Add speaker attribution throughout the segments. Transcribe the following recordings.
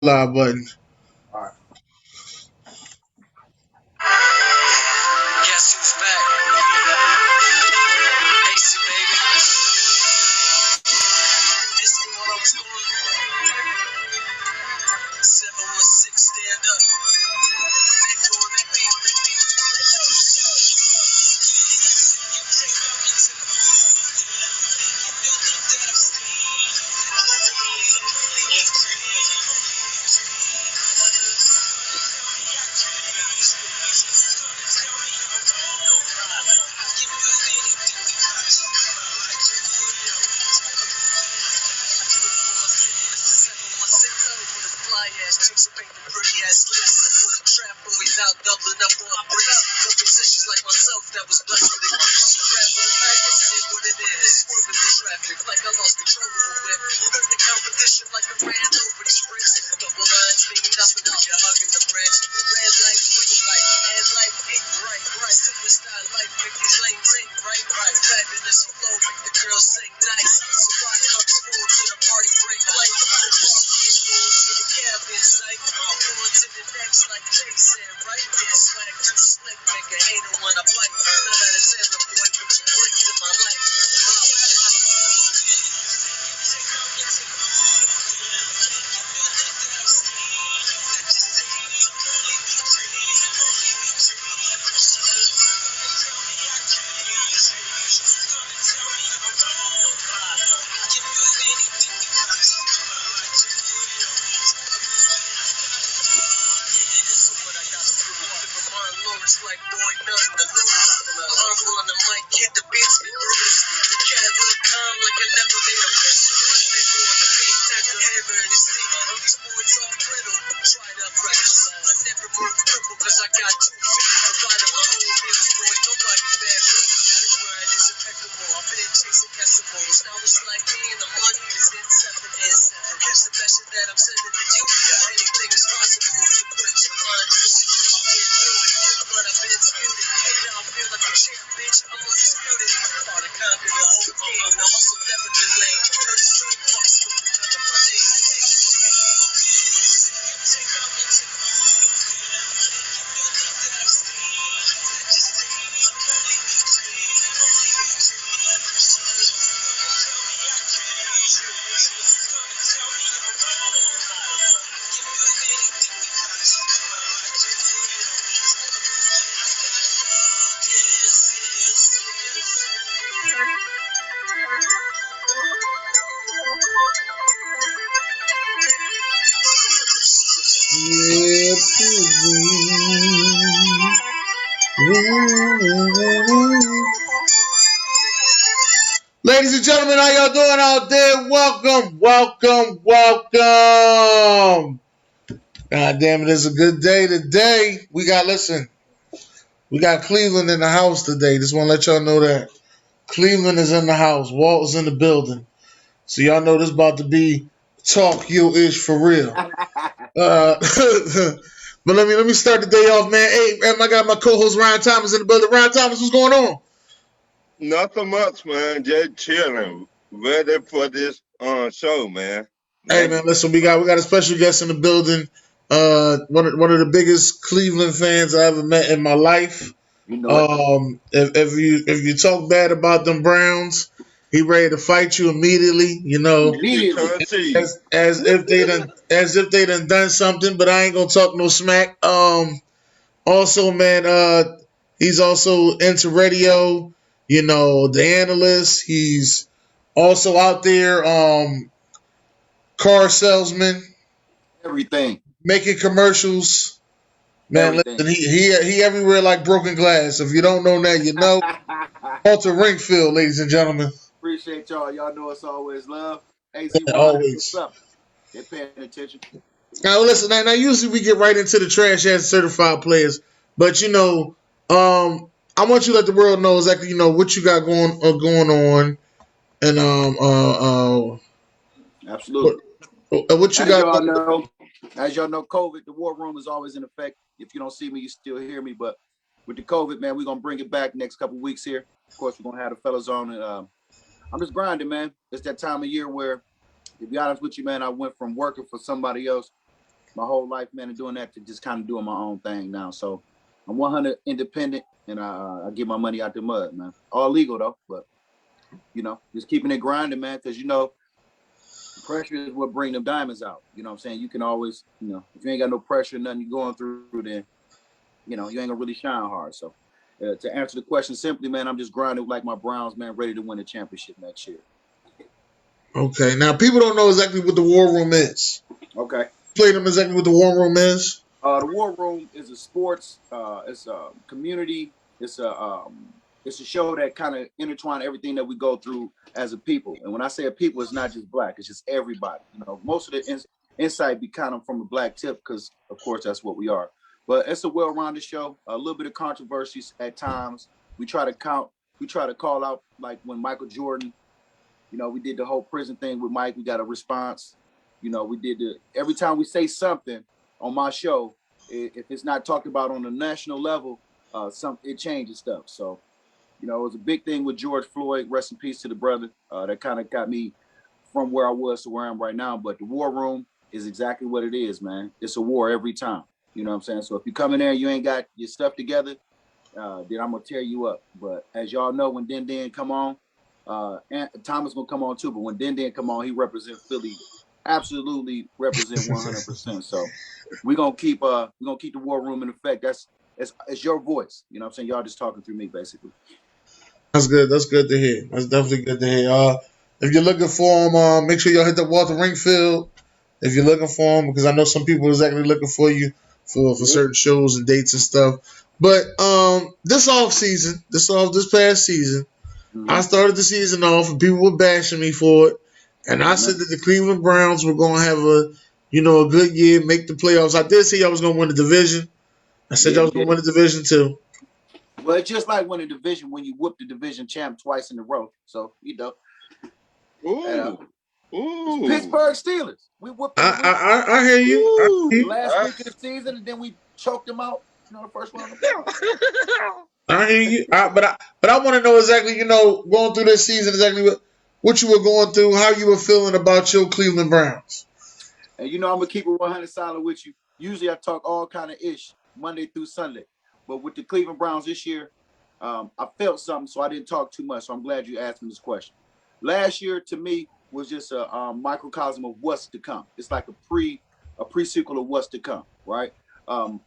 Speaker 1: Live button.
Speaker 2: All right.
Speaker 3: Guess who's back? AC, baby. This is what I'm doing. 716, stand up. Back on that beat. Out doubling up on bricks. For positions like myself that was blessed with it. Rap on practice is what it is. Swerving the traffic like I lost control of the whip. Hurt the competition like I ran over these bricks. Double lines meaning nothing out you're hugging the bridge. Red light, green light, and light ain't bright. Right, superstar life make these lanes ain't right. Fabulous flow make the girls sing nice. So rock comes full to the party break light. The party is full to the cab in sight. Going to the next like Jay said, right there. Swag too slick, make a hater wanna bite. Know that it's in the boy, but you clicked in my life. Like boy, nothing to lose. Humble on the mic, hit the beats and bruise. The cat look calm like I never made a move. They go on the beat, tap the hammer in his teeth. These boys all brittle, tried up reckless. I never moved triple cause I got 2 feet. Provided my own bills, boy, nobody bad me. The grind is impeccable, I've been chasing decimals. Now it's like me and the money is inseparable. Catch the best that I'm sending to you. Anything is possible if you put your mind to it. But I've been disputed. Now I feel like a champ, bitch. I'm undisputed. Thought I conquered the whole game. The hustle never been lame. Heard the street fuck stories under my name.
Speaker 1: Yeah, ladies and gentlemen, how y'all doing out there? Welcome, welcome, welcome. God damn it, it's a good day today. We got Cleveland in the house today. Just want to let y'all know that. Cleveland is in the house. Walt is in the building. So y'all know this about to be talk you-ish for real. But let me start the day off, man. Hey, I got my co-host Ryan Thomas in the building. Ryan Thomas, what's going on?
Speaker 4: Nothing much, man. Just chilling, ready for this show, man.
Speaker 1: Hey, man, listen, we got a special guest in the building. One of the biggest Cleveland fans I ever met in my life.
Speaker 2: You know
Speaker 1: If you talk bad about them Browns, he ready to fight you immediately. You know,
Speaker 2: immediately.
Speaker 1: as if they done something. But I ain't gonna talk no smack. Also, man, he's also into radio. You know, the analyst. He's also out there, car salesman,
Speaker 2: Everything.
Speaker 1: making commercials. Man,
Speaker 2: Everything.
Speaker 1: listen, he everywhere like broken glass. If you don't know that, you know. Walter Ringfield, ladies and gentlemen.
Speaker 2: Appreciate y'all. Y'all know it's always love. AZ100,
Speaker 1: Always.
Speaker 2: what's up? They're paying attention.
Speaker 1: Now listen, now usually we get right into the trash ass certified players, but you know, I want you to let the world know exactly, you know, what you got going on, and
Speaker 2: Absolutely.
Speaker 1: what you
Speaker 2: As
Speaker 1: got.
Speaker 2: y'all know, COVID, the war room is always in effect. If you don't see me, you still hear me. But with the COVID, man, we're gonna bring it back next couple weeks here. Of course, we're gonna have the fellas on, and I'm just grinding, man. It's that time of year where, to be honest with you, man, I went from working for somebody else my whole life, man, and doing that to just kind of doing my own thing now. So I'm 100 independent, and I get my money out the mud, man. All legal though, but just keeping it grinding, man, because pressure is what bring them diamonds out. You know what I'm saying? You can always, if you ain't got no pressure, nothing you're going through, then you ain't gonna really shine hard. So to answer the question simply, man, I'm just grinding like my Browns, man, ready to win a championship next year.
Speaker 1: Okay, now people don't know exactly what the War Room is.
Speaker 2: Okay.
Speaker 1: Explain them exactly what the War Room is.
Speaker 2: The War Room is a sports, it's a community, it's a show that kind of intertwine everything that we go through as a people. And when I say a people, it's not just black, it's just everybody. Most of the insight be kind of from a black tip, because of course that's what we are. But it's a well-rounded show, a little bit of controversies at times. We try to call out, like when Michael Jordan, we did the whole prison thing with Mike, we got a response. We did every time we say something on my show, if it's not talked about on the national level, it changes stuff. So, it was a big thing with George Floyd. Rest in peace to the brother. That kind of got me from where I was to where I am right now. But the War Room is exactly what it is, man. It's a war every time. You know what I'm saying? So if you come in there and you ain't got your stuff together, then I'm going to tear you up. But as y'all know, when Den come on, and Thomas going to come on too. But when Den come on, he represents Philly. Absolutely represent 100%. So we're going to keep the War Room in effect. It's your voice. You know what I'm saying? Y'all just talking through me, basically.
Speaker 1: That's good. That's good to hear. That's definitely good to hear. If you're looking for him, make sure y'all hit up Walter Ringfield. If you're looking for him, because I know some people is actually looking for you for certain shows and dates and stuff. But this past season, I started the season off and people were bashing me for it, and I said that the Cleveland Browns were going to have a good year, make the playoffs. I did say y'all was going to win the division. I said y'all was going to win the division too.
Speaker 2: Well, it's just like winning a division when you whoop the division champ twice in a row. So, Pittsburgh Steelers. We whooped them.
Speaker 1: I hear you.
Speaker 2: Last week of the season, and then we choked them out. The first round of
Speaker 1: I hear you. But I want to know exactly, going through this season, exactly what you were going through, how you were feeling about your Cleveland Browns.
Speaker 2: And I'm going to keep it 100 solid with you. Usually I talk all kind of ish Monday through Sunday. But with the Cleveland Browns this year, I felt something, so I didn't talk too much. So I'm glad you asked me this question. Last year, to me, was just a microcosm of what's to come. It's like a pre-sequel of what's to come, right?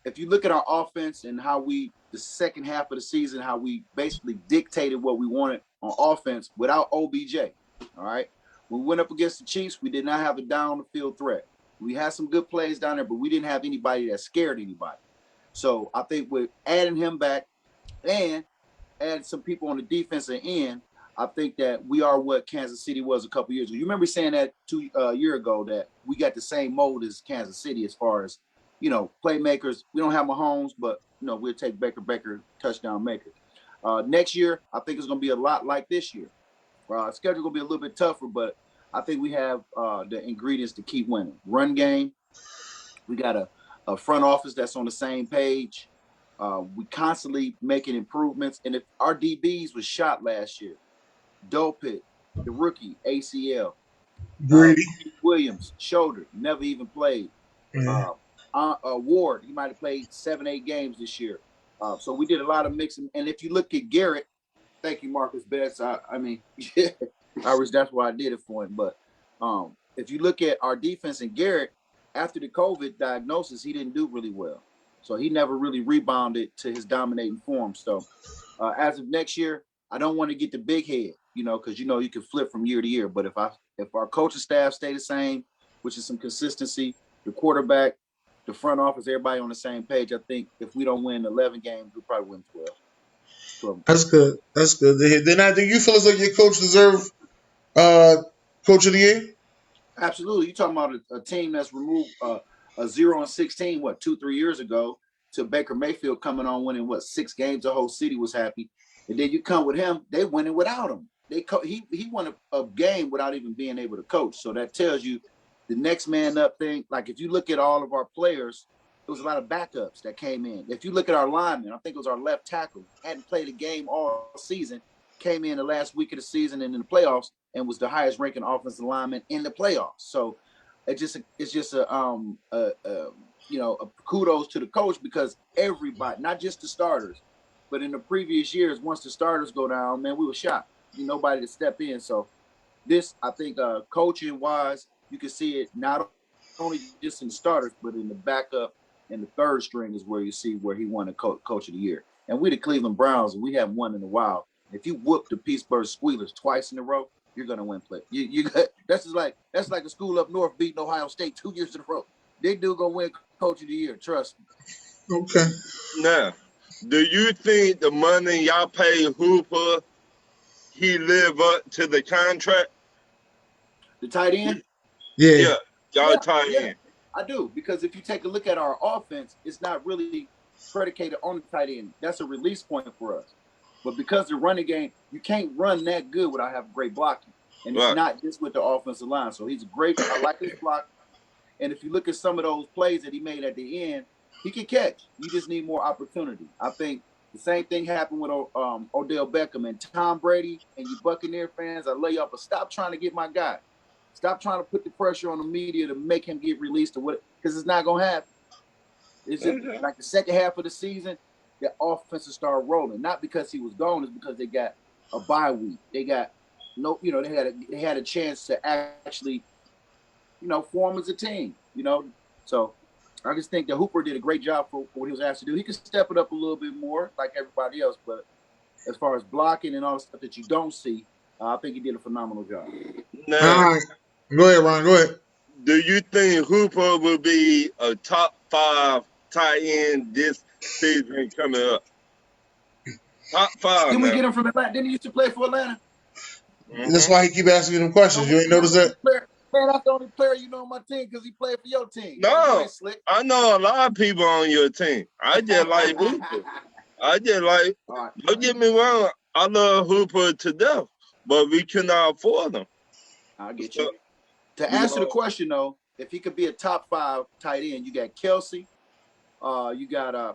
Speaker 2: If you look at our offense and how the second half of the season, how we basically dictated what we wanted on offense without OBJ, all right? When we went up against the Chiefs, we did not have a down-the-field threat. We had some good plays down there, but we didn't have anybody that scared anybody. So I think with adding him back and adding some people on the defensive end, I think that we are what Kansas City was a couple years ago. You remember saying that 2 years ago that we got the same mold as Kansas City as far as, playmakers. We don't have Mahomes, but, we'll take Baker, touchdown maker. Next year, I think it's going to be a lot like this year. Schedule going to be a little bit tougher, but I think we have the ingredients to keep winning. Run game. We got a front office that's on the same page. We constantly making improvements. And if our DBs was shot last year, Dolpit, the rookie, ACL.
Speaker 1: Brady.
Speaker 2: Williams, shoulder, never even played. Ward, he might have played 7-8 games this year. So we did a lot of mixing. And if you look at Garrett, thank you, Marcus Betts. I mean, that's why I did it for him. But if you look at our defense and Garrett, after the COVID diagnosis, he didn't do really well. So he never really rebounded to his dominating form. So as of next year, I don't want to get the big head, because you can flip from year to year. But if our coaching staff stay the same, which is some consistency, the quarterback, the front office, everybody on the same page, I think if we don't win 11 games, we'll probably win 12.
Speaker 1: That's good. That's good to hear. Then do you feel as though your coach deserves Coach of the Year?
Speaker 2: Absolutely. You're talking about a team that's removed a 0-16, 2-3 years ago, to Baker Mayfield coming on winning 6 games. The whole city was happy. And then you come with him, they winning without him. He won a game without even being able to coach. So that tells you the next man up thing. Like if you look at all of our players, there was a lot of backups that came in. If you look at our lineman, I think it was our left tackle, hadn't played a game all season, came in the last week of the season and in the playoffs and was the highest ranking offensive lineman in the playoffs. So it's just a kudos to the coach, because everybody, not just the starters, but in the previous years, once the starters go down, man, we were shocked. Nobody to step in. So this, I think, coaching wise, you can see it not only just in the starters, but in the backup and the third string is where you see where he won the coach of the year. And we the Cleveland Browns, and we haven't won in a while. If you whoop the Pittsburgh Steelers twice in a row, you're gonna win play. That's like a school up north beating Ohio State 2 years in a row. They do gonna win coach of the year, trust me.
Speaker 1: Okay.
Speaker 4: Now, do you think the money y'all pay Hooper, he live up to the contract?
Speaker 2: The tight end?
Speaker 1: Yeah.
Speaker 4: Y'all tight end.
Speaker 2: I do, because if you take a look at our offense, it's not really predicated on the tight end. That's a release point for us. But because the running game, you can't run that good without having great blocking. And it's not just with the offensive line. So he's great. I like his block. And if you look at some of those plays that he made at the end, he can catch. You just need more opportunity. I think the same thing happened with Odell Beckham and Tom Brady and you Buccaneer fans. I lay up, but stop trying to get my guy. Stop trying to put the pressure on the media to make him get released or what, because it's not going to happen. It's just like the second half of the season, the offense started rolling. Not because he was gone, it's because they got a bye week. They got they had a chance to actually, form as a team. So I just think that Hooper did a great job for what he was asked to do. He could step it up a little bit more like everybody else, but as far as blocking and all the stuff that you don't see, I think he did a phenomenal job.
Speaker 4: Now,
Speaker 1: all right. Go ahead, Ron. Go ahead.
Speaker 4: do you think Hooper will be a top 5 tight end this season coming up? Top 5.
Speaker 2: Didn't we get him from Atlanta? Didn't he used to play for Atlanta?
Speaker 1: That's why he keep asking you them questions. You ain't noticed that?
Speaker 2: Man, that's the only player on my team because he played for your team.
Speaker 4: No, I know a lot of people on your team. I just like Hooper. Don't get me wrong, I love Hooper to death, but we cannot afford him.
Speaker 2: I get you. To answer the question, though, if he could be a top 5 tight end, you got Kelsey. You got I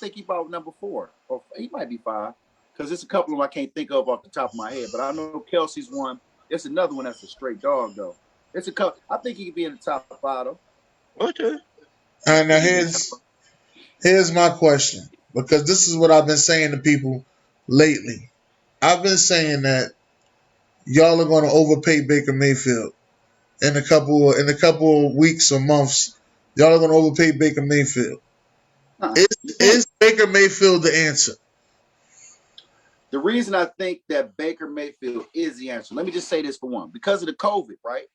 Speaker 2: think he about number 4, or he might be 5, because there's a couple of them I can't think of off the top of my head. But I know Kelsey's one. There's another one that's a straight dog, though. It's a couple. I think he could be in the top 5, though.
Speaker 4: Okay.
Speaker 1: And now here's my question, because this is what I've been saying to people lately. I've been saying that y'all are going to overpay Baker Mayfield in a couple of weeks or months. Y'all are going to overpay Baker Mayfield. Is Baker Mayfield the answer?
Speaker 2: The reason I think that Baker Mayfield is the answer, let me just say this for one. Because of the COVID, right,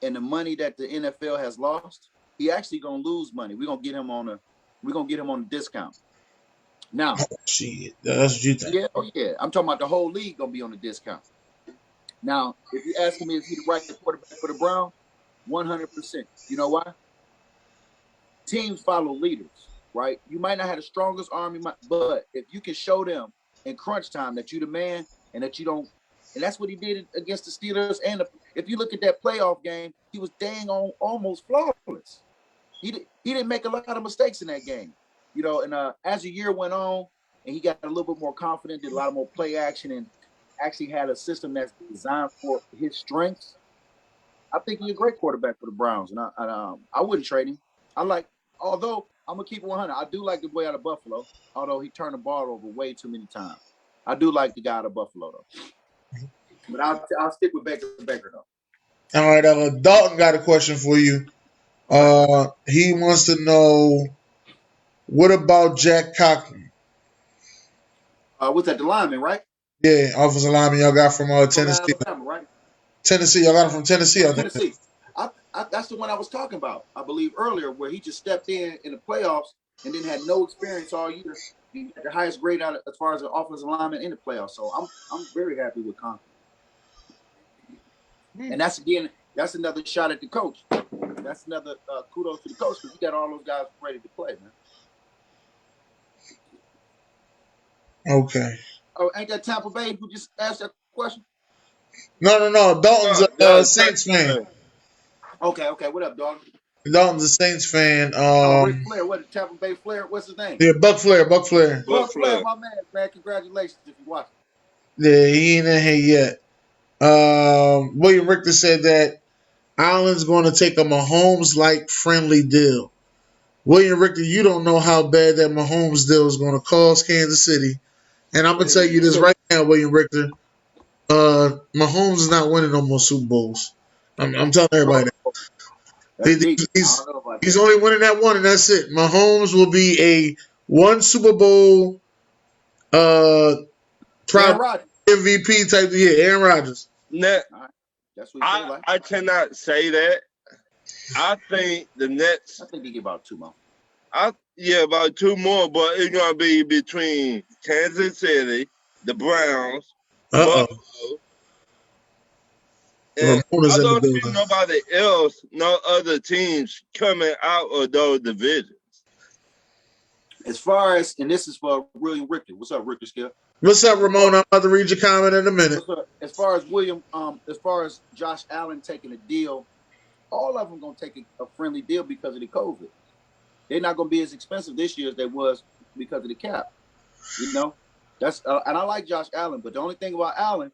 Speaker 2: and the money that the NFL has lost, he actually going to lose money. We're going to get him on a discount. Now,
Speaker 1: shit, that's what you think.
Speaker 2: Yeah. I'm talking about the whole league going to be on a discount. Now, if you ask me, is he the right quarterback for the Browns? 100%. You know why? Teams follow leaders, right? You might not have the strongest arm, but if you can show them in crunch time that you the man and that you don't, and that's what he did against the Steelers. And if you look at that playoff game, he was dang on almost flawless. He didn't make a lot of mistakes in that game, And as the year went on, and he got a little bit more confident, did a lot more play action, and actually had a system that's designed for his strengths. I think he's a great quarterback for the Browns, and I wouldn't trade him. Although I'm gonna keep it 100. I do like the boy out of Buffalo, although he turned the ball over way too many times. I do like the guy out of Buffalo though, but I'll stick with Baker though.
Speaker 1: All right, Dalton got a question for you. He wants to know, what about Jack Cochran?
Speaker 2: What's that, the lineman, right?
Speaker 1: Yeah, offensive lineman y'all got from Tennessee.
Speaker 2: Alabama, right?
Speaker 1: Tennessee, y'all got him from Tennessee, I think.
Speaker 2: Tennessee. That's the one I was talking about, I believe, earlier, where he just stepped in the playoffs and then had no experience all year. He had the highest grade out as far as an offensive lineman in the playoffs. So I'm very happy with Cochran. And that's another shot at the coach. That's another kudos to the coach, because he got all those guys ready to play, man.
Speaker 1: Okay.
Speaker 2: Oh, ain't that Tampa Bay who just asked that question?
Speaker 1: No. Dalton's a Saints fan.
Speaker 2: Okay. What up, dog?
Speaker 1: Dalton's a Saints fan.
Speaker 2: Rick Flair, what, Tampa Bay Flair? What's his name?
Speaker 1: Yeah, Buck Flair.
Speaker 2: Buck Flair, my man. Congratulations if you watch it.
Speaker 1: Yeah, he ain't in here yet. William Richter said that Allen's going to take a Mahomes-like friendly deal. William Richter, you don't know how bad that Mahomes deal is going to cost Kansas City. And I'm going to tell you this right now, William Richter. Mahomes is not winning no more Super Bowls. I'm telling everybody that. He's only winning that one, and that's it. Mahomes will be a one Super Bowl MVP type of year. Aaron Rodgers.
Speaker 4: Now, I cannot say that. I think the Nets.
Speaker 2: I think he get about 2 more.
Speaker 4: About 2 more, but it's gonna be between Kansas City, the Browns, Buffalo, and I don't see nobody else, no other teams coming out of those divisions.
Speaker 2: As far as, and this is for William Richter. What's up, Richter Skip?
Speaker 1: What's up, Ramon? I'm about to read your comment in a minute.
Speaker 2: As far as William, as far as Josh Allen taking a deal, all of them gonna take a friendly deal because of the COVID. They're not gonna be as expensive this year as they was because of the cap. You know, that's and I like Josh Allen, but the only thing about Allen,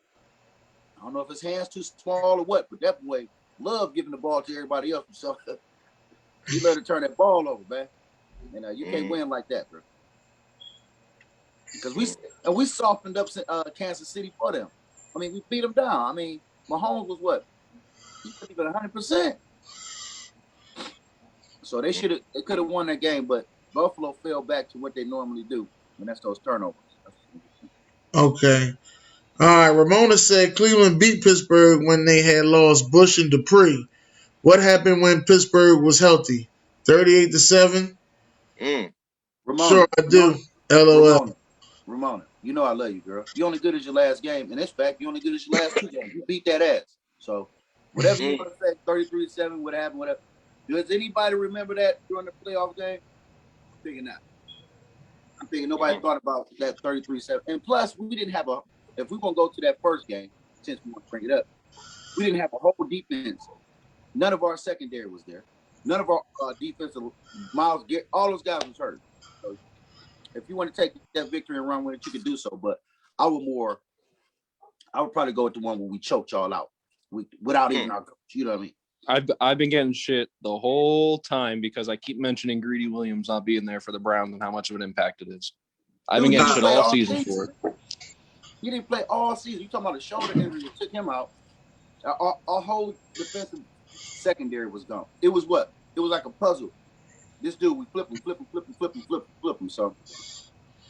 Speaker 2: I don't know if his hands too small or what, but that boy love giving the ball to everybody else. So he let her turn that ball over, man. And you can't win like that, bro. Because we softened up Kansas City for them. I mean, we beat them down. I mean, Mahomes was what? He couldn't even 100%. So they could have won that game, but Buffalo fell back to what they normally do, and that's those turnovers.
Speaker 1: Okay. All right. Ramona said Cleveland beat Pittsburgh when they had lost Bush and Dupree. What happened when Pittsburgh was healthy? 38-7.
Speaker 2: Ramona,
Speaker 1: sure, I do. LOL.
Speaker 2: Ramona, you know I love you, girl. You only good as your last game, and in fact, you only good as your last 2 games. You beat that ass. So whatever you want to say, 33-7, what happened, whatever. Does anybody remember that during the playoff game? I'm thinking not. I'm thinking nobody thought about that 33-7. And plus, we didn't have if we're going to go to that first game, since we want to bring it up, we didn't have a whole defense. None of our secondary was there. None of our defensive, Miles, all those guys was hurt. So if you want to take that victory and run with it, you could do so. But I would probably go with the one where we choked y'all out without even our coach. You know what I mean?
Speaker 5: I've been getting shit the whole time because I keep mentioning Greedy Williams not being there for the Browns and how much of an impact it is. I've been getting shit all season for it.
Speaker 2: He didn't play all season. You talking about a shoulder injury that took him out. Our whole defensive secondary was gone. It was what? It was like a puzzle. This dude, we flip him. So,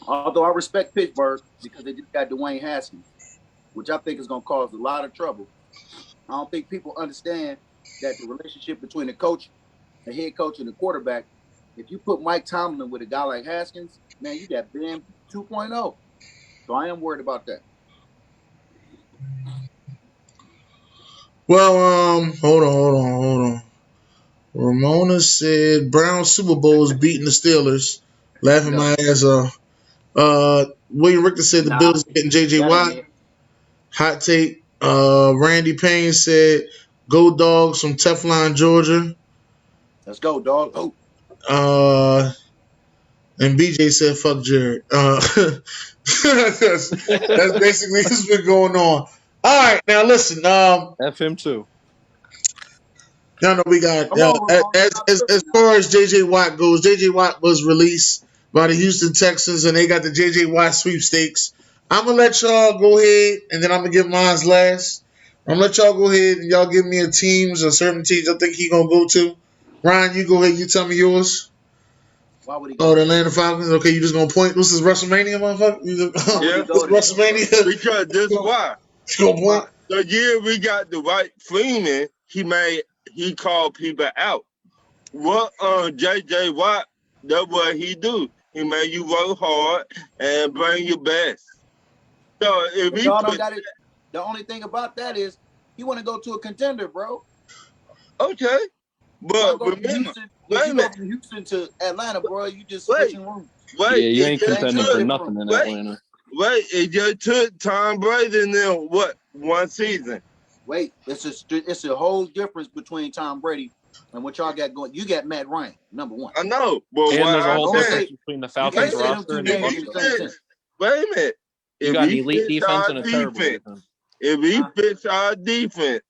Speaker 2: although I respect Pittsburgh because they just got Dwayne Haskins, which I think is going to cause a lot of trouble. I don't think people understand that the relationship between the coach, the head coach, and the quarterback, if you put Mike Tomlin with a guy like Haskins, man, you got Ben 2.0. So I am worried about that.
Speaker 1: Well, hold on. Ramona said Brown Super Bowl is beating the Steelers. Laughing my ass off. William Richter said the Bills are getting J.J. Watt. Hot take. Randy Payne said, "Go Dogs" from Teflon, Georgia.
Speaker 2: Let's go, dog. Oh.
Speaker 1: And BJ said, "Fuck Jared." That's basically what's been going on. All right, now listen.
Speaker 5: F him too.
Speaker 1: Y'all know we got as far as J.J. Watt goes. J.J. Watt was released by the Houston Texans, and they got the J.J. Watt sweepstakes. I'm gonna let y'all go ahead, and then I'm gonna give mine last. I'm gonna let y'all go ahead and y'all give me a teams or certain teams I think he gonna go to. Ryan, you go ahead. You tell me yours.
Speaker 2: Why would he go?
Speaker 1: Oh, the Atlanta Falcons. Okay, you just gonna point. This is WrestleMania, motherfucker. WrestleMania.
Speaker 4: Because this is why. The year we got Dwight Freeman, he called people out. What J.J. Watt, that's what he do. He made you work hard and bring your best. So if he
Speaker 2: the only thing about that is he want to go to a contender, bro.
Speaker 4: Okay, but
Speaker 2: remember, you go from Houston to Atlanta, bro. You just switching rooms.
Speaker 5: Yeah, you ain't contending for nothing in Atlanta.
Speaker 4: Wait, it just took Tom Brady in there, what, 1 season?
Speaker 2: Wait, it's a whole difference between Tom Brady and what y'all got going. You got Matt Ryan, number one.
Speaker 4: I know, but
Speaker 5: and there's a whole difference between the Falcons roster and the Bucks.
Speaker 4: Wait a minute.
Speaker 5: You got an elite defense and a terrible defense.
Speaker 4: If he fits our defense,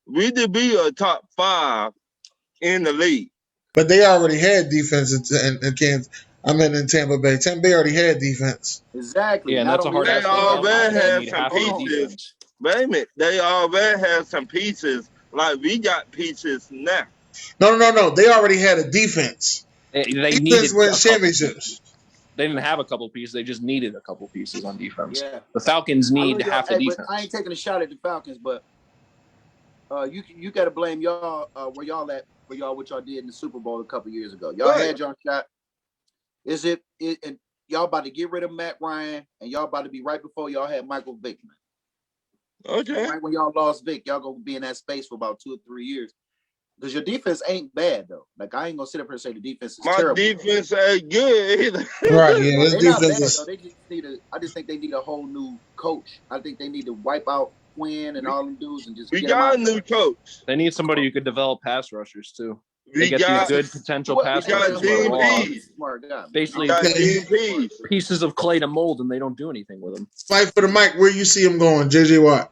Speaker 4: We to be a top 5 in the league.
Speaker 1: But they already had defense in Kansas. I mean, in Tampa Bay. Tampa Bay already had defense.
Speaker 2: Exactly.
Speaker 5: Yeah, and that's a hard
Speaker 4: They
Speaker 5: ass
Speaker 4: already had
Speaker 5: need
Speaker 4: some
Speaker 5: half the
Speaker 4: pieces.
Speaker 5: defense.
Speaker 4: Wait a minute. They already had some pieces. Like we got pieces now.
Speaker 1: No. They already had a defense.
Speaker 5: They
Speaker 1: Defense
Speaker 5: needed
Speaker 1: wins championships.
Speaker 5: They didn't have a couple pieces. They just needed a couple pieces on defense.
Speaker 2: Yeah.
Speaker 5: The Falcons need
Speaker 2: really
Speaker 5: half the defense.
Speaker 2: But I ain't taking a shot at the Falcons, but you got to blame y'all where y'all at for what y'all did in the Super Bowl a couple years ago. Y'all had y'all shot. Is it and y'all about to get rid of Matt Ryan and y'all about to be right before y'all had Michael Vick, man.
Speaker 4: Okay.
Speaker 2: Right when y'all lost Vick, y'all gonna be in that space for about 2 or 3 years. Because your defense ain't bad though. Like I ain't gonna sit up here and say the defense is terrible.
Speaker 4: My defense ain't good either.
Speaker 1: Right, yeah. This
Speaker 2: They're not
Speaker 1: defense
Speaker 2: bad,
Speaker 1: is.
Speaker 2: though. They just need I just think they need a whole new coach. I think they need to wipe out Quinn and all them dudes and just
Speaker 4: We
Speaker 2: get
Speaker 4: got a
Speaker 2: them out
Speaker 4: new
Speaker 2: there.
Speaker 4: coach.
Speaker 5: They need somebody who could develop pass rushers too. They
Speaker 4: We
Speaker 5: get
Speaker 4: got
Speaker 5: these good potential pass
Speaker 4: we got
Speaker 5: rushers who are raw,
Speaker 2: Smart guy.
Speaker 5: basically
Speaker 4: got DMPs.
Speaker 5: pieces of clay to mold, and they don't do anything with them.
Speaker 1: Fight for the mic. Where you see him going, JJ Watt?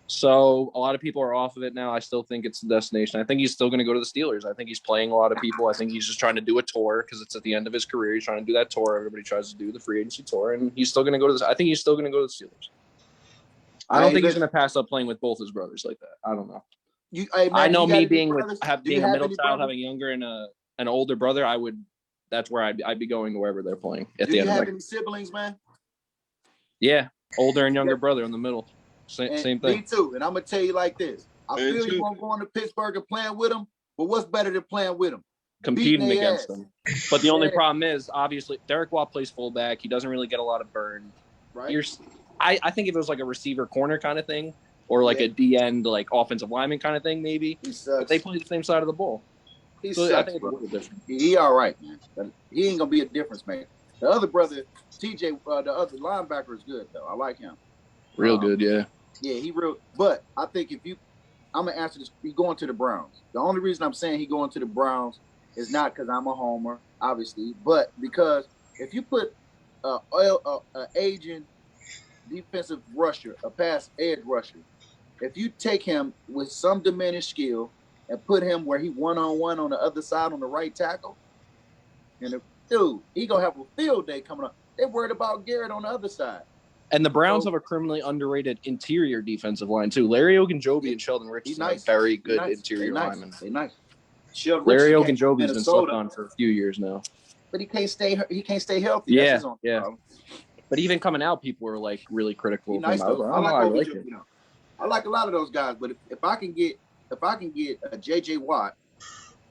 Speaker 5: So a lot of people are off of it now. I still think it's the destination. I think he's still going to go to the Steelers. I think he's playing a lot of people. I think he's just trying to do a tour because it's at the end of his career. He's trying to do that tour. Everybody tries to do the free agency tour, and he's still going to go to I think he's still going to go to the Steelers. I don't think he's going to pass up playing with both his brothers like that. I don't know. I know me being a middle child, having younger and an older brother, I would. That's where I'd be going wherever they're playing at the end.
Speaker 2: Do you have any siblings, man?
Speaker 5: Yeah, older and younger brother in the middle. Same thing.
Speaker 2: Me too. And I'm gonna tell you like this: I feel you won't go into Pittsburgh and playing with them, but what's better than playing with them?
Speaker 5: Competing against them. But the only problem is, obviously, Derek Watt plays fullback. He doesn't really get a lot of burn.
Speaker 2: Right.
Speaker 5: I think if it was like a receiver corner kind of thing, or like a D end, like offensive lineman kind of thing, maybe. But they play the same side of the ball.
Speaker 2: He
Speaker 5: so
Speaker 2: sucks,
Speaker 5: I think it's a little different.
Speaker 2: He all right, man. But he ain't gonna be a difference maker. The other brother, TJ, the other linebacker is good though. I like him.
Speaker 5: Real good, yeah.
Speaker 2: Yeah, he real. But I think I'm gonna answer this. He's going to the Browns. The only reason I'm saying he's going to the Browns is not because I'm a homer, obviously, but because if you put an aging defensive rusher, a pass edge rusher, if you take him with some diminished skill and put him where he one-on-one on the other side on the right tackle, and he gonna have a field day coming up. They're worried about Garrett on the other side.
Speaker 5: And the Browns have a criminally underrated interior defensive line too. Larry Ogunjobi and Sheldon Richardson are very good interior linemen.
Speaker 2: They're nice.
Speaker 5: Larry Ogunjobi's been slept on for a few years now.
Speaker 2: But he can't stay healthy.
Speaker 5: Yeah,
Speaker 2: that's his own problem.
Speaker 5: But even coming out, people were like really critical of him.
Speaker 2: I like it. I like a lot of those guys, but if I can get a JJ Watt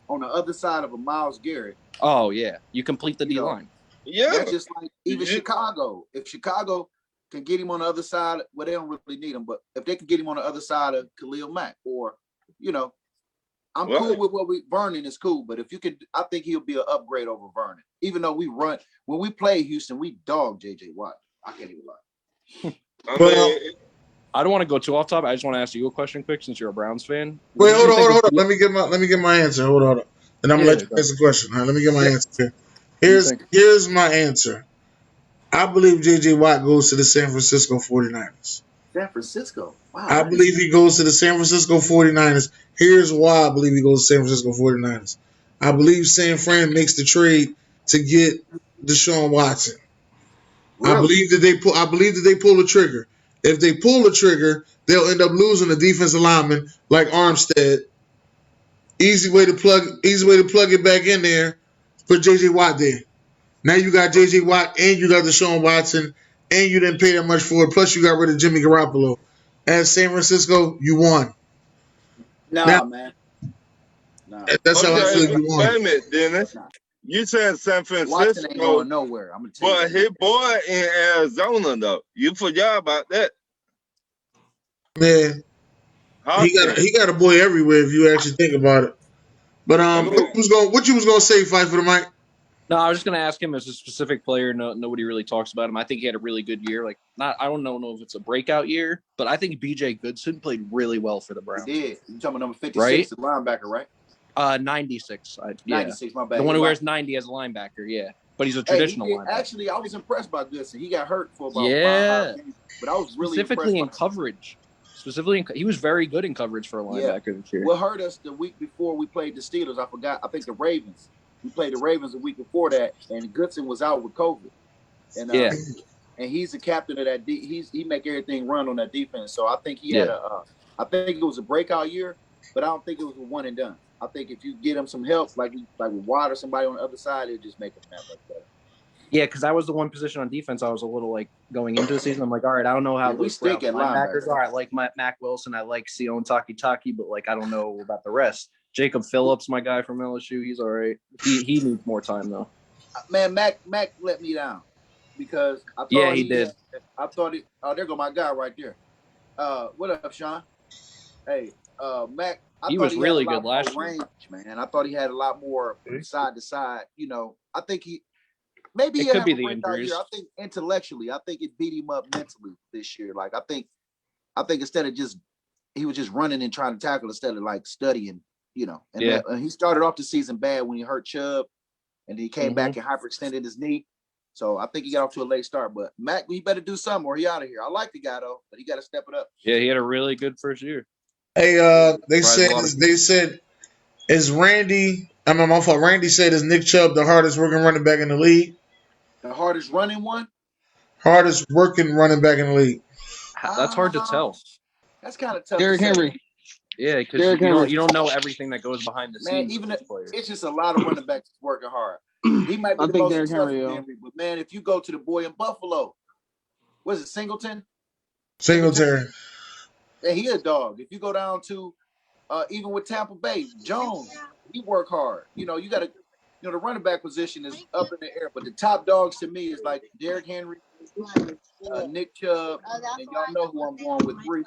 Speaker 2: on the other side of a Myles Garrett.
Speaker 5: Oh yeah, you complete the D line.
Speaker 4: Yeah,
Speaker 2: that's just like even Chicago. If Chicago can get him on the other side, well, they don't really need him, but if they can get him on the other side of Khalil Mack, or I'm cool with Vernon is cool, but if you could, I think he'll be an upgrade over Vernon. Even though when we play Houston, we dog JJ Watt. I can't even lie.
Speaker 5: I don't want to go too off topic. I just want to ask you a question quick, since you're a Browns fan.
Speaker 1: Wait, hold on. Let me get my answer. Hold on. And I'm gonna let you answer the question. Right, let me get my answer here. Here's my answer. I believe JJ Watt goes to the San Francisco 49ers.
Speaker 2: San Francisco? Wow.
Speaker 1: I believe he goes to the San Francisco 49ers. Here's why I believe he goes to San Francisco 49ers. I believe San Fran makes the trade to get Deshaun Watson. Really? I believe that they pull the trigger. If they pull the trigger, they'll end up losing a defensive lineman like Armstead. Easy way to plug it back in there. Put JJ Watt there. Now you got JJ Watt and you got Deshaun Watson and you didn't pay that much for it. Plus you got rid of Jimmy Garoppolo. As San Francisco, you won.
Speaker 2: Man.
Speaker 1: That's how I feel you won.
Speaker 4: Wait a minute, Dennis. You said San Francisco.
Speaker 2: Watson ain't going nowhere. I'm gonna tell you.
Speaker 4: But his boy in Arizona though. You forgot about that.
Speaker 1: Man. He got a boy everywhere if you actually think about it. But what you was gonna say, Fight for the mic?
Speaker 5: No, I was just gonna ask him as a specific player. Nobody really talks about him. I think he had a really good year. I don't know if it's a breakout year, but I think BJ Goodson played really well for the Browns.
Speaker 2: He did. You talking about number 56, the linebacker, right?
Speaker 5: 96.
Speaker 2: 96, my bad.
Speaker 5: The one who wears 90 as a linebacker, yeah. But he's a traditional linebacker.
Speaker 2: Actually, I was impressed by Goodson. He got hurt for about 5 games, but I was really
Speaker 5: specifically
Speaker 2: impressed
Speaker 5: in coverage. Specifically, he was very good in coverage for a linebacker this year.
Speaker 2: What hurt us the week before we played the Steelers, I forgot. I think the Ravens. We played the Ravens the week before that, and Goodson was out with COVID. And and he's the captain of that. He make everything run on that defense. So I think he had I think it was a breakout year, but I don't think it was a one and done. I think if you get him some help, like with Watt or somebody on the other side, it'll just make him that much better.
Speaker 5: Yeah, because that was the one position on defense I was a little like going into the season. I'm like, all right, I don't know how
Speaker 2: we stick at
Speaker 5: linebackers are. I like Mac Wilson. I like Sion Taki, but like I don't know about the rest. Jacob Phillips, my guy from LSU, he's all right. He needs more time though.
Speaker 2: Man, Mac let me down because I thought
Speaker 5: he did.
Speaker 2: I thought there go my guy right there. What up, Sean? Hey, Mac.
Speaker 5: He was really good last year.
Speaker 2: Man, I thought he had a lot more side to side. You know, I think maybe
Speaker 5: it could be the injuries.
Speaker 2: I think intellectually, I think it beat him up mentally this year. Like I think instead of he was just running and trying to tackle instead of like studying. You know, and he started off the season bad when he hurt Chubb, and then he came back and hyperextended his knee. So I think he got off to a late start. But Mac, we better do something or he out of here. I like the guy though, but he got to step it up.
Speaker 5: Yeah, he had a really good first year.
Speaker 1: Hey, they said is Randy? I mean, my fault. Randy said is Nick Chubb the hardest working running back in the league?
Speaker 2: The hardest running one?
Speaker 1: Hardest working running back in the league.
Speaker 5: That's hard to tell.
Speaker 2: That's kind of tough.
Speaker 6: Derrick Henry.
Speaker 5: Yeah, because you don't know everything that goes behind the scenes.
Speaker 2: Man, even it's just a lot of running backs working hard. He might be the most successful, but man, if you go to the boy in Buffalo, what is it, Singletary? And he a dog. If you go down to even with Tampa Bay, Jones, he work hard. You know, the running back position is up in the air, but the top dogs to me is like Derrick Henry, Nick Chubb, and y'all know who I'm going with 3,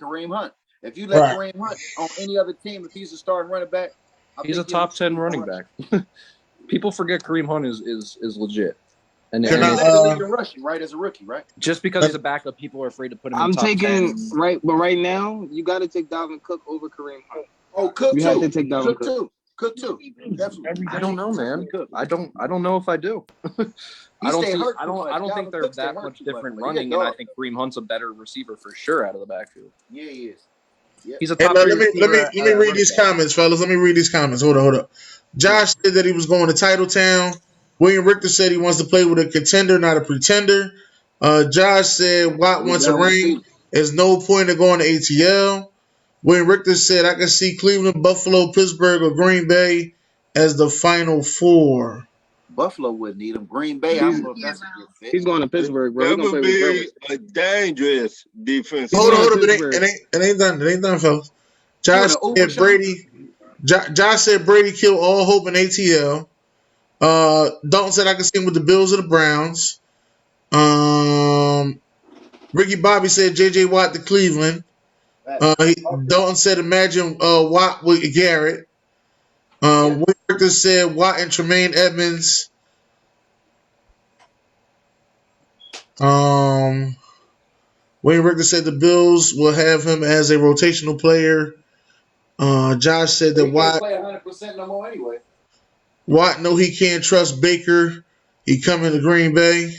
Speaker 2: Kareem Hunt. If you let Kareem Hunt on any other team, if he's a starting running back,
Speaker 5: he's a top 10 running back. People forget Kareem Hunt is legit. And
Speaker 2: he's rushing, right, as a rookie, right?
Speaker 5: Just because he's a backup, people are afraid to put him in top
Speaker 6: 10. Right now, you got to take Dalvin Cook over Kareem Hunt.
Speaker 2: Oh, Cook
Speaker 6: you
Speaker 2: too.
Speaker 6: have to take Dalvin Cook.
Speaker 2: Cook too. Definitely.
Speaker 5: I don't know, man. I don't know if I do. I don't think they're that much different running, and I think Kareem Hunt's a better receiver for sure out of the backfield.
Speaker 2: Yeah, he is. Yep.
Speaker 5: He's a top
Speaker 1: let me read these comments, fellas. Let me read these comments. Hold up. Josh said that he was going to Titletown. William Richter said he wants to play with a contender, not a pretender. Josh said Watt wants a ring. There's no point in going to ATL. William Richter said I can see Cleveland, Buffalo, Pittsburgh, or Green Bay as the final 4.
Speaker 2: Buffalo would need him. Green Bay, I don't know if that's a good fit.
Speaker 6: He's going to Pittsburgh, bro.
Speaker 4: That would be a dangerous defense.
Speaker 1: Hold on. It ain't done. It ain't done, fellas. Josh said Brady killed all hope in ATL. Dalton said I can see him with the Bills or the Browns. Ricky Bobby said J.J. Watt to Cleveland. Dalton said imagine Watt with Garrett. Richter said Watt and Tremaine Edmonds. Wayne Richter said the Bills will have him as a rotational player. Josh said that Watt
Speaker 2: play 100% no more anyway.
Speaker 1: Watt know he can't trust Baker. He coming to Green Bay.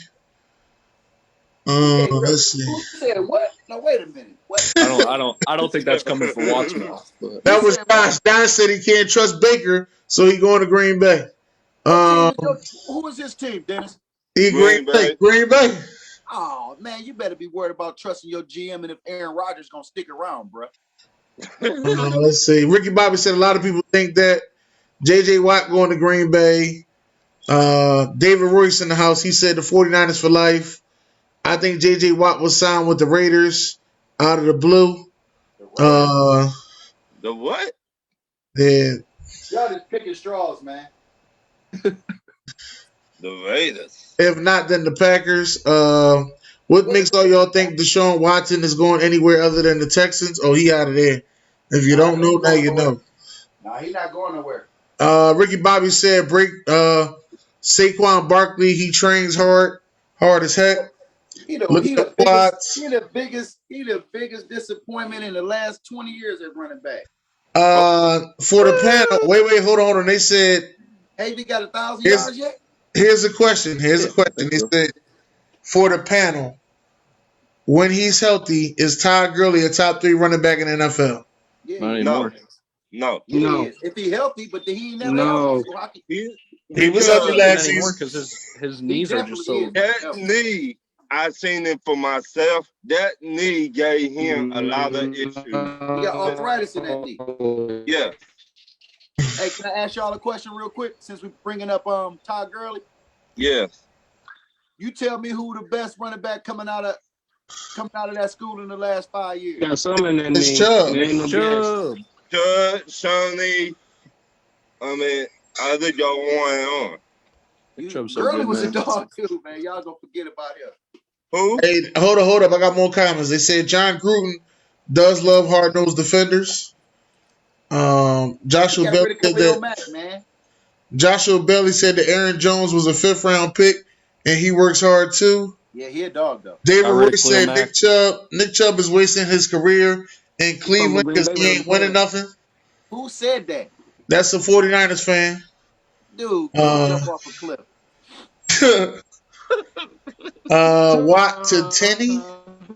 Speaker 1: Let's see.
Speaker 2: Who said what? No, wait a minute. What?
Speaker 5: I don't think that's coming from Watt's mouth.
Speaker 1: That was Josh. Don said he can't trust Baker, so he going to Green Bay.
Speaker 2: Who is his team, Dennis?
Speaker 1: Green Bay.
Speaker 2: Oh man, you better be worried about trusting your GM and if Aaron Rodgers gonna stick around, bro.
Speaker 1: Let's see. Ricky Bobby said a lot of people think that J.J. Watt going to Green Bay. David Royce in the house. He said the 49ers for life. I think J.J. Watt was signed with the Raiders out of the blue.
Speaker 4: The what?
Speaker 1: Yeah.
Speaker 2: Y'all just picking straws, man.
Speaker 4: The Raiders.
Speaker 1: If not, then the Packers. What makes all y'all think Deshaun Watson is going anywhere other than the Texans? Oh, he out of there. If you don't know, now you know.
Speaker 2: No, he's not going nowhere.
Speaker 1: Ricky Bobby said Saquon Barkley, he trains hard as heck.
Speaker 2: He the biggest disappointment in the last 20 years at running back.
Speaker 1: For the panel, wait, hold on. They said,
Speaker 2: "Have you got 1,000 yards yet?"
Speaker 1: Here's a question. He said, for the panel, when he's healthy, is Todd Gurley a top 3 running back in the NFL?
Speaker 2: Yeah,
Speaker 5: Not
Speaker 2: he
Speaker 5: anymore.
Speaker 4: No.
Speaker 2: He
Speaker 6: No.
Speaker 2: is. If he healtly, but he ain't never
Speaker 6: No.
Speaker 2: healthy. So how can,
Speaker 1: He was
Speaker 5: He
Speaker 1: healthy
Speaker 5: isn't
Speaker 1: last
Speaker 5: anymore
Speaker 1: season.
Speaker 5: because his
Speaker 2: he
Speaker 5: knees are just
Speaker 2: definitely
Speaker 5: so.
Speaker 2: is.
Speaker 4: That knee, I seen it for myself. That knee gave him a lot of issues.
Speaker 2: He got arthritis in that knee.
Speaker 4: Yeah.
Speaker 2: Hey, can I ask y'all a question real quick since we're bringing up Todd Gurley?
Speaker 4: Yes.
Speaker 2: You tell me who the best running back coming out of that school in the last 5 years.
Speaker 6: Got some in that
Speaker 1: It's
Speaker 6: name.
Speaker 1: Chubb.
Speaker 6: It ain't no
Speaker 5: Chubb.
Speaker 4: Judd, Shawnee, I think y'all want on.
Speaker 5: Chubb's so
Speaker 2: Gurley
Speaker 5: good,
Speaker 2: was
Speaker 5: man.
Speaker 2: a dog too, man. Y'all gonna forget about him.
Speaker 4: Who?
Speaker 1: Hey, hold up. I got more comments. They said John Gruden does love hard-nosed defenders.
Speaker 2: He
Speaker 1: Joshua
Speaker 2: got
Speaker 1: Belly
Speaker 2: rid of
Speaker 1: said
Speaker 2: Khalil
Speaker 1: that
Speaker 2: Mack, man.
Speaker 1: Joshua Belly said that Aaron Jones was a 5th-round pick and he works hard too.
Speaker 2: Yeah, he a dog though.
Speaker 1: David
Speaker 5: Got rid of
Speaker 1: Roy
Speaker 5: Khalil
Speaker 1: said
Speaker 5: Mack.
Speaker 1: Nick Chubb is wasting his career in Cleveland
Speaker 6: Green
Speaker 1: because
Speaker 6: Bay
Speaker 1: he ain't winning nothing.
Speaker 2: Who said that?
Speaker 1: That's a 49ers fan.
Speaker 2: Dude, jump off a cliff.
Speaker 1: Watt to Tenney.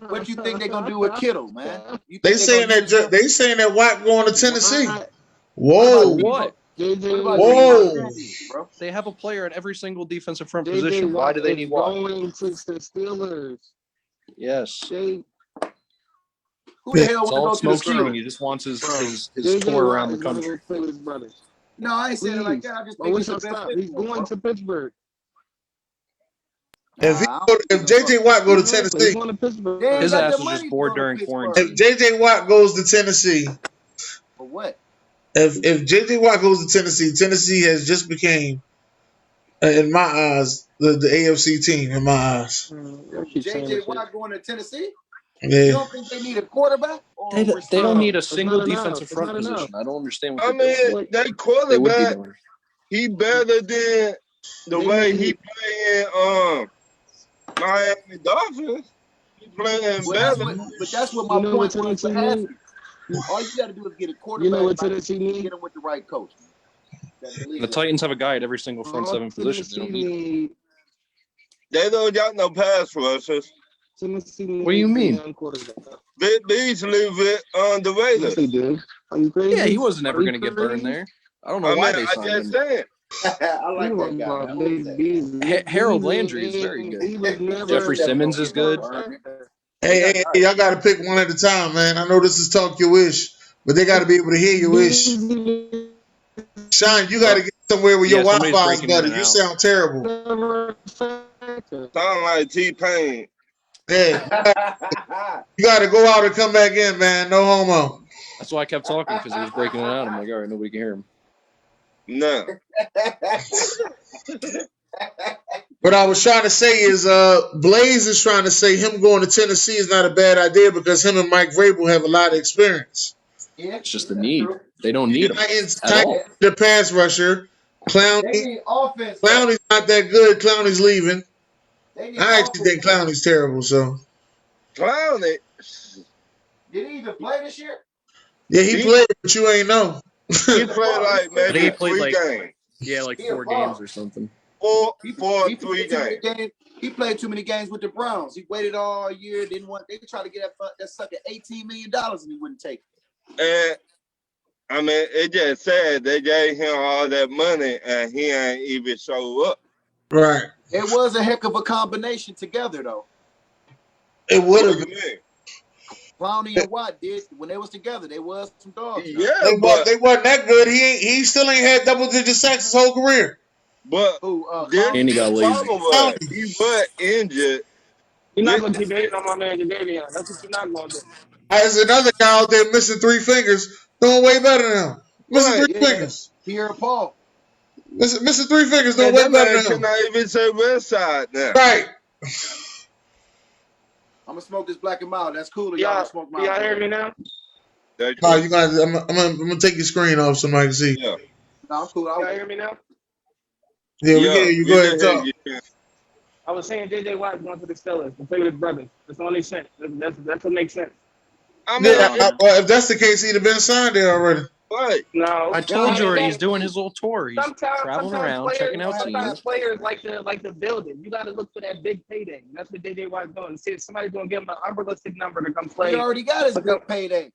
Speaker 2: What you think they're gonna do with Kittle, man? You
Speaker 1: They
Speaker 2: think
Speaker 1: saying
Speaker 2: gonna use him?
Speaker 1: that Watt going to Tennessee.
Speaker 2: What about
Speaker 1: Whoa.
Speaker 5: What?
Speaker 2: What about
Speaker 1: Whoa.
Speaker 2: Debo Samuel, bro?
Speaker 5: They have a player at every single defensive front
Speaker 6: JJ
Speaker 5: position. Why
Speaker 6: Watt
Speaker 5: do they
Speaker 6: is
Speaker 5: need Watt?
Speaker 6: going to the Steelers.
Speaker 5: Yes.
Speaker 6: Jay,
Speaker 2: Who the
Speaker 1: Yeah,
Speaker 2: hell
Speaker 5: It's
Speaker 2: want to
Speaker 5: all
Speaker 2: go to the
Speaker 5: smoke screen.
Speaker 2: Steelers?
Speaker 5: He just wants his
Speaker 6: JJ
Speaker 5: tour
Speaker 6: Watt
Speaker 5: around the
Speaker 6: is gonna
Speaker 5: country.
Speaker 6: go play with his brother.
Speaker 2: No, I ain't saying it like
Speaker 6: Please.
Speaker 2: that. I just
Speaker 6: But
Speaker 2: think
Speaker 6: we
Speaker 2: it's the
Speaker 6: shall
Speaker 2: best
Speaker 6: stop.
Speaker 2: fit
Speaker 6: He's
Speaker 2: for him,
Speaker 6: going
Speaker 2: bro.
Speaker 6: to Pittsburgh.
Speaker 1: If
Speaker 2: I don't think
Speaker 1: JJ Watt go to
Speaker 6: He's
Speaker 1: Tennessee,
Speaker 6: going to Pittsburgh.
Speaker 2: they ain't
Speaker 5: His
Speaker 2: got
Speaker 5: ass
Speaker 2: the
Speaker 5: was just
Speaker 2: money to
Speaker 5: bored
Speaker 2: go to
Speaker 5: during
Speaker 2: Pittsburgh.
Speaker 1: if
Speaker 5: quarantine.
Speaker 1: JJ Watt goes to Tennessee,
Speaker 2: For what?
Speaker 1: if JJ Watt goes to Tennessee has just became, in my eyes, the AFC team. In my eyes,
Speaker 6: I keep saying this
Speaker 2: JJ
Speaker 6: shit.
Speaker 2: Watt going to Tennessee? You
Speaker 1: yeah.
Speaker 2: don't think they need a quarterback or
Speaker 5: They
Speaker 2: a
Speaker 5: don't
Speaker 2: receiver?
Speaker 5: need a
Speaker 6: It's
Speaker 5: single
Speaker 6: not enough.
Speaker 5: defensive
Speaker 6: It's
Speaker 5: front
Speaker 6: not enough.
Speaker 5: position. I don't understand what
Speaker 4: I
Speaker 5: they're doing.
Speaker 4: mean, that
Speaker 5: They would be
Speaker 4: quarterback,
Speaker 5: doing.
Speaker 4: he better than the way he playing Miami Dolphins. He playing
Speaker 2: Well,
Speaker 4: better.
Speaker 2: that's what
Speaker 6: You
Speaker 2: my
Speaker 6: know what
Speaker 2: point was
Speaker 6: Tennessee
Speaker 2: for
Speaker 6: need?
Speaker 2: asking. All you got to do is get a
Speaker 6: You
Speaker 2: quarterback.
Speaker 6: know what
Speaker 2: Like,
Speaker 6: Tennessee need?
Speaker 2: get him with the right coach. That believes
Speaker 5: The
Speaker 2: in him.
Speaker 5: Titans have a guy at every single front
Speaker 6: All
Speaker 5: seven position. They
Speaker 6: Tennessee
Speaker 5: don't need.
Speaker 6: need.
Speaker 4: They don't got no pass rushers.
Speaker 6: Tennessee
Speaker 5: What do you
Speaker 6: needs a
Speaker 5: mean?
Speaker 6: young quarterback.
Speaker 4: Vic Beasley on the
Speaker 6: Yes,
Speaker 4: Raiders.
Speaker 6: they do. Are you crazy?
Speaker 5: Yeah, he wasn't
Speaker 6: Are
Speaker 5: ever
Speaker 6: you
Speaker 5: going to get burned
Speaker 6: crazy?
Speaker 5: there. I don't know
Speaker 4: I mean,
Speaker 5: why they
Speaker 4: I
Speaker 5: signed
Speaker 4: just
Speaker 5: him.
Speaker 4: saying.
Speaker 2: I like
Speaker 6: You
Speaker 2: that guy.
Speaker 6: about
Speaker 2: Man.
Speaker 6: Big Beasley.
Speaker 5: Harold Landry is very good.
Speaker 6: He was never
Speaker 5: Jeffrey Simmons is good.
Speaker 1: Hey, y'all got to pick one at a time, man. I know this is talk your wish, but they got to be able to hear your wish. Sean, you got to get somewhere where your
Speaker 5: Yeah, somebody's
Speaker 1: Wi-Fi is
Speaker 5: breaking in
Speaker 1: better.
Speaker 5: and
Speaker 1: You
Speaker 5: out.
Speaker 1: sound terrible.
Speaker 4: Sound like T-Pain.
Speaker 1: Yeah, you got to go out and come back in, man. No homo.
Speaker 5: That's why I kept talking because he was breaking it out. I'm like, all right, nobody can hear him.
Speaker 4: No.
Speaker 1: What I was trying to say is, Blaze is trying to say him going to Tennessee is not a bad idea because him and Mike Vrabel have a lot of experience.
Speaker 2: Yeah,
Speaker 5: It's just the need. They don't need him
Speaker 1: Titans
Speaker 5: at all.
Speaker 1: the pass rusher.
Speaker 2: They
Speaker 1: Clowney,
Speaker 2: need offense.
Speaker 1: Clowney's not that good. Clowney's leaving.
Speaker 2: They need
Speaker 1: I actually think Clowney's terrible. So
Speaker 4: Clown it.
Speaker 2: Did he even play this year?
Speaker 1: yeah, he played, but you ain't know.
Speaker 4: He played like
Speaker 5: I think
Speaker 4: maybe
Speaker 5: he played
Speaker 4: 3
Speaker 5: like
Speaker 4: games.
Speaker 5: yeah, like
Speaker 2: He a
Speaker 5: 4
Speaker 2: ball.
Speaker 5: games or something.
Speaker 2: He
Speaker 4: 3
Speaker 2: played too many
Speaker 4: games.
Speaker 2: He played too many games with the Browns. He waited all year. Didn't want. They tried to get that sucker $18 million, and he wouldn't take it.
Speaker 4: And I mean, it just said they gave him all that money and he ain't even show up.
Speaker 1: Right.
Speaker 2: It was a heck of a combination together, though.
Speaker 1: It would
Speaker 4: What
Speaker 1: have
Speaker 4: do
Speaker 1: been.
Speaker 4: you mean?
Speaker 2: Clowney and Watt did when they was together. They was some dogs.
Speaker 4: Yeah,
Speaker 1: They
Speaker 4: but
Speaker 1: wasn't that good. He still ain't had double-digit sacks his whole career.
Speaker 2: Who?
Speaker 4: this
Speaker 5: And he got lazy.
Speaker 4: problem was he was injured.
Speaker 6: You're not going to keep hating on my man Jadavion. That's what you're not going to do.
Speaker 1: There's another guy out there missing 3 fingers, doing way better than him. Missing
Speaker 4: Right.
Speaker 1: 3 fingers.
Speaker 2: Pierre Paul.
Speaker 1: Missing 3 fingers, doing
Speaker 4: And
Speaker 1: way
Speaker 4: that
Speaker 1: better
Speaker 4: man
Speaker 1: than him.
Speaker 4: cannot even say West Side now.
Speaker 1: Right.
Speaker 2: I'm gonna smoke this black and mild. That's cool. Y'all gonna smoke mild.
Speaker 6: Y'all hear me now?
Speaker 1: Nah, you guys, I'm gonna take your screen off so I can see.
Speaker 4: Yeah.
Speaker 2: No, I'm cool.
Speaker 6: Y'all hear me now?
Speaker 1: Yeah, we hear you. Go ahead and talk.
Speaker 6: I was saying JJ Watt going to the Steelers to play with his brothers. That's the only sense. That's what makes sense.
Speaker 4: I mean,
Speaker 1: Yeah, well, if that's the case, he'd have been signed there already.
Speaker 4: Right.
Speaker 6: No,
Speaker 5: I told you already. He's
Speaker 6: Sometimes,
Speaker 5: doing his little tour. He's traveling around,
Speaker 6: players,
Speaker 5: checking out
Speaker 6: sometimes
Speaker 5: teams.
Speaker 6: players like to build it. You got to look for that big payday. That's what JJ Watt's doing. See if somebody's gonna give him an unrealistic number to come play.
Speaker 2: He already got his big payday.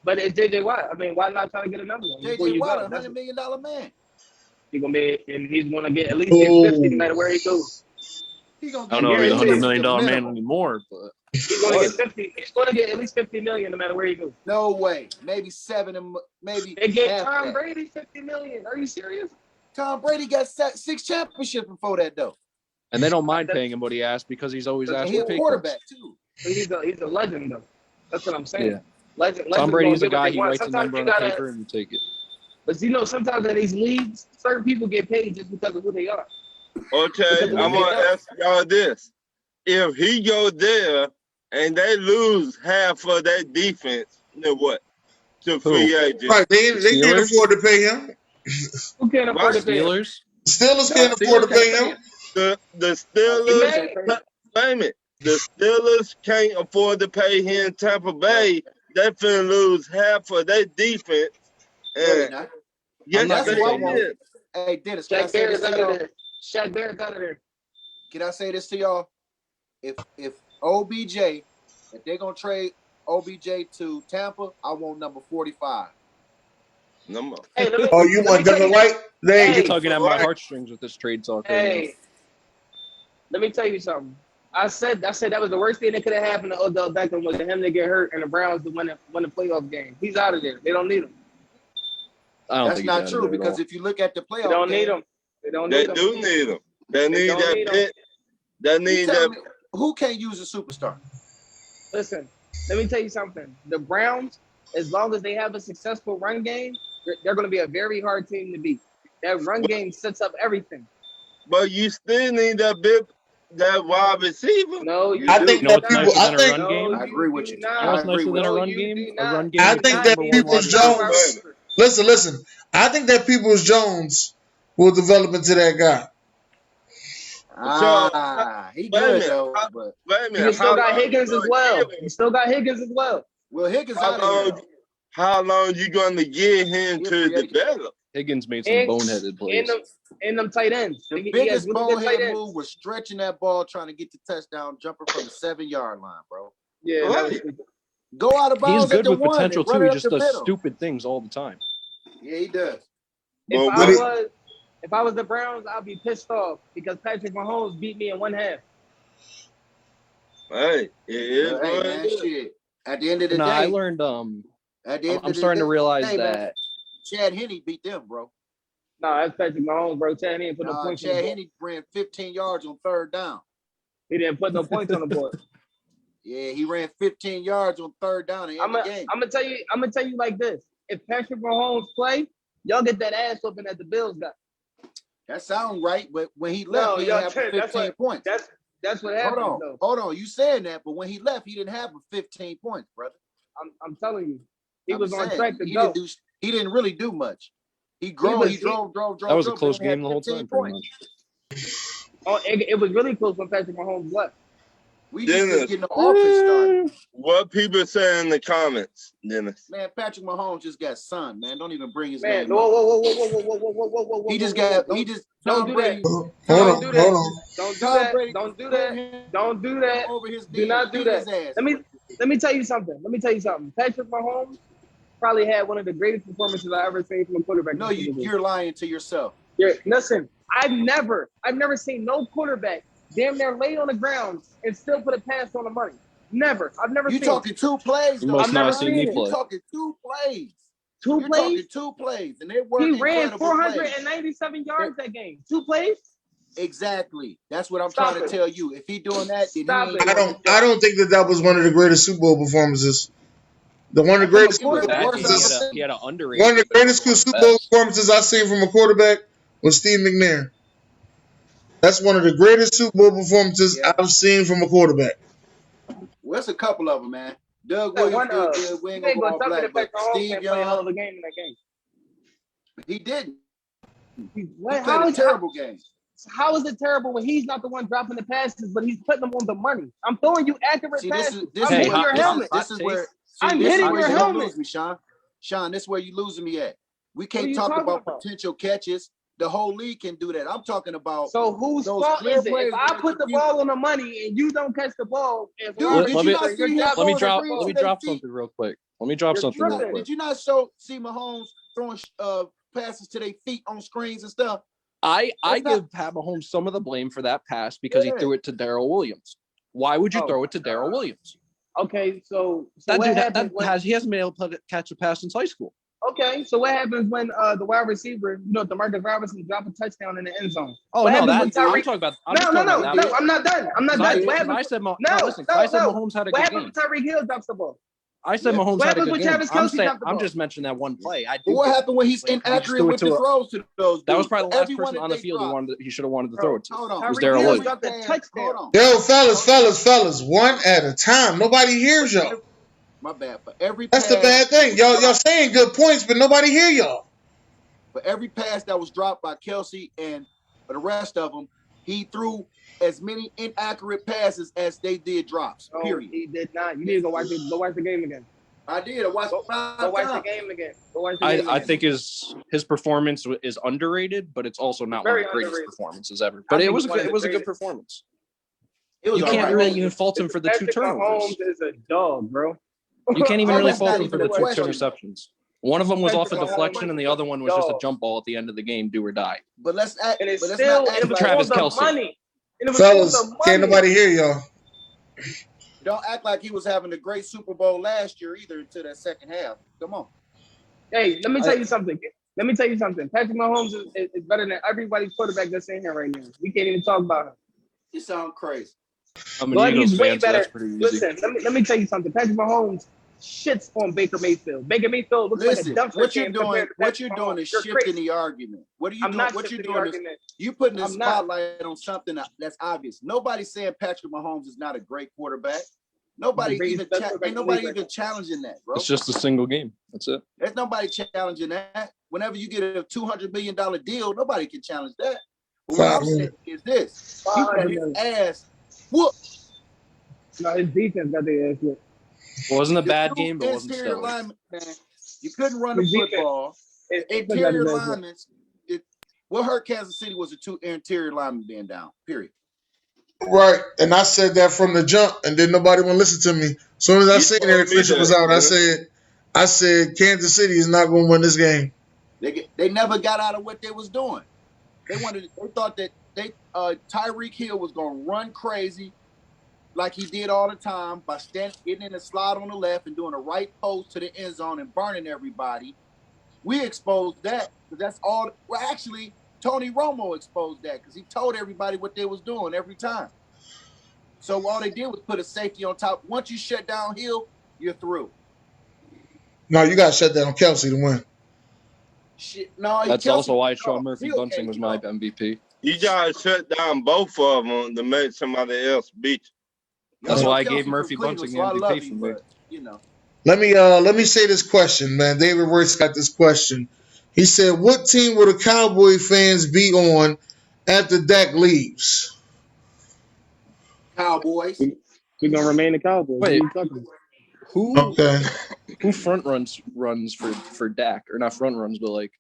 Speaker 6: But it's JJ Watt. I mean, why not try to get another one?
Speaker 2: JJ Watt, $100 million man.
Speaker 6: He's gonna be, and he's gonna get at least get 50 no matter where he goes.
Speaker 2: He gonna
Speaker 5: I don't know if he's a $100 million man
Speaker 2: minimum.
Speaker 5: anymore, but
Speaker 6: He's gonna get 50. He's gonna get at least 50 million no matter where he goes.
Speaker 2: No way. Maybe 7 and maybe.
Speaker 6: They get
Speaker 2: half
Speaker 6: Tom
Speaker 2: that.
Speaker 6: Brady 50 million. Are you serious?
Speaker 2: Tom Brady got 6 championships before that though.
Speaker 5: and they don't mind paying him what he asked because he's always
Speaker 2: And
Speaker 5: asked
Speaker 2: he's
Speaker 5: for
Speaker 2: a
Speaker 5: pay
Speaker 2: quarterback
Speaker 5: cuts.
Speaker 2: too.
Speaker 6: He's a legend though. That's what I'm saying.
Speaker 5: Yeah.
Speaker 6: Legend.
Speaker 5: Tom Brady's a guy.
Speaker 6: He
Speaker 5: He writes a number on the paper and you take it.
Speaker 6: But you know, sometimes in these leagues, certain people get paid just because of who they are.
Speaker 4: Okay, I'm gonna ask y'all this: if he goes there and they lose half of that defense, then what? To free agents.
Speaker 1: Right, they can't
Speaker 5: Steelers?
Speaker 1: afford to pay him.
Speaker 6: Who can't afford to pay him?
Speaker 5: Steelers?
Speaker 1: Steelers can't afford to pay him.
Speaker 4: The Steelers, wait a minute. The Steelers can't afford to pay him in Tampa Bay. They finna lose half of their defense. And yes,
Speaker 5: not
Speaker 4: they
Speaker 5: gonna say
Speaker 4: did.
Speaker 2: Hey Dennis, can I
Speaker 6: Shaq
Speaker 2: say this
Speaker 6: Barrett's
Speaker 2: to
Speaker 6: out of
Speaker 2: y'all?
Speaker 6: there. Shaq Barrett's out of there.
Speaker 2: Can I say this to y'all? If OBJ, if they're gonna trade OBJ to Tampa, I want number 45.
Speaker 4: Number.
Speaker 6: Hey, let me,
Speaker 1: Oh, you want Devin White? They
Speaker 5: You're
Speaker 1: ain't
Speaker 5: tugging at my heartstrings with this trade talk right now.
Speaker 6: hey, let me tell you something. I said that was the worst thing that could have happened to Odell Beckham was him to get hurt and the Browns to win the playoff game. He's out of there. They don't need him.
Speaker 5: I don't
Speaker 2: That's
Speaker 5: think
Speaker 2: not
Speaker 5: he's
Speaker 2: true because if you look at the playoff,
Speaker 6: They don't
Speaker 2: game,
Speaker 6: need him. They don't
Speaker 4: They
Speaker 6: need him.
Speaker 4: do need him. They need
Speaker 6: don't
Speaker 4: that
Speaker 6: need 'em.
Speaker 4: pit. They
Speaker 2: you
Speaker 4: need
Speaker 2: tell
Speaker 4: that.
Speaker 2: me, who can't use a superstar?
Speaker 6: Listen, let me tell you something. The Browns, as long as they have a successful run game, they're going to be a very hard team to beat. That run game sets up everything.
Speaker 4: But you still need that wide receiver.
Speaker 6: No, you
Speaker 1: I
Speaker 6: do
Speaker 1: think
Speaker 5: You know
Speaker 1: that
Speaker 5: what's
Speaker 1: people.
Speaker 5: nicer
Speaker 1: I
Speaker 5: than a
Speaker 1: think.
Speaker 5: run game?
Speaker 2: I agree with you.
Speaker 6: do
Speaker 5: You know
Speaker 6: not.
Speaker 5: what's nicer than a
Speaker 6: No,
Speaker 5: run
Speaker 6: you
Speaker 5: game?
Speaker 6: do
Speaker 5: A
Speaker 6: not.
Speaker 5: run game
Speaker 1: I
Speaker 5: with
Speaker 1: think
Speaker 5: your
Speaker 1: that
Speaker 5: number one
Speaker 1: Peoples
Speaker 5: wide receiver.
Speaker 1: Jones. Listen. I think that Peoples Jones will develop into that guy.
Speaker 2: He
Speaker 4: Wait a
Speaker 2: good
Speaker 4: minute.
Speaker 2: though, but
Speaker 4: Wait a minute.
Speaker 6: You still got
Speaker 4: long
Speaker 6: Higgins
Speaker 4: you
Speaker 6: as
Speaker 4: gonna
Speaker 6: well.
Speaker 4: give him?
Speaker 6: You still got Higgins as well.
Speaker 2: Will Higgins
Speaker 4: How
Speaker 2: out of here
Speaker 4: long?
Speaker 2: though.
Speaker 4: How long you gonna get him
Speaker 2: He a
Speaker 4: to
Speaker 2: free agent.
Speaker 4: develop?
Speaker 5: Higgins made some
Speaker 6: And,
Speaker 5: boneheaded plays.
Speaker 6: and them tight ends.
Speaker 2: The
Speaker 6: He has
Speaker 2: biggest
Speaker 6: really good tight
Speaker 2: bonehead
Speaker 6: ends.
Speaker 2: move was stretching that ball, trying to get the touchdown, jumping from the 7-yard line, bro.
Speaker 6: Yeah, that was
Speaker 4: Right.
Speaker 6: stupid.
Speaker 2: Go out of
Speaker 5: He's
Speaker 2: bounds at
Speaker 5: good
Speaker 2: the
Speaker 5: with
Speaker 2: one
Speaker 5: potential
Speaker 2: and run
Speaker 5: too.
Speaker 2: it
Speaker 5: He
Speaker 2: up
Speaker 5: just
Speaker 2: the
Speaker 5: does
Speaker 2: middle.
Speaker 5: stupid things all the time.
Speaker 2: Yeah, he does.
Speaker 6: If
Speaker 4: But
Speaker 6: I was the Browns, I'd be pissed off because Patrick Mahomes beat me in one half.
Speaker 4: hey, it is
Speaker 2: But, hey
Speaker 4: what
Speaker 2: man,
Speaker 4: it is.
Speaker 2: shit. At the end of the
Speaker 5: Nah, I
Speaker 2: day,
Speaker 5: learned.
Speaker 2: at the end
Speaker 5: I'm
Speaker 2: of the
Speaker 5: starting to
Speaker 2: day,
Speaker 5: realize
Speaker 2: man,
Speaker 5: that.
Speaker 2: Chad Henne beat them, bro.
Speaker 6: No, that's Patrick Mahomes, bro. Chad didn't put no points on the
Speaker 2: Chad
Speaker 6: board.
Speaker 2: Henne ran 15 yards on 3rd down.
Speaker 6: He didn't put no points on the board.
Speaker 2: Yeah, he ran 15 yards on 3rd down and ended the game.
Speaker 6: I'm gonna tell you like this. If Patrick Mahomes play, y'all get that ass whooping that the Bills got.
Speaker 2: That sounds right, but when he left,
Speaker 6: No,
Speaker 2: he
Speaker 6: y'all
Speaker 2: didn't have 15 points.
Speaker 6: That's what happened though.
Speaker 2: Hold on. You saying that, but when he left, he didn't have 15 points, brother.
Speaker 6: I'm telling you, he
Speaker 2: I'm
Speaker 6: was on
Speaker 2: saying,
Speaker 6: track to
Speaker 2: he
Speaker 6: go.
Speaker 2: He didn't really do much. He drove.
Speaker 5: That was a close game the whole time, pretty much.
Speaker 6: Oh, it was really close when Patrick Mahomes left.
Speaker 2: We just didn't get the offense started.
Speaker 4: What people say in the comments, Dennis?
Speaker 2: Man, Patrick Mahomes just got sunned, man. Don't even bring his
Speaker 6: Man,
Speaker 2: name up.
Speaker 6: whoa.
Speaker 2: He just
Speaker 6: Don't do that.
Speaker 1: Hold on.
Speaker 6: Don't do that. Don't do that. Don't do that.
Speaker 2: Over his
Speaker 6: Do not do that. Let me tell you something. Patrick Mahomes probably had one of the greatest performances I ever seen from a quarterback.
Speaker 2: No, you're lying to yourself.
Speaker 6: Listen, I've never seen no quarterback damn near lay on the ground and still put a pass on the money. Never. I've never seen.
Speaker 2: You talking 2 plays?
Speaker 5: You
Speaker 2: though.
Speaker 5: must
Speaker 6: I've
Speaker 5: not
Speaker 6: never
Speaker 5: have seen
Speaker 6: seen
Speaker 5: me
Speaker 6: it.
Speaker 5: play.
Speaker 2: You talking 2 plays?
Speaker 6: Two
Speaker 2: You're
Speaker 6: plays.
Speaker 2: talking 2 plays, and they were
Speaker 6: He ran
Speaker 2: incredible plays.
Speaker 6: 497 yards that game. 2 plays.
Speaker 2: Exactly. That's what I'm
Speaker 6: Stop
Speaker 2: trying
Speaker 6: it.
Speaker 2: to tell you. If he doing that, then
Speaker 6: Stop
Speaker 2: he ain't
Speaker 6: it.
Speaker 2: doing his
Speaker 1: I
Speaker 2: job.
Speaker 1: don't think that was one of the greatest Super Bowl performances. One of the greatest
Speaker 2: He was the
Speaker 5: That,
Speaker 2: worst
Speaker 5: he,
Speaker 2: I've
Speaker 5: had
Speaker 2: ever
Speaker 5: a, he
Speaker 2: seen.
Speaker 5: had an underrated.
Speaker 1: One of the
Speaker 5: but
Speaker 1: greatest
Speaker 5: one of the
Speaker 1: Super Bowl
Speaker 5: best.
Speaker 1: performances I've seen from a quarterback was Steve McNair. That's one of the greatest Super Bowl performances I've seen from a quarterback.
Speaker 2: Well, it's a couple of them, man. Doug
Speaker 6: That
Speaker 2: Williams
Speaker 6: one,
Speaker 2: did good. We ain't
Speaker 6: you
Speaker 2: gonna
Speaker 6: ain't
Speaker 2: go
Speaker 6: gonna
Speaker 2: all
Speaker 6: tell me
Speaker 2: black,
Speaker 6: that
Speaker 2: but
Speaker 6: Patrick Mahomes
Speaker 2: Steve
Speaker 6: can't play a hell of
Speaker 2: Young,
Speaker 6: a game in that game.
Speaker 2: he didn't. He
Speaker 6: What?
Speaker 2: played a terrible game.
Speaker 6: How is it terrible when he's not the one dropping the passes, but he's putting them on the money? I'm throwing you accurate
Speaker 2: See, this
Speaker 6: passes.
Speaker 2: is
Speaker 6: I'm hitting
Speaker 5: hot
Speaker 6: your
Speaker 5: take.
Speaker 6: helmet.
Speaker 2: This is where
Speaker 6: I'm
Speaker 2: this is
Speaker 6: hitting
Speaker 2: where
Speaker 6: your
Speaker 2: you don't
Speaker 6: helmet.
Speaker 2: lose me, Sean. Sean, this is where you losing me at. We
Speaker 6: What are
Speaker 2: can't
Speaker 6: you
Speaker 2: talk
Speaker 6: talking
Speaker 2: about
Speaker 6: about?
Speaker 2: potential catches. The whole league can do that. I'm talking about
Speaker 6: So whose
Speaker 2: those
Speaker 6: fault
Speaker 2: clear
Speaker 6: is it
Speaker 2: plays
Speaker 6: if I
Speaker 2: where
Speaker 6: put the
Speaker 2: you-
Speaker 6: ball on the money and you don't catch the ball? As
Speaker 2: Dude,
Speaker 6: wide
Speaker 2: did
Speaker 5: Let
Speaker 2: you
Speaker 5: me-
Speaker 2: not see him
Speaker 6: receiver,
Speaker 5: Let me
Speaker 2: throwing
Speaker 5: drop.
Speaker 2: the green
Speaker 5: Let
Speaker 2: to
Speaker 5: me
Speaker 2: their
Speaker 5: drop
Speaker 2: feet?
Speaker 5: something real quick. Let me drop
Speaker 6: You're
Speaker 5: something real
Speaker 6: tripping.
Speaker 5: quick.
Speaker 2: Did you not see Mahomes throwing passes to their feet on screens and stuff?
Speaker 5: I
Speaker 2: That's not-
Speaker 5: give Pat Mahomes some of the blame for that pass because
Speaker 2: Yeah.
Speaker 5: he threw it to Darrell Williams. Why would you
Speaker 6: Oh,
Speaker 5: throw it to Darrell Williams?
Speaker 6: Okay, so
Speaker 5: That
Speaker 6: what
Speaker 5: dude
Speaker 6: happens when?
Speaker 5: he hasn't been able to catch a pass since high school.
Speaker 6: Okay, so what happens when the wide receiver, DeMarcus Robinson, drop a touchdown in the end zone?
Speaker 5: Oh
Speaker 6: What
Speaker 5: no,
Speaker 6: happens
Speaker 5: that
Speaker 6: when Tyreek-
Speaker 5: I'm talking about. I'm
Speaker 6: No,
Speaker 5: just
Speaker 6: no,
Speaker 5: talking
Speaker 6: no,
Speaker 5: about
Speaker 6: no,
Speaker 5: that.
Speaker 6: I'm not done. I'm not done. What
Speaker 5: Because I
Speaker 6: happens?
Speaker 5: said
Speaker 6: No,
Speaker 5: listen. I said Mahomes had a
Speaker 6: What
Speaker 5: good
Speaker 6: happens
Speaker 5: game.
Speaker 6: when Tyreek Hill drops the ball?
Speaker 5: I said
Speaker 2: Yeah.
Speaker 5: Mahomes
Speaker 6: What
Speaker 5: had a
Speaker 6: happens
Speaker 5: good
Speaker 6: when
Speaker 5: game.
Speaker 6: Travis
Speaker 5: I'm
Speaker 6: Kelce
Speaker 5: saying
Speaker 6: dropped the
Speaker 5: I'm
Speaker 6: ball?
Speaker 5: just mentioning that one play. I do.
Speaker 2: But what
Speaker 5: give
Speaker 2: happened when he's
Speaker 5: blame. He just
Speaker 2: inaccurate
Speaker 5: threw it
Speaker 2: with
Speaker 5: to
Speaker 2: the
Speaker 5: a-
Speaker 2: throws to those dudes?
Speaker 5: That was probably the last
Speaker 2: Everyone
Speaker 5: person
Speaker 2: that
Speaker 5: on the
Speaker 2: they
Speaker 5: field
Speaker 2: dropped.
Speaker 5: he should have wanted to throw it to.
Speaker 2: Hold on.
Speaker 5: It was
Speaker 6: Tyreek
Speaker 5: Darrell
Speaker 6: Hill
Speaker 5: Williams.
Speaker 6: dropped a
Speaker 2: Hold
Speaker 6: touchdown.
Speaker 2: on.
Speaker 1: Yo, fellas, one at a time. Nobody hears y'all.
Speaker 2: My bad. For every
Speaker 1: That's the
Speaker 2: pass,
Speaker 1: bad thing. Y'all saying good points, but nobody hear y'all.
Speaker 2: for every pass that was dropped by Kelce and for the rest of them, he threw as many inaccurate passes as they did drops.
Speaker 6: No,
Speaker 2: Period.
Speaker 6: he did not. You need to go watch the game again.
Speaker 2: I did. I watched
Speaker 6: Go,
Speaker 2: five
Speaker 6: go watch the
Speaker 2: times.
Speaker 6: game again. Go watch the game
Speaker 5: I
Speaker 6: again.
Speaker 5: think his performance is underrated, but it's also not one
Speaker 6: Very
Speaker 5: of the greatest
Speaker 6: underrated.
Speaker 5: performances ever.
Speaker 6: I
Speaker 5: But it
Speaker 6: think
Speaker 5: was
Speaker 6: it's one of
Speaker 5: it
Speaker 6: the
Speaker 5: was a good
Speaker 6: greatest.
Speaker 5: performance.
Speaker 2: It was
Speaker 5: You
Speaker 2: all
Speaker 5: can't
Speaker 2: right.
Speaker 5: really even fault him for the two
Speaker 6: Patrick
Speaker 5: turnovers.
Speaker 6: Mahomes is a dog, bro.
Speaker 5: You can't even
Speaker 2: Oh,
Speaker 5: really
Speaker 2: that's
Speaker 5: fault
Speaker 2: not
Speaker 5: him for
Speaker 2: even
Speaker 5: the
Speaker 2: a
Speaker 5: two
Speaker 2: question.
Speaker 5: interceptions. One of them was off a
Speaker 6: Patrick
Speaker 5: deflection,
Speaker 6: Mahomes
Speaker 5: and the other one was just a
Speaker 6: dog.
Speaker 5: jump ball at the end of the game, do or die.
Speaker 2: But let's act.
Speaker 6: And it's
Speaker 2: But let's
Speaker 6: still,
Speaker 2: not
Speaker 6: and
Speaker 2: act
Speaker 6: it was
Speaker 2: like
Speaker 5: Travis
Speaker 6: for the
Speaker 5: Kelce.
Speaker 6: money. And it was
Speaker 1: Fellas,
Speaker 6: for the
Speaker 1: can't
Speaker 6: money.
Speaker 1: nobody hear y'all.
Speaker 2: don't act like he was having a great Super Bowl last year either until that second half. Come on.
Speaker 6: Hey, let me tell you something. Patrick Mahomes is better than everybody's quarterback that's in here right now. We can't even talk about him.
Speaker 2: You sound crazy.
Speaker 5: I'm an
Speaker 6: But
Speaker 5: Eagles
Speaker 6: he's way
Speaker 5: fan, so
Speaker 6: better.
Speaker 5: that's pretty easy.
Speaker 6: Listen, let me tell you something. Patrick Mahomes shits on Baker Mayfield. Baker Mayfield looks
Speaker 2: Listen,
Speaker 6: like a dumpster
Speaker 2: what you're
Speaker 6: can
Speaker 2: doing,
Speaker 6: compared to
Speaker 2: what
Speaker 6: Patrick
Speaker 2: you're doing
Speaker 6: Mahomes.
Speaker 2: is
Speaker 6: You're
Speaker 2: shifting
Speaker 6: crazy.
Speaker 2: the argument. What are you
Speaker 6: I'm
Speaker 2: doing?
Speaker 6: not
Speaker 2: What you're
Speaker 6: shifting the
Speaker 2: doing is
Speaker 6: argument.
Speaker 2: you putting the
Speaker 6: I'm not.
Speaker 2: spotlight on something that's obvious. Nobody's saying Patrick Mahomes is not a great quarterback. Nobody
Speaker 6: greatest
Speaker 2: even
Speaker 6: quarterback
Speaker 2: ain't
Speaker 6: in the
Speaker 2: nobody
Speaker 6: league right
Speaker 2: even
Speaker 6: now.
Speaker 2: challenging that, bro.
Speaker 5: It's just a single game. That's it.
Speaker 2: There's nobody challenging that. Whenever you get a $200 million deal, nobody can challenge that. But what I'm saying is this: he got
Speaker 6: 500
Speaker 2: his
Speaker 6: million.
Speaker 2: ass whooped.
Speaker 6: No, his defense got their ass whooped.
Speaker 5: Wasn't a
Speaker 2: The
Speaker 5: bad
Speaker 2: two
Speaker 5: game, but wasn't
Speaker 2: interior
Speaker 5: stellar.
Speaker 2: linemen, man, you couldn't run the
Speaker 6: His defense-
Speaker 2: football.
Speaker 6: his defense got
Speaker 2: Interior
Speaker 6: his ass whooped.
Speaker 2: linemen. What hurt Kansas City was the two interior linemen being down. Period.
Speaker 1: Right. And I said that from the jump, and then nobody want to listen to me. As soon as I
Speaker 4: You
Speaker 1: seen
Speaker 4: told
Speaker 1: Eric
Speaker 4: me
Speaker 1: Fisher was
Speaker 4: that,
Speaker 1: out,
Speaker 4: man.
Speaker 1: I said Kansas City is not going to win this game.
Speaker 2: They never got out of what they was doing. They thought that Tyreek Hill was gonna run crazy like he did all the time by getting in the slot on the left and doing a right post to the end zone and burning everybody. We exposed that because that's all. Well, actually, Tony Romo exposed that because he told everybody what they was doing every time. So all they did was put a safety on top. Once you shut down Hill, you're through.
Speaker 1: No, you got to shut down Kelsey to win.
Speaker 2: Shit, no.
Speaker 5: That's
Speaker 2: Kelsey
Speaker 5: also why
Speaker 2: can't
Speaker 5: Sean
Speaker 2: go.
Speaker 5: Murphy
Speaker 2: Hill
Speaker 5: Bunting
Speaker 2: can't
Speaker 5: was my
Speaker 2: go.
Speaker 5: MVP.
Speaker 4: You gotta shut down both of them to make somebody else beat you.
Speaker 5: That's
Speaker 2: Y'all know
Speaker 5: why I
Speaker 2: Kelsey
Speaker 5: gave
Speaker 2: from
Speaker 5: Murphy
Speaker 2: Cleveland,
Speaker 5: Bunting
Speaker 2: so I love
Speaker 5: MVP
Speaker 2: him,
Speaker 5: for me.
Speaker 2: but you know.
Speaker 1: Let me say this question, man. David Royce got this question. He said, "What team will the Cowboy fans be on after Dak leaves?"
Speaker 2: Cowboys.
Speaker 6: We're gonna remain the Cowboys.
Speaker 5: Wait.
Speaker 6: What are you talking about?
Speaker 1: Okay.
Speaker 5: Who front runs for Dak, or not front runs, but like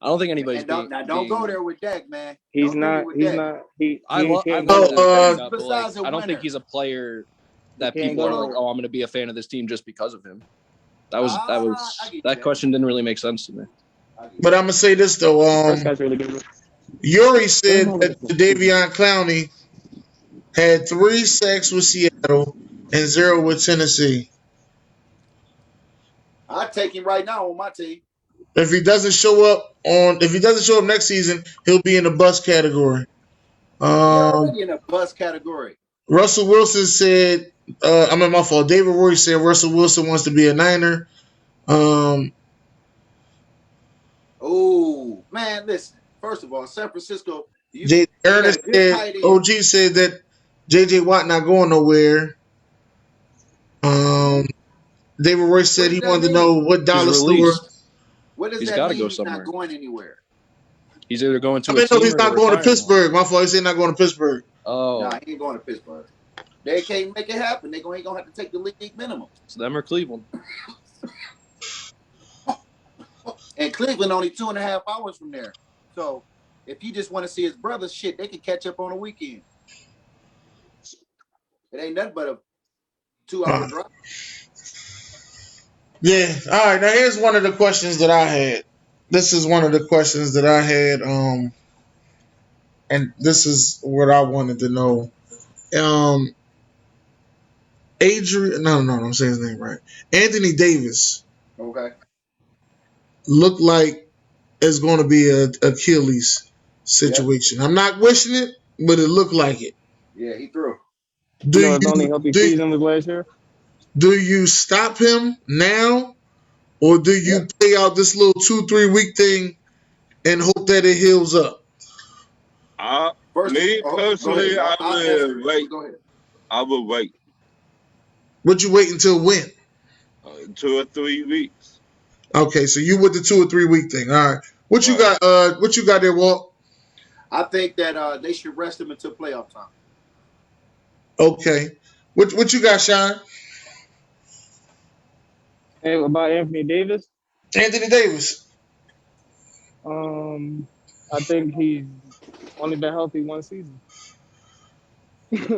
Speaker 5: I don't think anybody's
Speaker 2: And don't go there with Dak, man.
Speaker 6: He's
Speaker 2: Don't go there
Speaker 6: not.
Speaker 2: with
Speaker 6: He's
Speaker 2: Dak.
Speaker 6: not. He
Speaker 5: I love
Speaker 6: can't
Speaker 1: Oh,
Speaker 6: go there.
Speaker 5: but like,
Speaker 2: Besides a
Speaker 5: I don't think
Speaker 2: winner.
Speaker 5: he's a player that
Speaker 6: He can't
Speaker 5: people are
Speaker 6: go
Speaker 5: like,
Speaker 6: there.
Speaker 5: oh, I'm going to be a fan of this team just because of him.
Speaker 2: I get
Speaker 5: That
Speaker 2: that.
Speaker 5: question didn't really make sense to me.
Speaker 1: But I'm gonna say this though.
Speaker 6: This guy's really good.
Speaker 1: Yuri said that Jadeveon Clowney had 3 sacks with Seattle and 0 with Tennessee.
Speaker 2: I take him right now on my team.
Speaker 1: If he doesn't show up next season, he'll be in the bust category.
Speaker 2: He already in a bust category.
Speaker 1: Russell Wilson said, my fault. David Royce said Russell Wilson wants to be a Niner.
Speaker 2: Oh man, listen. First of all, San Francisco.
Speaker 1: Ernest said, OG said that J.J. Watt not going nowhere. David Royce said he wanted to know what dollar store.
Speaker 2: What does
Speaker 5: He's
Speaker 2: that
Speaker 5: got to
Speaker 2: mean?
Speaker 5: go
Speaker 2: He's
Speaker 5: somewhere.
Speaker 2: not going anywhere.
Speaker 5: He's either going to
Speaker 1: I mean,
Speaker 5: a team
Speaker 1: no, he's
Speaker 5: or
Speaker 1: not going to
Speaker 5: retiring.
Speaker 1: Pittsburgh. My fault. He said not going to Pittsburgh.
Speaker 5: Oh,
Speaker 2: Nah, he ain't going to Pittsburgh. They can't make it happen. He gonna have to take the league minimum.
Speaker 5: it's them or Cleveland.
Speaker 2: And Cleveland only 2.5 hours from there. So if you just want to see his brother, shit, they can catch up on a weekend. It ain't nothing but a 2-hour drive.
Speaker 1: Yeah. All right. Now here's one of the questions that I had. This is one of the questions that I had. And this is what I wanted to know. Adrian. No, I'm saying his name right. Anthony Davis.
Speaker 2: Okay.
Speaker 1: Looked like it's going to be a Achilles situation. Yep. I'm not wishing it, but it looked like it.
Speaker 2: Yeah, he threw.
Speaker 6: His only healthy season was last year.
Speaker 1: Do you stop him now, or do you play out this little 2-3 week thing and hope that it heals up?
Speaker 4: Me personally, I would wait. I would wait.
Speaker 1: Would you wait until when?
Speaker 4: 2 or 3 weeks.
Speaker 1: Okay, so you with the 2 or 3 week thing. All right. What you got? What you got there, Walt?
Speaker 2: I think that they should rest him until playoff time.
Speaker 1: Okay. What you got, Sean?
Speaker 6: Hey, about Anthony Davis?
Speaker 1: Anthony Davis.
Speaker 6: I think he's only been healthy one season.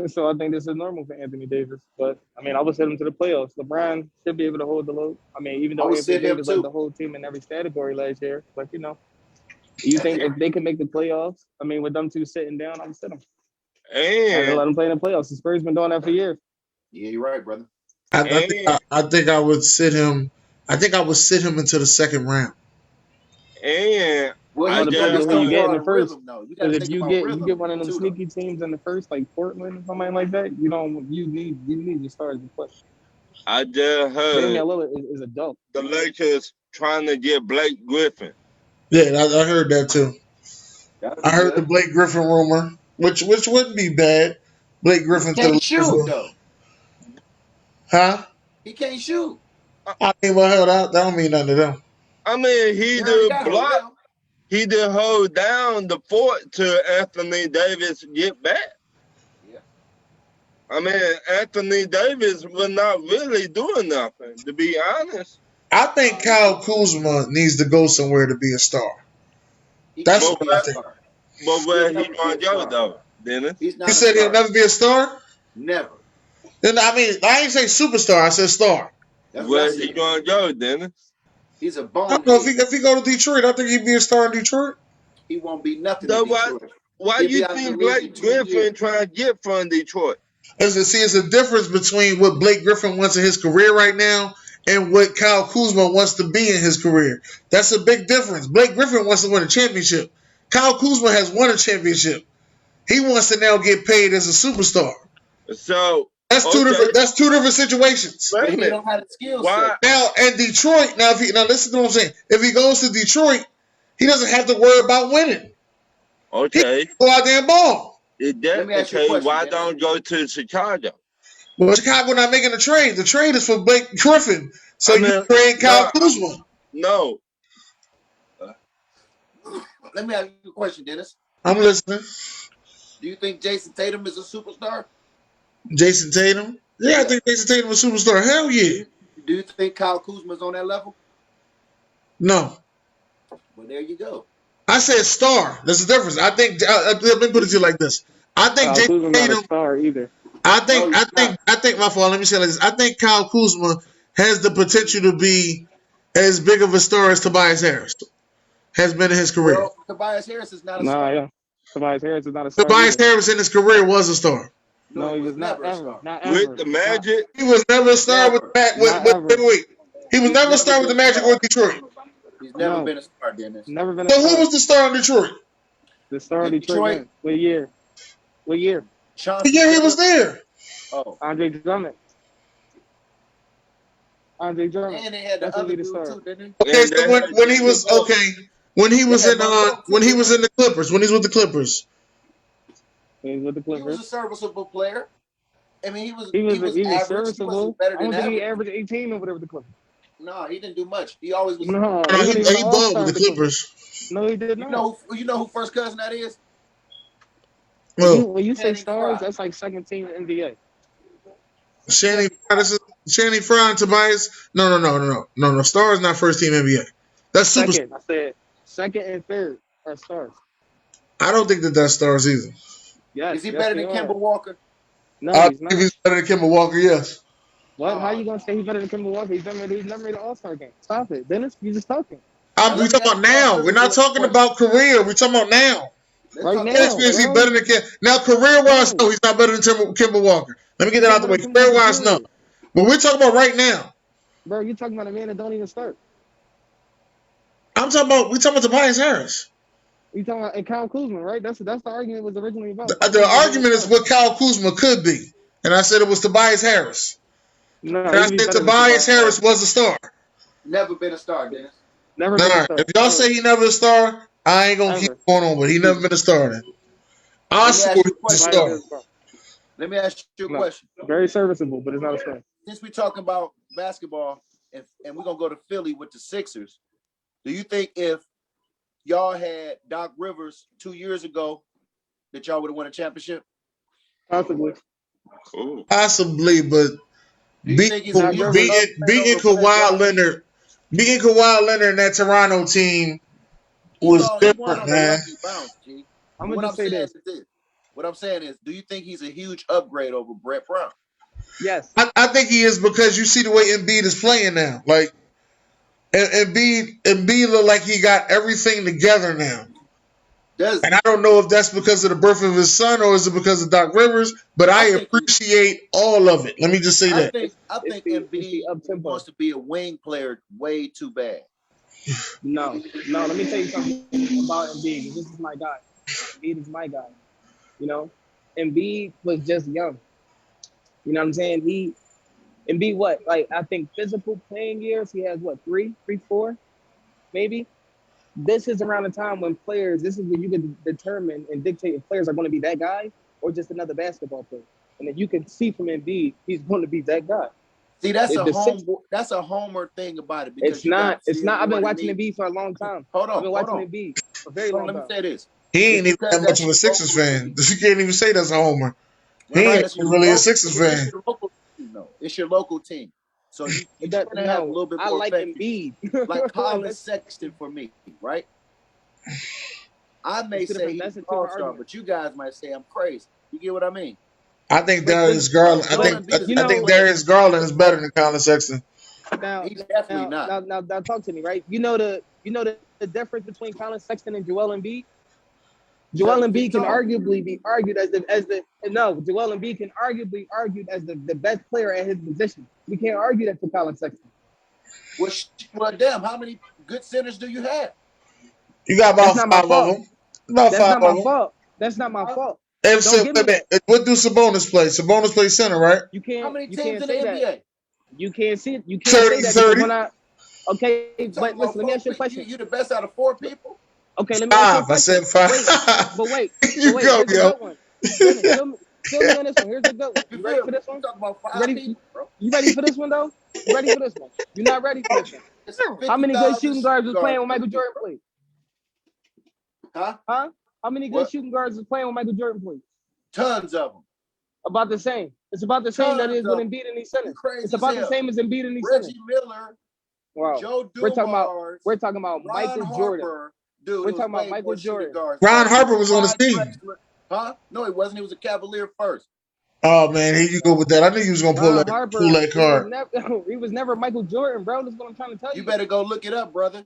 Speaker 6: So I think this is normal for Anthony Davis. But, I mean, I would set him to the playoffs. LeBron should be able to hold the load. I mean, even though Anthony Davis led the whole team in every category last year. But, you know, you think if they can make the playoffs, I mean, with them two sitting down, I'm sit them. And let them play in the playoffs. The Spurs been doing that for years.
Speaker 2: Yeah, you're right, brother.
Speaker 1: I think I would sit him. I think I would sit him into the second round.
Speaker 4: And
Speaker 6: you get in the first, because if you get one of them sneaky teams in the first, like Portland or something like that, you need to start the play.
Speaker 4: I just heard
Speaker 6: Damian Lillard is a dope.
Speaker 4: The Lakers trying to get Blake Griffin.
Speaker 1: Yeah, I heard that too. I heard the Blake Griffin rumor, which wouldn't be bad. Blake Griffin
Speaker 2: can't shoot though.
Speaker 1: Huh?
Speaker 2: He can't shoot.
Speaker 1: I mean, well, that don't mean nothing to them.
Speaker 4: I mean, he did block. He did hold down the fort till Anthony Davis get back.
Speaker 2: Yeah.
Speaker 4: I mean, Anthony Davis was not really doing nothing, to be honest.
Speaker 1: I think Kyle Kuzma needs to go somewhere to be a star. That's what I think.
Speaker 4: But where he gonna go though, Dennis?
Speaker 1: You said he'll never be a star?
Speaker 2: Never.
Speaker 1: Then I mean, I ain't say superstar. I said star.
Speaker 4: Where he gonna go, Dennis?
Speaker 2: He's a bone.
Speaker 1: I don't know if he go to Detroit. I think he'd be a star in Detroit.
Speaker 2: He won't be nothing. So
Speaker 4: why you think Blake Griffin trying to get from Detroit?
Speaker 1: It's a difference between what Blake Griffin wants in his career right now and what Kyle Kuzma wants to be in his career. That's a big difference. Blake Griffin wants to win a championship. Kyle Kuzma has won a championship. He wants to now get paid as a superstar.
Speaker 4: So
Speaker 1: that's two different situations.
Speaker 2: He don't have the skill set.
Speaker 1: Now in Detroit, now listen to what I'm saying. If he goes to Detroit, he doesn't have to worry about winning.
Speaker 4: Okay.
Speaker 1: He go out there and ball.
Speaker 4: Why don't go to Chicago?
Speaker 1: Well, Chicago not making a trade. The trade is for Blake Griffin. So you trade Kyle Kuzma.
Speaker 4: No.
Speaker 2: Let me ask you a question, Dennis.
Speaker 1: I'm listening.
Speaker 2: Do you think Jason Tatum is a superstar?
Speaker 1: Jason Tatum? Yeah, I think Jason Tatum is a superstar. Hell yeah.
Speaker 2: Do you think Kyle Kuzma's on that level?
Speaker 1: No.
Speaker 2: Well, there you go.
Speaker 1: I said star. There's a difference. I think. Let me put it to you like this. I think Jason Tatum
Speaker 6: not a star either.
Speaker 1: I think my fault. Let me say it like this. I think Kyle Kuzma has the potential to be as big of a star as Tobias Harris has been in his career.
Speaker 2: Well, Tobias Harris is not a star.
Speaker 6: Yeah. Tobias Harris is not a star.
Speaker 1: Tobias Harris in his career was a star.
Speaker 6: No, he was not ever.
Speaker 4: With the Magic,
Speaker 1: he was never a star with He was never a star with the Magic or Detroit.
Speaker 2: He's never been a star, Dennis.
Speaker 6: Never been a star.
Speaker 1: So who was the star in Detroit?
Speaker 6: The star in Detroit. What year?
Speaker 1: The year he was there.
Speaker 2: Oh,
Speaker 6: Andre Drummond.
Speaker 2: And they had the other dude too, didn't they?
Speaker 1: Okay, so when he was when he was in the Clippers, when he's with the Clippers.
Speaker 6: He was
Speaker 2: a serviceable player. I mean, he was
Speaker 6: average. Serviceable. I don't think he averaged 18 or whatever the Clippers.
Speaker 2: No, he didn't do much. He always was.
Speaker 6: No,
Speaker 1: he balled with the Clippers.
Speaker 6: No, he did not.
Speaker 2: You know who first cousin that is?
Speaker 6: When you say stars, that's like second team NBA.
Speaker 1: Channing Frye and Tobias. No. Star is not first team NBA. That's super.
Speaker 6: Second. I said second and third are stars.
Speaker 1: I don't think that's stars either.
Speaker 6: Yes.
Speaker 2: Is he better than Kemba Walker?
Speaker 6: No,
Speaker 1: I
Speaker 6: he's not.
Speaker 1: think he's better than Kemba Walker. Yes.
Speaker 6: What? How you gonna say he's better than Kemba Walker? He's never made an All-Star game. Stop it, Dennis. You just talking.
Speaker 1: We talking about now. We're not talking about career. We're talking about now.
Speaker 6: Right now,
Speaker 1: Is he better than Kemba? Now, career-wise, no, he's not better than Kemba Walker. Let me get that out the way. Career-wise, no. But we're talking about right now.
Speaker 6: Bro, you're talking about a man that don't even start.
Speaker 1: We're talking about Tobias Harris.
Speaker 6: You talking about and Kyle Kuzma, right? That's the argument was originally about.
Speaker 1: The argument is what Kyle Kuzma could be, and I said it was Tobias Harris.
Speaker 6: No,
Speaker 1: and I said Tobias Harris was a star.
Speaker 2: Never been a star, Dennis.
Speaker 6: Never been a star.
Speaker 1: If y'all say he never a star, I ain't gonna keep going on, but he never been a star. Then I swear he's a star.
Speaker 2: Let me ask you a question.
Speaker 6: Very serviceable, but it's not a star.
Speaker 2: Since we're talking about basketball, and we're gonna go to Philly with the Sixers, do you think if y'all had Doc Rivers 2 years ago, that y'all would have won a championship?
Speaker 6: Possibly.
Speaker 1: Possibly, but beating Kawhi Leonard in that Toronto team was different, man.
Speaker 2: What I'm saying is, do you think he's a huge upgrade over Brett Brown?
Speaker 6: Yes.
Speaker 1: I think he is because you see the way Embiid is playing now. Like, Embiid look like he got everything together now. And I don't know if that's because of the birth of his son or is it because of Doc Rivers, but I appreciate all of it. Let me just say that.
Speaker 2: I think Embiid wants to be a wing player way too bad.
Speaker 6: No. Let me tell you something about Embiid. This is my guy. Embiid is my guy. You know, Embiid was just young. You know what I'm saying? Embiid what? Like, I think physical playing years, he has what, 3, 4, maybe? This is around the time when this is when you can determine and dictate if players are going to be that guy or just another basketball player. And then you can see from Embiid, he's going to be that guy.
Speaker 2: See, that's a homer thing about it.
Speaker 6: It's not. I've been watching Embiid for a long time. I've been watching Embiid for a very long time.
Speaker 2: Let me say this.
Speaker 1: He ain't even that much of a Sixers fan. You can't even say that's a homer. He ain't really a Sixers fan.
Speaker 2: It's your local team. So you have a little bit more.
Speaker 6: I like Embiid.
Speaker 2: Like Colin Sexton for me, right? I may say he's an all-star, but you guys might say I'm crazy. You get what I mean?
Speaker 1: I think Darius Garland. I think Darius Garland is better than Colin Sexton.
Speaker 6: Now,
Speaker 2: he's definitely not.
Speaker 6: Now, talk to me, right? You know the difference between Colin Sexton and Joel Embiid. Joel Embiid can arguably be argued as Joel Embiid can arguably be argued as the best player at his position. We can't argue that for Colin Sexton.
Speaker 2: Well, damn, how many good centers do you have?
Speaker 1: You got about 5 of them.
Speaker 6: That's not my fault. That's not my fault.
Speaker 1: What do Sabonis play? Sabonis plays center, right?
Speaker 6: You can't.
Speaker 2: How many
Speaker 6: teams
Speaker 2: in the NBA?
Speaker 6: That. You can't see it. You can't say that. Okay, but listen, let me ask you a question.
Speaker 2: You the best out of 4 people?
Speaker 6: Okay, let me ask you a question.
Speaker 1: I said 5.
Speaker 6: Wait.
Speaker 1: You go, yo.
Speaker 6: Fill me on this one. Here's the good one. You ready for this one? You ready for this one, though? You ready for this one? You're not ready for this one. How many good shooting guards was playing when Michael Jordan played?
Speaker 2: Huh?
Speaker 6: How many good shooting guards was playing when Michael Jordan played?
Speaker 2: Tons of them.
Speaker 6: About the same. It's about the same that is with Embiid and these centers. It's about the same as Embiid and these centers.
Speaker 2: Reggie Miller.
Speaker 6: Wow.
Speaker 2: Joe
Speaker 6: Dumars, we're talking about Michael Jordan.
Speaker 2: Dude,
Speaker 6: we're talking about Michael Jordan.
Speaker 1: Ron Harper was on the team.
Speaker 2: Huh? No, he wasn't. He was a Cavalier first.
Speaker 1: Oh, man, here you go with that. I knew you was going to pull that card.
Speaker 6: He was never Michael Jordan, bro. That's what I'm trying to tell you.
Speaker 2: You better go look it up, brother.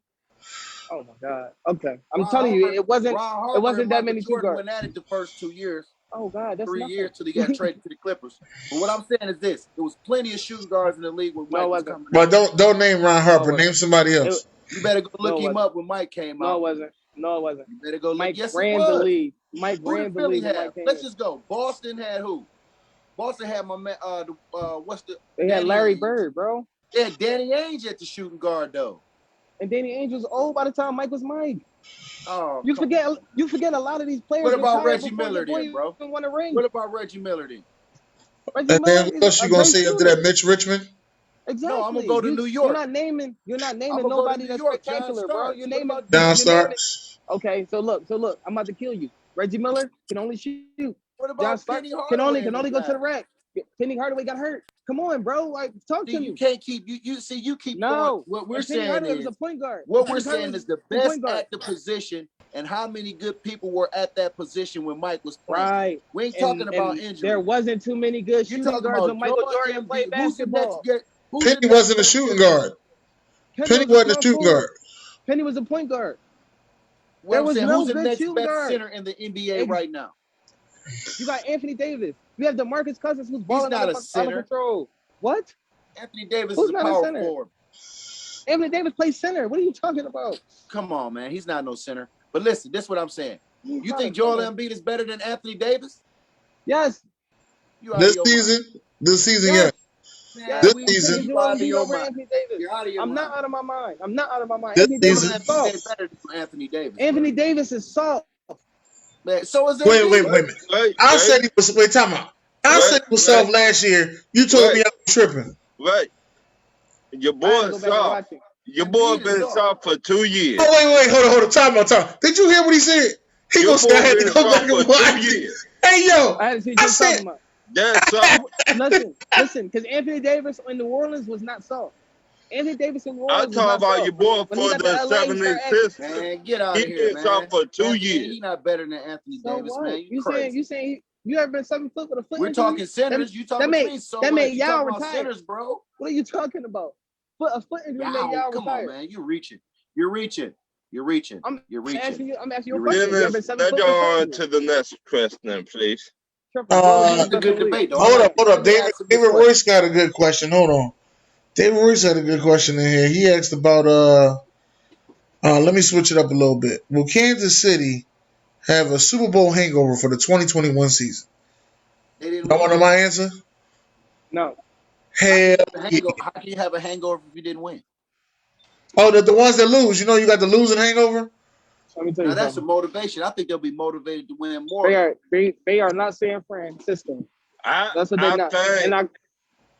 Speaker 6: Oh, my God. Okay. I'm telling you, it wasn't that many two guards.
Speaker 2: Went at it the first 2 years.
Speaker 6: Oh, God, that's
Speaker 2: 3 years till he got traded to the Clippers. But what I'm saying is this. There was plenty of shooting guards in the league when Mike was coming.
Speaker 1: But don't name Ron Harper. Name somebody else.
Speaker 2: You better go look him up when Mike came out.
Speaker 6: No, it wasn't.
Speaker 2: You better go look.
Speaker 6: Mike
Speaker 2: yes,
Speaker 6: ran the league. Mike ran the league.
Speaker 2: Let's just go. Boston had who? Boston had my man.
Speaker 6: They had Larry Bird, bro.
Speaker 2: They had Danny Ainge at the shooting guard though.
Speaker 6: And Danny Ainge was old by the time Mike was Mike.
Speaker 2: Oh,
Speaker 6: you forget a lot of these players.
Speaker 2: What about Reggie Miller then, bro? What about Reggie Miller then?
Speaker 1: And then what else you gonna say after that, Mitch Richmond?
Speaker 6: Exactly.
Speaker 2: No, I'm gonna go to New York.
Speaker 6: You're not naming nobody that's spectacular, bro. You're naming
Speaker 1: Down Starks.
Speaker 6: Okay, so look, I'm about to kill you. Reggie Miller can only shoot.
Speaker 2: What about
Speaker 6: Kenny Hardaway? Can only go to the rack. Penny Hardaway got hurt. Come on, bro. Like, talk to me.
Speaker 2: You can't keep you keep
Speaker 6: no.
Speaker 2: What we're
Speaker 6: Penny
Speaker 2: saying
Speaker 6: Hardaway
Speaker 2: is
Speaker 6: was a point guard.
Speaker 2: What we're saying is the best at the position, and how many good people were at that position when Mike was playing.
Speaker 6: Right.
Speaker 2: We ain't talking about injury.
Speaker 6: There wasn't too many good shooting guards when Michael Jordan played basketball.
Speaker 1: Penny wasn't a shooting guard. Penny wasn't a shooting guard.
Speaker 6: Penny was a point guard.
Speaker 2: There was no good shooting guard. Center in the NBA right now.
Speaker 6: You got Anthony Davis. You have DeMarcus Cousins, who's balling out of control. What?
Speaker 2: Anthony Davis is a power forward.
Speaker 6: Anthony Davis plays center. What are you talking about?
Speaker 2: Come on, man. He's not no center. But listen, this is what I'm saying. You think Joel Embiid is better than Anthony Davis?
Speaker 6: Yes.
Speaker 1: This season, yes.
Speaker 6: Yeah,
Speaker 1: this season,
Speaker 6: I'm not out of my mind.
Speaker 1: Anthony Davis
Speaker 2: is soft. Better than Anthony Davis.
Speaker 6: Anthony Davis is soft.
Speaker 2: Man, so is
Speaker 1: wait a minute. I said he was. Wait, time out. I said he was soft last year. You told me I was tripping.
Speaker 4: Right. Your boy soft. Your boy been soft for 2 years.
Speaker 1: Oh, wait. Hold on. Time out. Did you hear what he said? He gonna say I had to go back and watch it. Hey, yo.
Speaker 6: I said.
Speaker 4: That's soft.
Speaker 6: Listen, because Anthony Davis in New Orleans was not soft. Anthony Davis in New Orleans.
Speaker 4: I'm talking about your boy for the 76ers.
Speaker 2: Man, get out of here, man.
Speaker 4: He been soft for 2 years.
Speaker 2: He's not better than Anthony Davis, man.
Speaker 6: You saying you ever been 7 foot with a foot?
Speaker 2: We're talking centers. You talking
Speaker 6: that made Yao retire.
Speaker 2: Centers, bro.
Speaker 6: What are you talking about? A foot injury made Yao retire.
Speaker 2: Come on, man. You're reaching.
Speaker 6: I'm asking you a
Speaker 4: question. Let's go on to the next question, please.
Speaker 1: A good debate. Hold up. David Royce got a good question. Hold on. David Royce had a good question in here. He asked about let me switch it up a little bit. Will Kansas City have a Super Bowl hangover for the 2021 season? I want to know my answer.
Speaker 6: No.
Speaker 1: Hell
Speaker 2: yeah. How can you have a hangover if you didn't win?
Speaker 1: Oh, the ones that lose. You know you got the losing hangover?
Speaker 6: Let me tell you
Speaker 2: now that's a motivation. I think they'll be motivated to win more.
Speaker 6: They are not San Francisco. That's what they're not.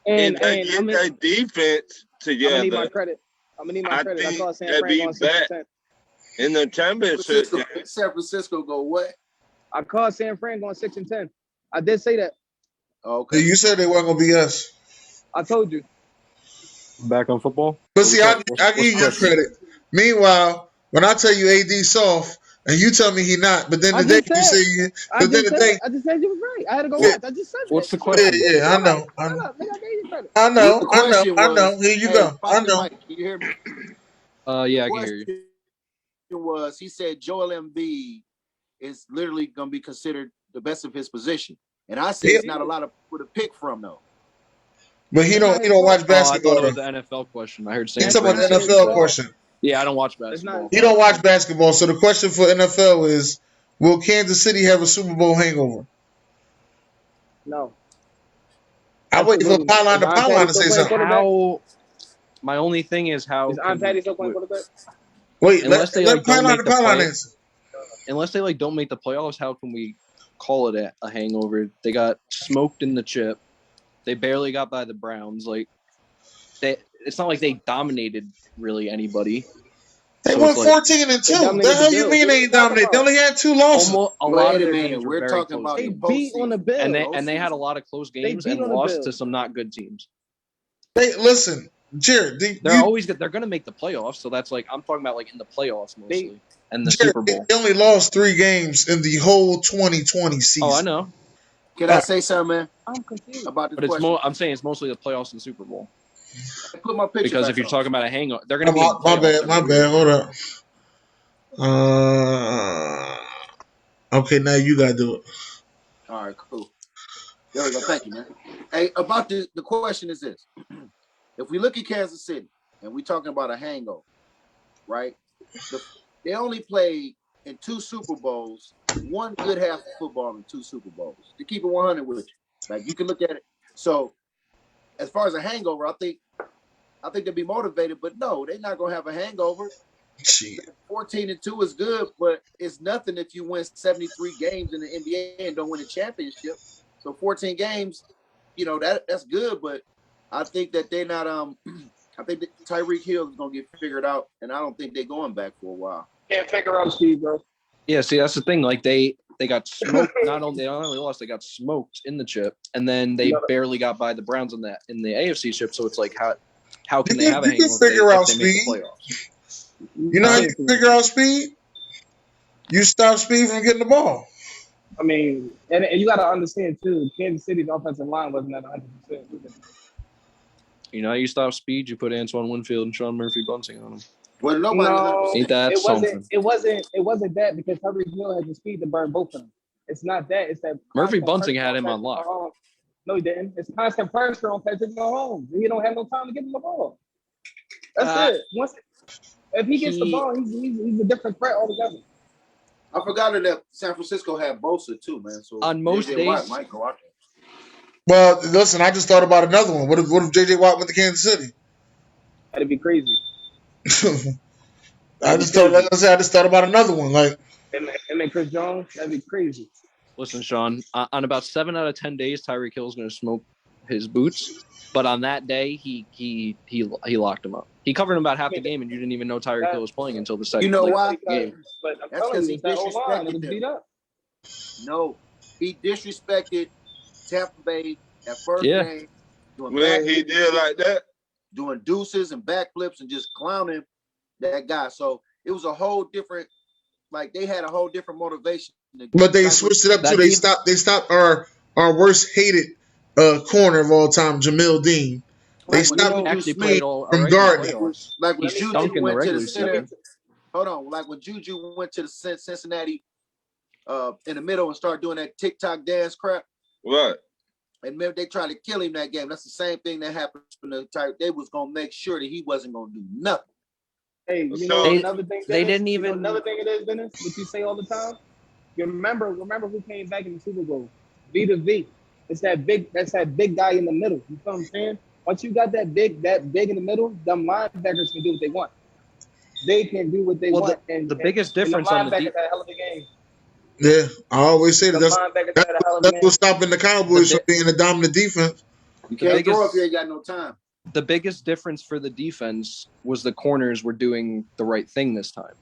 Speaker 6: And
Speaker 4: they get their defense together.
Speaker 6: I'm gonna need my credit. I saw San Fran going 6-10
Speaker 4: in the championship.
Speaker 2: San Francisco go what?
Speaker 6: I called San Fran going 6-10. I did say that.
Speaker 2: Okay.
Speaker 1: You said they weren't gonna be us.
Speaker 6: I told you.
Speaker 5: Back on football.
Speaker 1: But see, I give you your credit. Meanwhile, when I tell you AD soft and you tell me he not, but then the day you say,
Speaker 6: I just said you was right. I had to go watch. I just said
Speaker 5: what's the question?
Speaker 1: Yeah, I know. I know. Here you go. I know.
Speaker 2: Mike, can you hear me?
Speaker 5: Yeah, I can hear you.
Speaker 2: He said Joel Embiid is literally going to be considered the best of his position, and I said it's not a lot of people to pick from though.
Speaker 1: But he don't watch basketball.
Speaker 5: I thought it was the NFL question. I heard.
Speaker 1: He's talking about the NFL question.
Speaker 5: Yeah, I don't watch basketball.
Speaker 1: He don't watch basketball. So the question for NFL is, will Kansas City have a Super Bowl hangover?
Speaker 6: No.
Speaker 1: I wait for Pylon to say something.
Speaker 5: My only thing is how.
Speaker 6: Is Aunt Patty still playing quarterback?
Speaker 1: Wait, let Pylon answer.
Speaker 5: Unless they don't make the playoffs, how can we call it a hangover? They got smoked in the chip. They barely got by the Browns. It's not like they dominated really anybody.
Speaker 1: They went 14-2. The hell you mean they dominated? They only had 2 losses.
Speaker 5: A lot of their games were very
Speaker 2: talking about
Speaker 6: they beat on the Bills,
Speaker 5: and they had a lot of close games and lost to some not good teams.
Speaker 1: Listen, Jared.
Speaker 5: They're going to make the playoffs, so that's I'm talking about in the playoffs mostly and the Super Bowl.
Speaker 1: They only lost 3 games in the whole 2020 season.
Speaker 5: Oh, I know.
Speaker 2: Can I say something, man?
Speaker 6: I'm confused
Speaker 2: about this question.
Speaker 5: I'm saying it's mostly the playoffs and the Super Bowl.
Speaker 2: Put my picture
Speaker 5: because if you're talking about a hangover, they're going to be.
Speaker 1: My bad. Hold up. Okay, now you got to do it.
Speaker 2: All right, cool. There we go. Thank you, man. Hey, about the question is this. If we look at Kansas City and we're talking about a hangover, right? They only played in 2 Super Bowls, 1 good half of football in 2 Super Bowls. To keep it 100 with you. You can look at it. So as far as a hangover, I think they'll be motivated, but no, they're not gonna have a hangover. 14-2 is good, but it's nothing if you win 73 games in the NBA and don't win a championship. So 14 games, that's good, but I think that they're not. I think that Tyreek Hill is gonna get figured out, and I don't think they're going back for a while.
Speaker 6: Can't figure out Steve, bro.
Speaker 5: Yeah, see, that's the thing. They got smoked. Not only lost, they got smoked in the chip, and then they barely got by the Browns in the AFC chip. So it's like how can they have a hangover if they make the playoffs?
Speaker 1: You know how you figure out speed? You stop speed from getting the ball.
Speaker 6: I mean, and you got to understand too, Kansas City's offensive line wasn't at 100%.
Speaker 5: You know, you stop speed, you put Antoine Winfield and Sean Murphy Bunting on him.
Speaker 2: Well, nobody
Speaker 5: ain't that something?
Speaker 6: It wasn't that because Tyreek Hill had the speed to burn both of them. It's not that. It's that
Speaker 5: Murphy Bunting had him on lock.
Speaker 6: No, he didn't. It's constant pressure on Patrick Mahomes. He don't have no time to get him the ball. That's it. If he gets the ball, he's a different threat altogether.
Speaker 2: I forgot that San Francisco had Bosa too, man. So
Speaker 5: on most days,
Speaker 2: Watt might go out there.
Speaker 1: Well, listen, I just thought about another one. What if JJ Watt went to Kansas City?
Speaker 6: That'd be crazy.
Speaker 1: I just thought about another one. Like,
Speaker 6: and then Chris Jones, that'd be crazy.
Speaker 5: Listen, Sean, on about 7 out of 10 days, Tyreek Hill's going to smoke his boots. But on that day, he locked him up. He covered him about half the game, and you didn't even know Tyreek Hill was playing until the second.
Speaker 2: You know why?
Speaker 6: Game. But I'm telling you, that O-line was beat up.
Speaker 2: No, he disrespected Tampa Bay at first game.
Speaker 4: When he did like that,
Speaker 2: doing deuces and backflips and just clowning that guy. So it was a whole different. Like they had a whole different motivation.
Speaker 1: But they switched it up too. They stopped our worst hated corner of all time, Jamil Dean. They stopped
Speaker 5: actually played all
Speaker 1: from guarding.
Speaker 2: Like when Juju went to the center. Hold on. Like when Juju went to the Cincinnati in the middle and started doing that TikTok dance crap.
Speaker 4: Right.
Speaker 2: And remember, they tried to kill him that game. That's the same thing that happened from the type. They was gonna make sure that he wasn't gonna do nothing.
Speaker 6: Hey, you know another thing. They didn't even. Another thing it is, Dennis, what you say all the time. You remember who came back in the Super Bowl? V to V. It's that big. That's that big guy in the middle. You know what I'm saying? Once you got that big in the middle, the linebackers can do what they want. They can do what they want.
Speaker 5: The biggest difference on the
Speaker 6: linebackers had a hell of a game.
Speaker 1: Yeah, I always say that's what's stopping the Cowboys from being a dominant defense.
Speaker 2: You can't throw if you ain't got no time.
Speaker 5: The biggest difference for the defense was the corners were doing the right thing this time.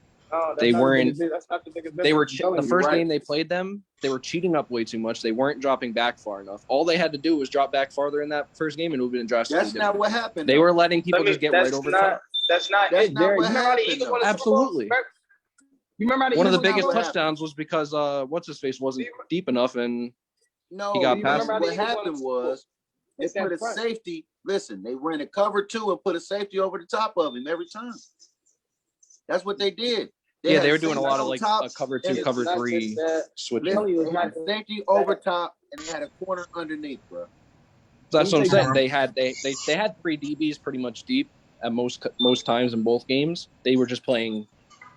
Speaker 5: They weren't. That's not the biggest difference. They were the first game they played them. They were cheating up way too much. They weren't dropping back far enough. All they had to do was drop back farther in that first game, and it would have been drastically different.
Speaker 2: That's not what happened.
Speaker 5: They were letting people just get right over top.
Speaker 6: That's not it.
Speaker 2: What happened.
Speaker 5: Absolutely.
Speaker 6: You remember
Speaker 5: one of the biggest touchdowns was because what's his face wasn't deep enough, and he got past.
Speaker 2: What happened was they put a safety. Listen, they ran a cover 2 and put a safety over the top of him every time. That's what they did.
Speaker 5: They were doing a lot of like a cover 2, cover 3 switch.
Speaker 2: They had a safety over top and they had a corner underneath, bro.
Speaker 5: That's what I'm saying. They had 3 DBs pretty much deep at most times in both games. They were just playing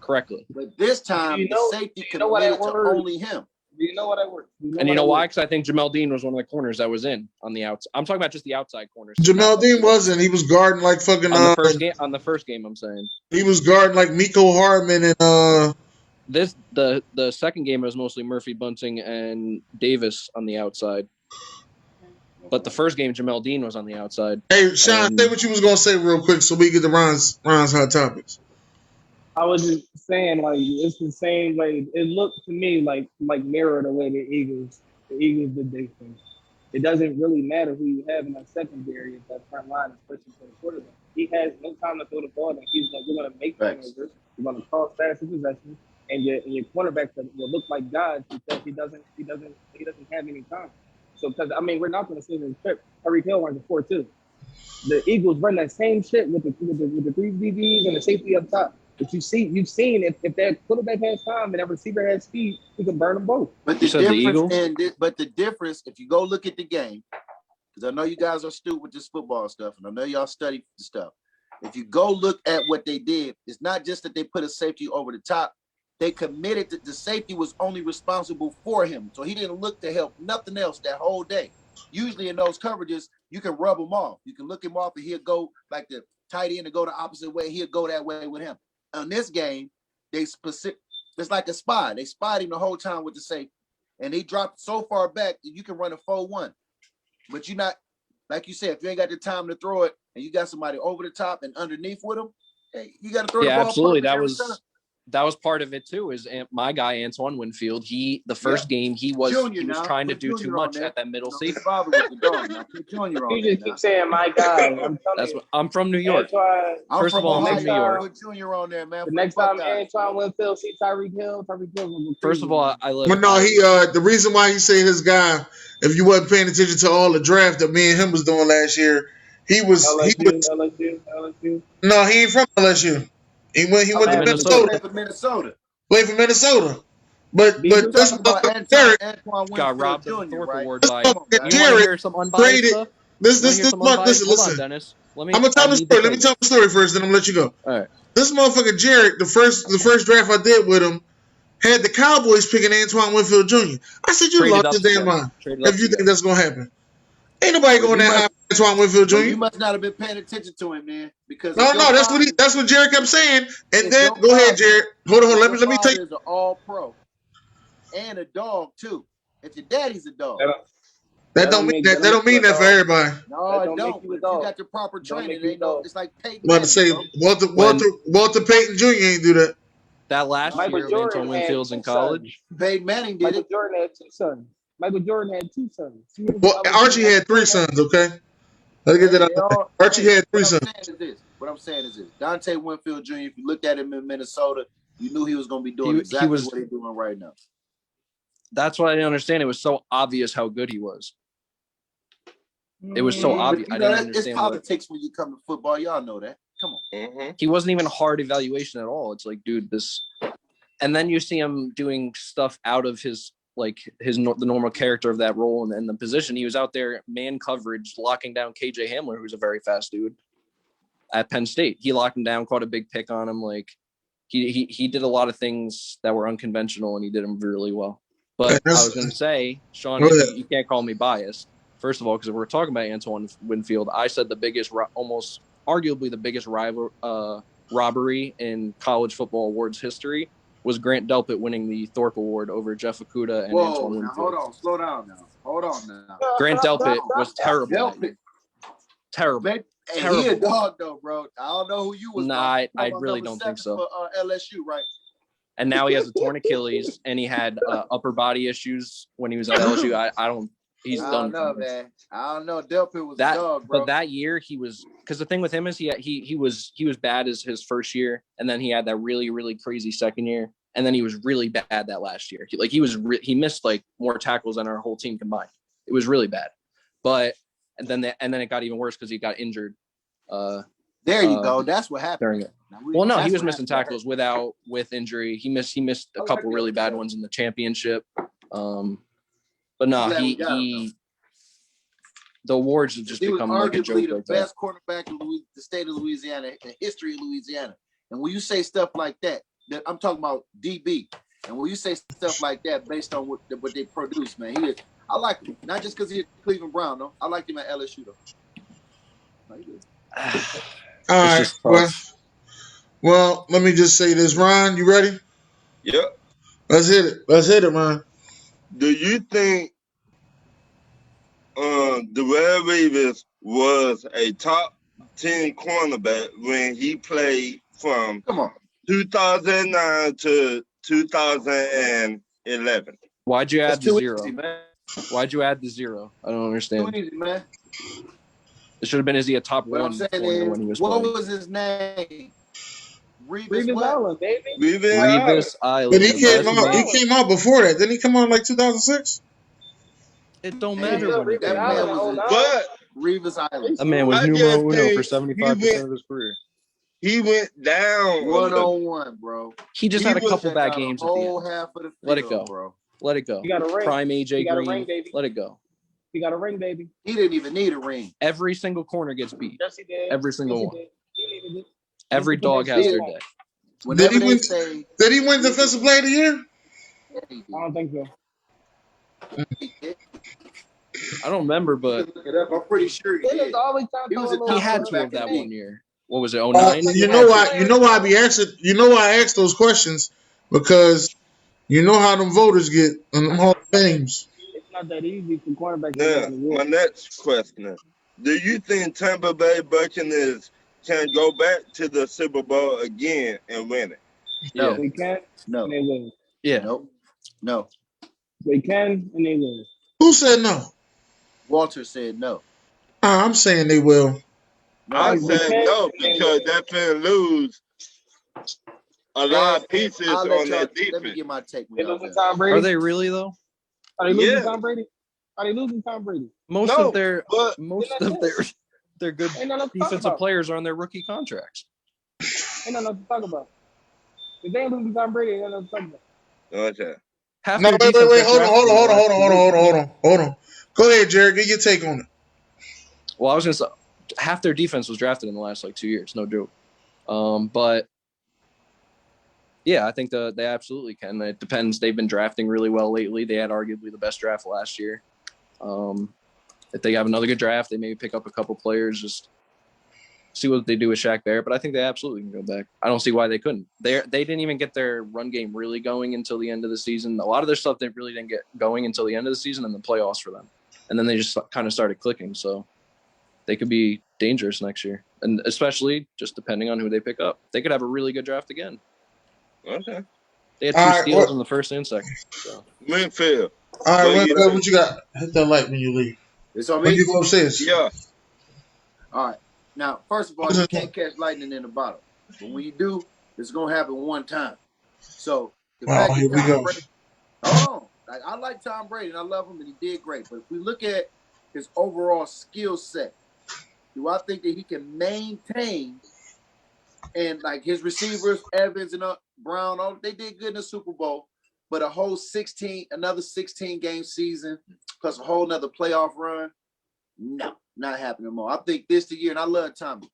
Speaker 5: correctly.
Speaker 2: But this time, the safety committed to only him.
Speaker 6: Do you know what I worked?
Speaker 5: And you know why? Because I think Jamel Dean was one of the corners that was in on the outside. I'm talking about just the outside corners.
Speaker 1: Jamel Dean wasn't. He was guarding like fucking
Speaker 5: on the first game. I'm saying
Speaker 1: he was guarding like Miko Hardman and
Speaker 5: the second game was mostly Murphy Bunting and Davis on the outside. But the first game, Jamel Dean was on the outside.
Speaker 1: Hey, Sean, say what you was gonna say real quick so we get to Ron's hot topics.
Speaker 6: I was just saying, like, it's the same way. It looked to me like mirror the way the Eagles did their thing. It doesn't really matter who you have in that secondary if that front line is pushing for the quarterback. He has no time to throw the ball, and we're going to make turnovers. We're going to cause faster possessions, and your quarterback will look like God because he doesn't have any time. So, because I mean, we're not going to sit in the script. Tyreek Hill runs a 4-2. The Eagles run that same shit with the 3 DBs and the safety up top. But you've seen if that quarterback has time and that receiver has speed, he can burn them both.
Speaker 2: But the difference, if you go look at the game, because I know you guys are astute with this football stuff, and I know y'all study the stuff. If you go look at what they did, it's not just that they put a safety over the top. They committed that the safety was only responsible for him, so he didn't look to help nothing else that whole day. Usually in those coverages, you can rub him off. You can look him off, and he'll go like the tight end to go the opposite way. He'll go that way with him. On this game, it's like a spy. They spied him the whole time with the safety, and he dropped so far back that you can run a 4-1. But you're not, like you said, if you ain't got the time to throw it, and you got somebody over the top and underneath with him, hey, you got to throw the ball.
Speaker 5: Yeah, absolutely. that was part of it too. Is my guy Antoine Winfield? The first game he was trying to do too much at that middle safety.
Speaker 6: You just keep saying my guy. I'm telling you.
Speaker 5: I'm from New York. First of all, I'm from New York.
Speaker 2: Put Junior on there, man.
Speaker 6: The next time Antoine Winfield see Tyreek Hill will go
Speaker 5: First of all, I live.
Speaker 1: But no, the reason why he say his guy, if you wasn't paying attention to all the draft that me and him was doing last year,
Speaker 6: LSU.
Speaker 1: No, he ain't from LSU. He went to Minnesota. Played for Minnesota. But this Derek
Speaker 5: got robbed of the Thorpe Award by. You want to hear some unbiased stuff?
Speaker 1: Listen.
Speaker 5: Hold on, Dennis.
Speaker 1: I'm gonna tell the story. Let me tell the story first, then I'm gonna let you go.
Speaker 5: All right.
Speaker 1: This motherfucker Jarek, the first draft I did with him, had the Cowboys picking Antoine Winfield Jr. I said, you lost your damn mind if you think that's gonna happen. Ain't nobody going that high for Antoine Winfield Jr.
Speaker 2: You must not have been paying attention to him, man. Because
Speaker 1: no, that's what Jarek kept saying. And then go ahead, Jarek. Hold on, let me take.
Speaker 2: Is an all-pro and a dog too. If your daddy's a dog.
Speaker 1: That don't mean that for everybody.
Speaker 2: No, it don't. If you got the proper training, it's like Peyton.
Speaker 1: I'm about to say Walter Payton Jr. ain't do that.
Speaker 5: That last year of Antoine Winfield's in college.
Speaker 2: Peyton Manning did it.
Speaker 6: Jordan had 2 sons. Michael Jordan had 2 sons.
Speaker 1: Well, Archie had 3 sons, okay? Let's get that out. Archie had 3 sons.
Speaker 2: What I'm saying is this. Dante Winfield Jr., if you looked at him in Minnesota, you knew he was going to be doing exactly what he's doing right now.
Speaker 5: That's what I didn't understand. It was so obvious how good he was. It was so obvious. I didn't understand.
Speaker 2: It's politics when you come to football. Y'all know that. Come on.
Speaker 5: Mm-hmm. He wasn't even a hard evaluation at all. It's like, dude, this. And then you see him doing stuff out of the normal character of that role and the position. He was out there man coverage, locking down KJ Hamler, who's a very fast dude at Penn State. He locked him down, caught a big pick on him. Like he did a lot of things that were unconventional, and he did them really well. But I was going to say, Sean, you can't call me biased. First of all, because if we're talking about Antoine Winfield, I said arguably the biggest robbery in college football awards history was Grant Delpit winning the Thorpe Award over Jeff Okudah and Antoine Winfield.
Speaker 2: Hold on, slow down now. Hold on now.
Speaker 5: Grant Delpit was terrible. Terrible.
Speaker 2: He a dog though, bro. I don't know who you was.
Speaker 5: Nah, I really don't think so.
Speaker 2: For, LSU, right?
Speaker 5: And now he has a torn Achilles, and he had upper body issues when he was at LSU. I don't. He's done.
Speaker 2: I don't know, man. I don't know. Delpit was a dog, bro.
Speaker 5: But that year he was, because the thing with him is he was bad as his first year, and then he had that really, really crazy second year, and then he was really bad that last year. He missed like more tackles than our whole team combined. It was really bad. But and then it got even worse because he got injured.
Speaker 2: There you go. That's what happened.
Speaker 5: During it. He was missing tackles with injury. He missed a couple really bad ones in the championship. But no, the awards have just become like a joke.
Speaker 2: He was arguably the best quarterback in the state of Louisiana, the history of Louisiana. And when you say stuff like that, I'm talking about DB. And when you say stuff like that based on what they produce, man, I like him. Not just because he's Cleveland Brown, though. I liked him at LSU, though.
Speaker 1: All right. Well, let me just say this. Ron, you ready?
Speaker 4: Yep.
Speaker 1: Let's hit it, man.
Speaker 4: Do you think Darrelle Revis was a top 10 cornerback when he played from 2009 to 2011?
Speaker 5: Why'd you add the 0? Why'd you add the 0? I don't understand.
Speaker 2: Too easy, man.
Speaker 5: It should have been, is he a top 1 corner when he was playing?
Speaker 2: What was his name?
Speaker 6: Revis Island, baby.
Speaker 5: Revis Island.
Speaker 1: But he came out before that. Didn't he come out in like 2006?
Speaker 5: It don't matter.
Speaker 2: But Revis Island.
Speaker 5: That man was numero uno for 75% of his career.
Speaker 4: He went down
Speaker 2: 1-on-1, bro.
Speaker 5: He just had a couple bad games at the end.
Speaker 2: Half of the field,
Speaker 5: Let it go,
Speaker 2: bro.
Speaker 5: Let it go.
Speaker 6: You got a ring.
Speaker 5: Prime AJ Green.
Speaker 6: Ring, baby.
Speaker 5: Let it go.
Speaker 6: He got a ring, baby.
Speaker 2: He didn't even need a ring.
Speaker 5: Every single corner gets beat.
Speaker 6: Yes, he did.
Speaker 5: Every single one.
Speaker 6: He needed it.
Speaker 5: Every dog has their day.
Speaker 1: Did he win Defensive Player of the Year?
Speaker 6: I don't think so.
Speaker 5: I don't remember, but
Speaker 2: I'm pretty sure he did.
Speaker 5: He had to have that 1 year. What was it? 09?
Speaker 1: You know why I be asking. You know why I ask those questions, because you know how them voters get on them Hall of Fames.
Speaker 6: It's not that easy for quarterbacks.
Speaker 4: Yeah. My next question: do you think Tampa Bay Buccaneers can go back to the Super Bowl again and win it?
Speaker 2: No.
Speaker 6: They can.
Speaker 2: No.
Speaker 6: And they will.
Speaker 5: Yeah.
Speaker 2: Nope. No.
Speaker 6: They can and they will.
Speaker 1: Who said no?
Speaker 2: Walter said no.
Speaker 1: I'm saying they will.
Speaker 2: No,
Speaker 4: I
Speaker 2: they
Speaker 4: said
Speaker 2: won't.
Speaker 4: no because they're finna lose a lot of pieces
Speaker 2: I'll
Speaker 4: on
Speaker 2: let
Speaker 4: their
Speaker 2: y'all. Let me
Speaker 4: defense.
Speaker 2: get my take.
Speaker 6: They losing Tom Brady.
Speaker 5: Are they really though?
Speaker 6: Are they losing
Speaker 4: Yeah.
Speaker 6: Tom Brady? Are they losing Tom Brady?
Speaker 5: Most
Speaker 4: No,
Speaker 5: of their
Speaker 4: but
Speaker 5: their good
Speaker 6: Ain't nothing to talk
Speaker 5: defensive
Speaker 6: about.
Speaker 5: players are on their rookie contracts.
Speaker 6: Ain't nothing to talk about. If they ain't losing Tom Brady, ain't nothing to talk about.
Speaker 4: okay.
Speaker 5: Half
Speaker 1: No,
Speaker 5: their
Speaker 1: wait.
Speaker 5: defense got
Speaker 1: Hold
Speaker 5: drafted in the last 2 weeks.
Speaker 1: on. Go ahead, Jared. Get your take on it.
Speaker 5: Well, I was gonna say half their defense was drafted in the last 2 years. No joke. But yeah, I think they absolutely can. It depends. They've been drafting really well lately. They had arguably the best draft last year. If they have another good draft, they maybe pick up a couple players, just see what they do with Shaq Barrett. But I think they absolutely can go back. I don't see why they couldn't. They didn't even get their run game really going until the end of the season. A lot of their stuff they really didn't get going until the end of the season and the playoffs for them. And then they just kind of started clicking. So they could be dangerous next year. And especially just depending on who they pick up. They could have a really good draft again.
Speaker 4: Okay.
Speaker 5: They had two steals in the first and second. So.
Speaker 4: Ringfield.
Speaker 1: All right, what you got? Hit that light when you leave.
Speaker 2: It's on me.
Speaker 1: When you go upstairs.
Speaker 4: Yeah.
Speaker 2: All right. Now, first of all, you can't catch lightning in a bottle. But when you do, it's gonna happen one time. So the fact
Speaker 1: here we go.
Speaker 2: Brady, hold on. I like Tom Brady and I love him and he did great. But if we look at his overall skill set, do I think that he can maintain and like his receivers, Evans and Brown, all they did good in the Super Bowl, but another 16 game season plus a whole nother playoff run, no, not happening anymore. I think this the year, and I love Tommy.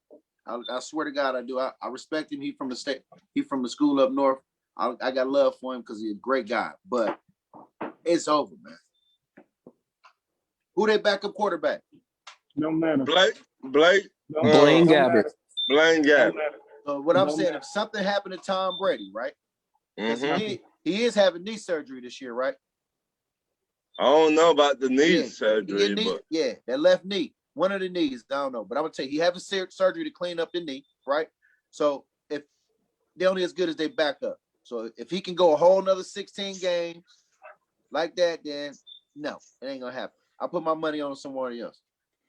Speaker 2: I swear to God, I do. I respect him. He from the state. He from the school up north. I got love for him because he's a great guy. But it's over, man. Who they backup quarterback?
Speaker 6: No matter.
Speaker 4: Blaine
Speaker 5: Gabbert.
Speaker 4: Blaine Gabbert.
Speaker 2: So what I'm saying, if something happened to Tom Brady, right?
Speaker 4: Mm-hmm.
Speaker 2: He is having knee surgery this year, right?
Speaker 4: I don't know about the knee surgery, but
Speaker 2: that left knee, one of the knees, I don't know. But I'm gonna tell you, he having surgery to clean up the knee, right? So if they're only as good as they backup, so if he can go a whole another 16 games like that, then no, it ain't gonna happen. I put my money on someone else.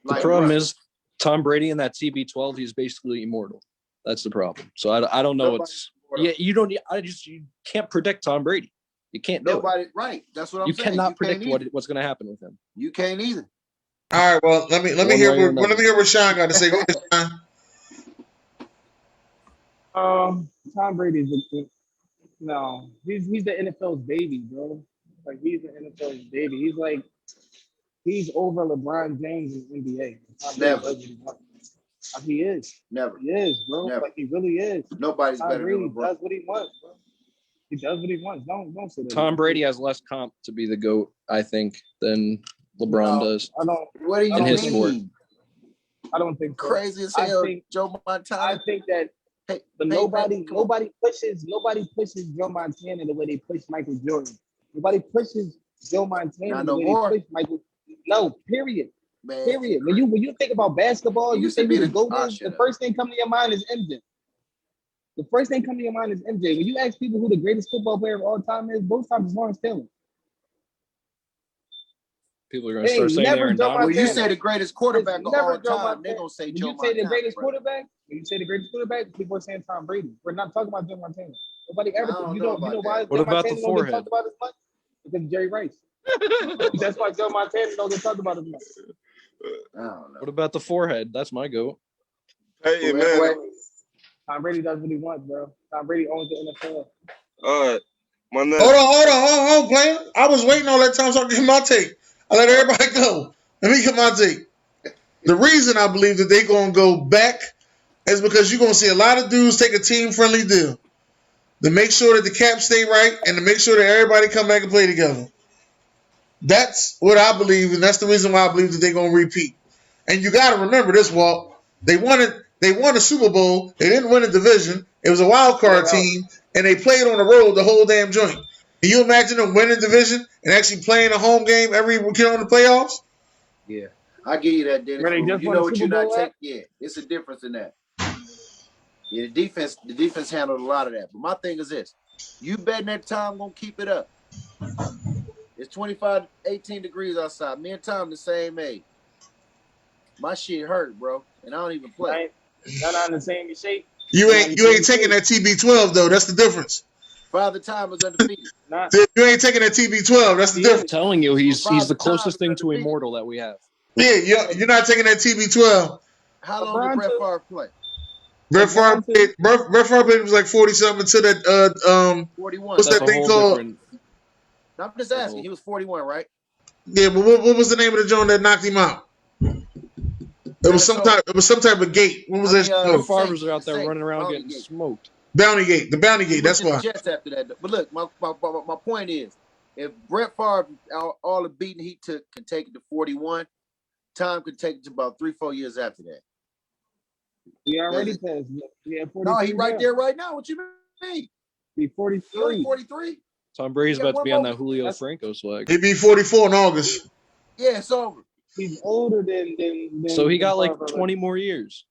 Speaker 5: The problem is Tom Brady in that TB12, he's basically immortal. That's the problem. So I don't know what's you can't predict Tom Brady. You can't do it.
Speaker 2: Right. That's what I'm
Speaker 5: saying. You cannot predict what's going to happen with him.
Speaker 2: You can't either.
Speaker 1: All right. Well, let me hear what Sean got to say. Go ahead,
Speaker 6: Sean. Tom Brady is he's the NFL's baby, bro. Like he's the NFL's baby. He's over LeBron James in the NBA.
Speaker 2: Never.
Speaker 6: He is.
Speaker 2: Never.
Speaker 6: He is, bro.
Speaker 2: Never.
Speaker 6: Like he really is.
Speaker 2: Nobody's better than LeBron.
Speaker 6: Does what he wants, bro. He does what he wants. Don't say that.
Speaker 5: Tom Brady has less comp to be the GOAT, I think, than LeBron does.
Speaker 2: What do you
Speaker 5: his sport.
Speaker 6: I don't think so.
Speaker 2: Crazy as hell, Joe Montana.
Speaker 6: I think that nobody pushes Joe Montana the way they push Michael Jordan. Nobody pushes Joe Montana the way they push Michael. No, period.
Speaker 2: Man.
Speaker 6: Period. When you think about basketball, you think the GOAT is, the first thing coming to your mind is MJ. The first thing coming to your mind is MJ. When you ask people who the greatest football player of all time is, most times it's Lawrence Taylor.
Speaker 5: People are going to start saying Aaron Donald.
Speaker 2: When you say the greatest quarterback of all time, they're going to say Joe Montana.
Speaker 6: When you say the greatest quarterback, people are saying Tom Brady. We're not talking about Joe Montana. Nobody ever. You know why?
Speaker 5: What about the forehead?
Speaker 6: Talked about as much? Because of Jerry Rice. That's why Joe Montana don't get talked about as much.
Speaker 2: I don't know.
Speaker 5: What about the forehead? That's my GOAT.
Speaker 4: Hey, man.
Speaker 6: Tom Brady does what he wants, bro. Tom Brady owns the NFL.
Speaker 4: All right.
Speaker 1: Hold on, player. I was waiting all that time so I could get my take. I let everybody go. Let me get my take. The reason I believe that they're going to go back is because you're going to see a lot of dudes take a team-friendly deal to make sure that the cap stay right and to make sure that everybody come back and play together. That's what I believe, and that's the reason why I believe that they're going to repeat. And you got to remember this, Walt. They won a Super Bowl. They didn't win a division. It was a wild card team, and they played on the road the whole damn joint. Can you imagine them winning a division and actually playing a home game every weekend on the playoffs?
Speaker 2: Yeah, I give you that, Dennis.
Speaker 6: Really,
Speaker 2: you know what you're not taking. Yeah, it's a difference in that. Yeah, the defense handled a lot of that. But my thing is this: you betting that Tom gonna keep it up? It's 25, 18 degrees outside. Me and Tom the same age. My shit hurt, bro, and I don't even play.
Speaker 6: Y'all not in the same shape.
Speaker 1: You ain't taking that TB12 though. That's the difference.
Speaker 2: Father Time is undefeated.
Speaker 1: You ain't taking that TB12. That's the difference.
Speaker 5: I'm telling you, he's the closest thing to immortal that we have.
Speaker 1: Yeah, you're not taking that TB12.
Speaker 2: How long did Brett Favre play?
Speaker 1: Brett Favre was like 40-something to that
Speaker 2: 41.
Speaker 1: What's that thing called?
Speaker 2: I'm just asking. He was 41, right?
Speaker 1: Yeah, but what was the name of the joint that knocked him out? It was some type of gate. What was that?
Speaker 5: The farmers are out there running around getting smoked.
Speaker 1: Bounty Gate. The Bounty Gate. That's why.
Speaker 2: Jets after that. But look, my point is, if Brett Favre, all the beating he took, can take it to 41, Tom could take it to about 3-4 years after that.
Speaker 6: He already passed. Yeah, 43.
Speaker 2: No, he right there right now. What you mean?
Speaker 6: He 43.
Speaker 2: 43.
Speaker 5: Tom Brady's about to be on that Julio Franco swag.
Speaker 1: He'd be 44 in August.
Speaker 2: Yeah, it's over.
Speaker 6: He's older than
Speaker 5: so he got like 20 more years.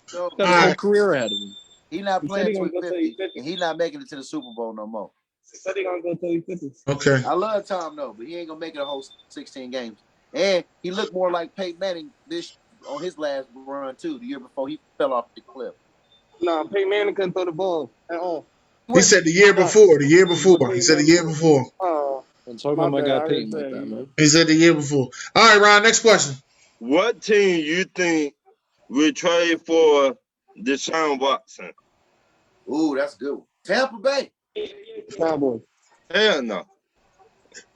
Speaker 2: So,
Speaker 5: got his whole career ahead of him.
Speaker 2: He's not playing till 50, and he's not making it to the Super Bowl no more.
Speaker 6: He said he's gonna go till he's 50.
Speaker 1: Okay.
Speaker 2: I love Tom though, but he ain't gonna make it a whole 16 games. And he looked more like Peyton Manning on his last run too, the year before he fell off the cliff.
Speaker 6: No, Peyton Manning couldn't throw the ball at all.
Speaker 1: He said the year before. He said the year before.
Speaker 6: Oh.
Speaker 5: I'm talking about my guy Peyton like that, man.
Speaker 1: He said the year before. All right, Ron, next question.
Speaker 4: What team you think will trade for Deshaun Watson?
Speaker 2: Ooh, that's good. Tampa Bay.
Speaker 6: Cowboys.
Speaker 4: Hell no.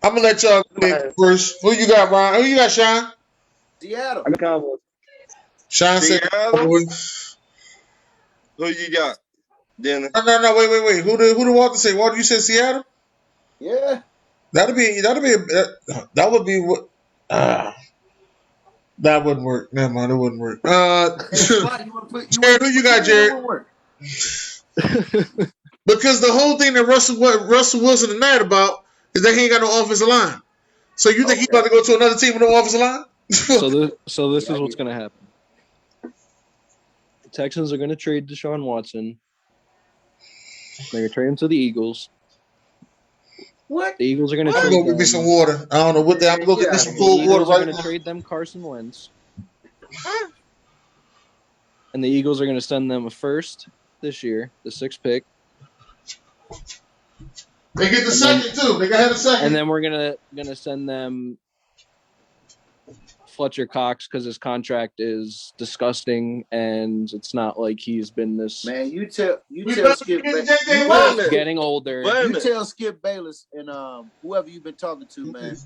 Speaker 1: I'm going to let y'all pick first. Who you got, Ron? Who you got, Sean?
Speaker 2: Seattle.
Speaker 6: I got Cowboys.
Speaker 1: Sean said Cowboys.
Speaker 4: Who you got, Dennis?
Speaker 1: No, wait. Who did Walter say? Walter, you said Seattle?
Speaker 2: Yeah.
Speaker 1: That would be what that wouldn't work. Never mind, it wouldn't work. Jared, who you got, Jared? Because the whole thing that Russell Wilson is mad about is that he ain't got no offensive line. So you think he's about to go to another team with no offensive line?
Speaker 5: so this is what's going to happen. The Texans are going to trade Deshaun Watson. They're going to trade him to the Eagles.
Speaker 2: What?
Speaker 5: The Eagles are going to trade
Speaker 1: I'm going to give me some water. I don't know what that. I'm going to get me some cold water right now.
Speaker 5: They're going to trade them Carson Wentz. And the Eagles are going to send them a first this year, the 6th pick.
Speaker 1: They get the second too. They got to have a second.
Speaker 5: And then we're gonna send them Fletcher Cox because his contract is disgusting, and it's not like he's been this.
Speaker 2: Man, you tell Skip
Speaker 5: getting older.
Speaker 2: You tell Skip Bayless and whoever you've been talking to, man,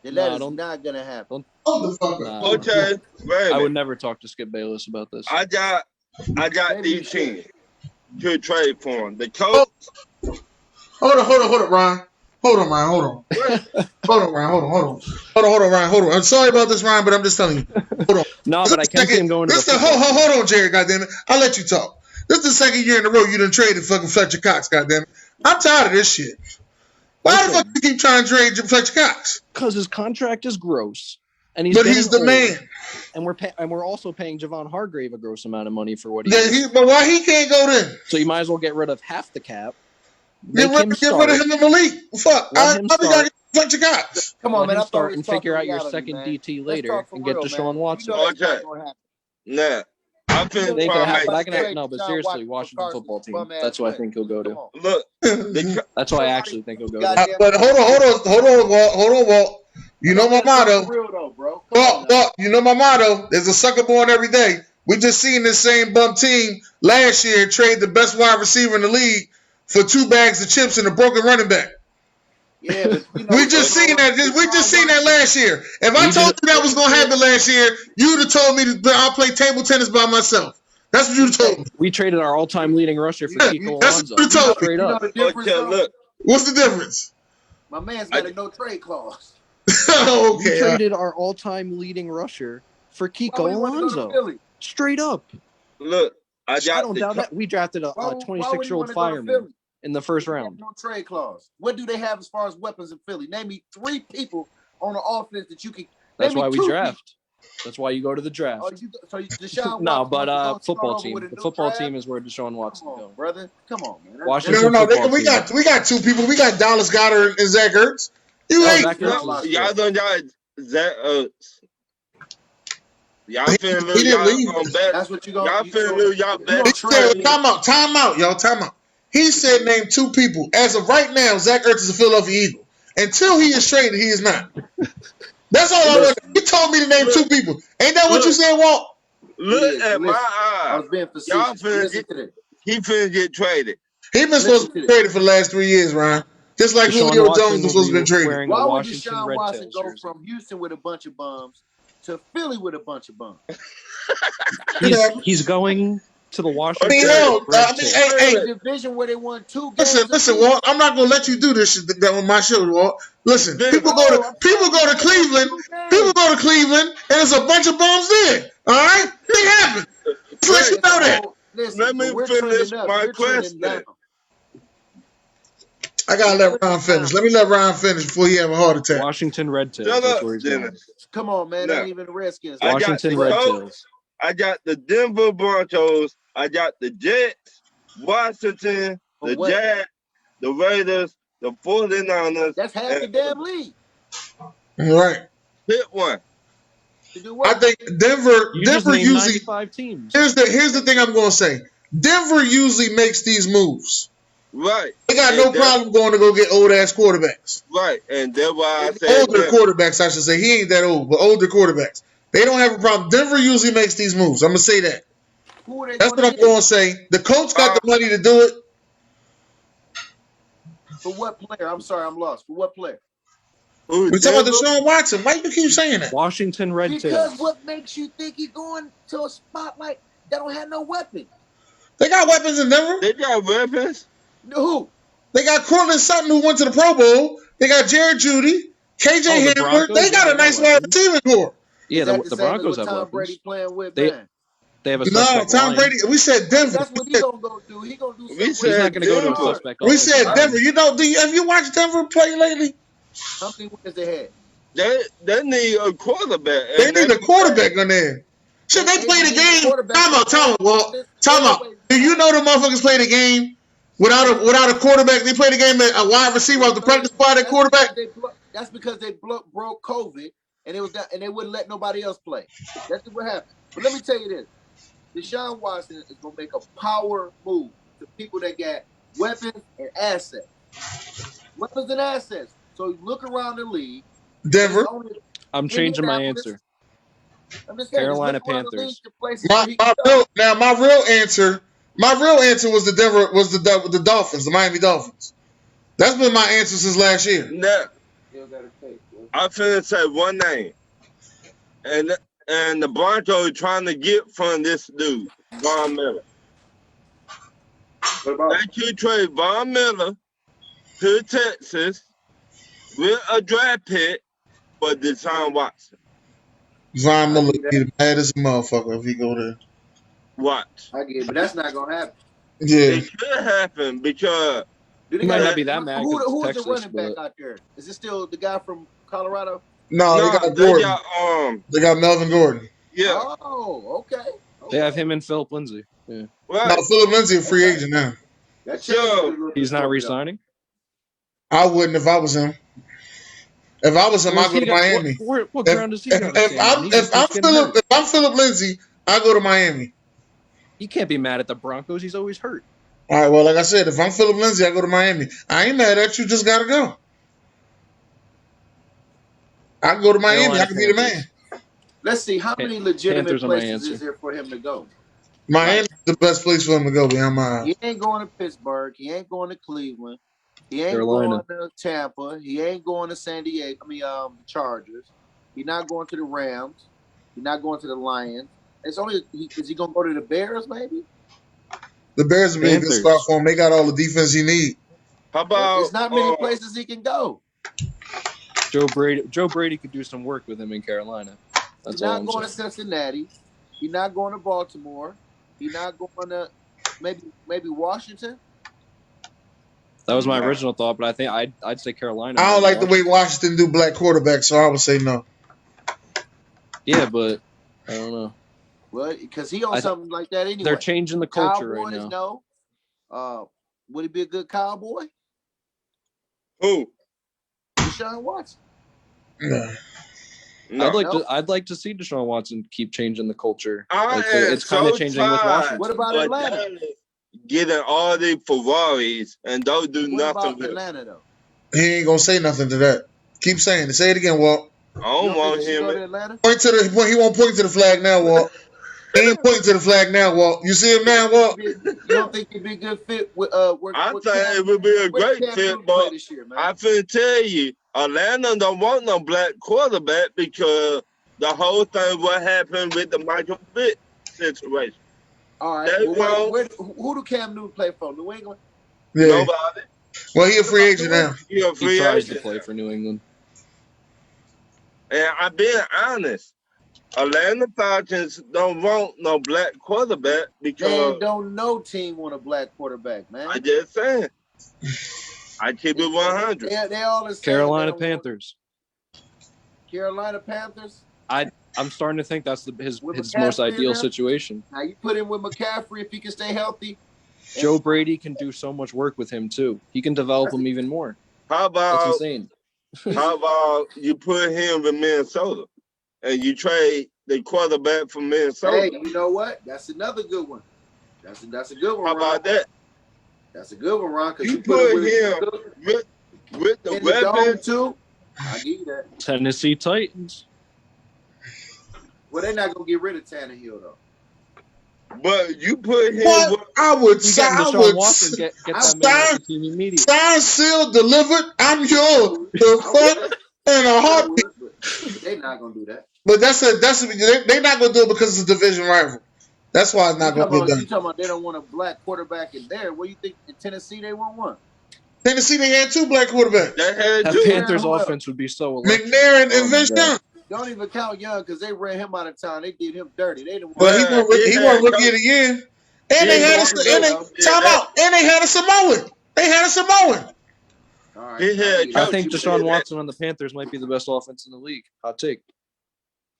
Speaker 2: that is not gonna happen.
Speaker 4: Okay,
Speaker 5: I would never talk to Skip Bayless about this.
Speaker 4: I got these teams to trade for him. The coach.
Speaker 1: Hold on, Ron. Hold on, Ron. Hold on, Ron. I'm sorry about this, Ron, but I'm just telling you. Hold on.
Speaker 5: No, but I can't see him going to the
Speaker 1: hold on, Jerry, goddammit. I'll let you talk. This is the second year in a row you done traded fucking Fletcher Cox, goddammit. I'm tired of this shit. Why the fuck you keep trying to trade Fletcher Cox?
Speaker 5: Because his contract is gross. And
Speaker 1: he's the man.
Speaker 5: And we're also paying Javon Hargrave a gross amount of money for what
Speaker 1: he is. But why he can't go then?
Speaker 5: So you might as well get rid of half the cap.
Speaker 1: Get rid of him and Malik. Fuck. I probably got to get Fletcher Cox.
Speaker 2: Come on, man.
Speaker 5: I start and figure out your second DT later and get Deshaun Watson.
Speaker 4: Okay. Nah. I'm finna
Speaker 5: but seriously, Washington football team. That's who I think he'll go to.
Speaker 4: Look.
Speaker 5: That's who I actually think he'll go to.
Speaker 1: But hold on, Walt. You know my motto. You know my motto. There's a sucker born every day. We just seen this same bum team last year trade the best wide receiver in the league for 2 bags of chips and a broken running back.
Speaker 2: Yeah, but
Speaker 1: we just seen that. We just seen that last year. If I told you that was gonna happen last year, you'd have told me I'll play table tennis by myself. That's what you'd have told me.
Speaker 5: We traded our all-time leading rusher for Kiko
Speaker 1: That's
Speaker 5: Alonso.
Speaker 1: what you told me.
Speaker 5: Straight up.
Speaker 4: Look.
Speaker 1: What's the difference?
Speaker 2: My man's got a no trade clause.
Speaker 1: Okay.
Speaker 5: We traded our all-time leading rusher for Kiko Alonso. Straight up.
Speaker 4: Look,
Speaker 5: I don't doubt that. We drafted a 26-year-old fireman in the first round.
Speaker 2: No trade clause. What do they have as far as weapons in Philly? Name me 3 people on the offense that you can.
Speaker 5: That's why we draft. That's why you go to the draft.
Speaker 2: So Deshaun
Speaker 5: No,
Speaker 2: Watson
Speaker 5: but football
Speaker 2: team.
Speaker 5: team. The football team is where Deshaun Watson
Speaker 2: Come on,
Speaker 5: going.
Speaker 2: brother. Come on, man.
Speaker 5: Washington
Speaker 1: No.
Speaker 5: football
Speaker 1: We
Speaker 5: team.
Speaker 1: got two people. We got Dallas Goedert and Zach Ertz.
Speaker 5: Zach Ertz.
Speaker 4: Y'all don't got Zach Ertz. Y'all finna
Speaker 1: He
Speaker 4: lose
Speaker 1: didn't
Speaker 4: y'all
Speaker 1: leave.
Speaker 4: on bet.
Speaker 2: That's what you go.
Speaker 4: Y'all finna lose y'all bet.
Speaker 1: He said, time out, y'all. Time out. He said name two people. As of right now, Zach Ertz is a Philadelphia Eagle. Until he is traded, he is not. That's all I want. He told me to name two people. Ain't that what you said, Walt?
Speaker 4: Look at my
Speaker 2: I
Speaker 4: eyes.
Speaker 2: was being facetious.
Speaker 4: He finna get traded.
Speaker 1: He been supposed to be traded for the last 3 years, Ryan. Just like Julio Jones was supposed to be traded.
Speaker 2: Why would Deshaun Watson go from Houston with a bunch of bums to Philly with a bunch of bums?
Speaker 5: He's going to the Washington.
Speaker 2: Division where they won 2 games.
Speaker 1: Listen, Walt. I'm not gonna let you do this shit on my show, Walt. Listen, people go to Cleveland. People go to Cleveland, and there's a bunch of bums there. All right, it happened. Just let you know that.
Speaker 4: Let me finish my question.
Speaker 1: I gotta let Ryan finish. Let me let Ryan finish before he have a heart attack.
Speaker 5: Washington Red Tails.
Speaker 4: Shut
Speaker 5: That's
Speaker 4: up,
Speaker 5: where he's going.
Speaker 2: Come on, man. That ain't even the Redskins.
Speaker 5: Washington Red Tails.
Speaker 4: I got the Denver Broncos. I got the Jets, Washington, the Jags, the Raiders, the 49ers.
Speaker 2: That's half the damn league.
Speaker 1: Right.
Speaker 4: Pick one.
Speaker 1: I think Denver usually
Speaker 5: 95 teams.
Speaker 1: Here's the thing I'm gonna say. Denver usually makes these moves.
Speaker 4: Right.
Speaker 1: They got no problem going to go get old ass quarterbacks.
Speaker 4: Right. And that's why I said
Speaker 1: older quarterbacks, I should say. He ain't that old, but older quarterbacks. They don't have a problem. Denver usually makes these moves. I'm gonna say that. That's what I'm going to say. The coach got the money to do it.
Speaker 2: For what player? I'm sorry, I'm lost. For what player?
Speaker 1: We're talking about Deshaun Watson. Why do you keep saying that?
Speaker 5: Washington Red Tails.
Speaker 2: Because what makes you think he's going to a spot like that don't have no weapon?
Speaker 1: They got weapons in Denver.
Speaker 4: They got weapons.
Speaker 2: Who?
Speaker 1: They got Cortland Sutton who went to the Pro Bowl. They got Jared Judy, KJ Hamler. They got a nice wide receiving core.
Speaker 5: Yeah, the Broncos have
Speaker 2: Tom
Speaker 5: weapons.
Speaker 2: Brady playing with,
Speaker 5: They have a suspect
Speaker 1: Tom
Speaker 5: line.
Speaker 1: Brady. We said Denver.
Speaker 2: That's what he's gonna go do. He's gonna do something.
Speaker 5: He's not gonna go to a suspect line.
Speaker 1: We said Denver. You know, have you watched Denver play lately?
Speaker 2: How many wins they had?
Speaker 4: They need a quarterback.
Speaker 1: They need a quarterback on there. Shit, they played a game. Time out. Do you know the motherfuckers played a game without a quarterback? They played a game at a wide receiver off the practice squad at quarterback.
Speaker 2: That's because they broke COVID, and they wouldn't let nobody else play. That's what happened. But let me tell you this: Deshaun Watson is gonna make a power move to people that got weapons and assets. Weapons and assets. So you look around the league.
Speaker 1: Denver.
Speaker 5: I'm changing my answer. Carolina Panthers.
Speaker 1: My real answer was the Dolphins, the Miami Dolphins. That's been my answer since last year.
Speaker 4: No. I'm finna say one name. And the Broncos trying to get from this dude, Von Miller. They could trade Von Miller to Texas with a draft pick for Deshaun Watson.
Speaker 1: Von Miller be the baddest motherfucker if he go there.
Speaker 4: Watch.
Speaker 2: I get it, but that's not gonna happen.
Speaker 1: Yeah.
Speaker 4: It could happen because
Speaker 5: he might not be that mad.
Speaker 2: Who's the running back out there? Is it still the guy from Colorado?
Speaker 1: No, they got Gordon. They got Melvin Gordon.
Speaker 4: Yeah.
Speaker 2: Oh, okay.
Speaker 5: They have him and Philip Lindsay. Yeah.
Speaker 4: Right.
Speaker 1: No, Philip Lindsay a free agent now.
Speaker 5: He's not re-signing?
Speaker 1: I wouldn't if I was him. If I was him, I'd go to Miami.
Speaker 5: What ground does he got?
Speaker 1: If I'm Philip Lindsay, I go to Miami.
Speaker 5: You can't be mad at the Broncos. He's always hurt.
Speaker 1: All right, well, like I said, if I'm Philip Lindsay, I go to Miami. I ain't mad at you. Just got to go. I can go to Miami. I can be the man.
Speaker 2: Let's see. How many legitimate places is there for him to go?
Speaker 1: Miami's the best place for him to go, beyond my eyes.
Speaker 2: He ain't going to Pittsburgh. He ain't going to Cleveland. He ain't
Speaker 5: Carolina.
Speaker 2: going to Tampa. He ain't going to San Diego. The Chargers. He's not going to the Rams. He's not going to the Lions. Is he going to go to the Bears, maybe?
Speaker 1: The Bears would be a good spot for him. They got all the defense he need.
Speaker 4: How about?
Speaker 2: There's not many places he can go.
Speaker 5: Joe Brady could do some work with him in Carolina. That's
Speaker 2: He's not going to Cincinnati. He's not going to Baltimore. He's not going to maybe Washington.
Speaker 5: That was my original thought, but I think I'd say Carolina.
Speaker 1: I don't like the way Washington do black quarterbacks, so I would say no.
Speaker 5: Yeah, but I don't know.
Speaker 2: Well, because he on something like that anyway.
Speaker 5: They're changing the culture
Speaker 2: Cowboys,
Speaker 5: right now.
Speaker 2: No. Would he be a good cowboy?
Speaker 4: Who?
Speaker 2: Deshaun Watson.
Speaker 1: No.
Speaker 5: I'd like to see Deshaun Watson keep changing the culture.
Speaker 4: It's
Speaker 5: kind of changing with Washington.
Speaker 2: What about Atlanta?
Speaker 4: Getting all the Ferraris and don't do
Speaker 2: what
Speaker 4: nothing
Speaker 2: about Atlanta though?
Speaker 1: He ain't gonna say nothing to that. Keep saying it. Say it again, Walt.
Speaker 4: I don't want him.
Speaker 1: Point to the. He won't point to the flag now, Walt. He ain't pointing to the flag now, Walt. You see him now, Walt?
Speaker 2: You don't think he'd be a good fit with
Speaker 4: I think it would be a great fit, but I finna tell you, Atlanta don't want no black quarterback because the whole thing what happened with the Michael Vick situation.
Speaker 2: All right. Who do Cam Newton play for? New England?
Speaker 1: Yeah.
Speaker 4: Nobody.
Speaker 1: Well, he a free agent now.
Speaker 4: He a free
Speaker 5: tries
Speaker 4: agent
Speaker 5: to play for New England.
Speaker 4: And I'm being honest. Atlanta Falcons don't want no black quarterback because
Speaker 2: they don't no team want a black quarterback, man.
Speaker 4: I just saying. I keep it 100.
Speaker 2: They all the same.
Speaker 5: Carolina Panthers.
Speaker 2: Carolina Panthers.
Speaker 5: I'm starting to think that's his most ideal situation.
Speaker 2: Now you put him with McCaffrey if he can stay healthy.
Speaker 5: Joe Brady can do so much work with him too. He can develop him even more.
Speaker 4: How about
Speaker 5: that's insane?
Speaker 4: How about you put him in Minnesota and you trade the quarterback from Minnesota?
Speaker 2: Hey, you know what? That's another good one. That's a good one.
Speaker 4: How about that?
Speaker 2: That's a good one, Ron.
Speaker 4: You put him with the weapons
Speaker 2: too. I give you that.
Speaker 5: Tennessee Titans.
Speaker 2: Well, they're not gonna get rid of Tannehill though.
Speaker 4: But you put him.
Speaker 1: What? I would sign. Sign, sealed, delivered. I'm yours. The fuck and a heartbeat.
Speaker 2: They're not gonna do that.
Speaker 1: But they're not gonna do it because it's a division rival. That's why it's not gonna be done.
Speaker 2: You talking about they don't want a black quarterback in there? What do you think in Tennessee they want one?
Speaker 1: Tennessee they had two black quarterbacks.
Speaker 5: That Panthers offense would be so electric.
Speaker 1: McNair and Vince Young.
Speaker 2: Don't even count Young because they ran him out of town. They did him dirty. They didn't.
Speaker 1: But he won rookie of the year. And they had a Samoan. They had a Samoan.
Speaker 2: All right.
Speaker 5: I think Deshaun Watson on the Panthers might be the best offense in the league. Hot take.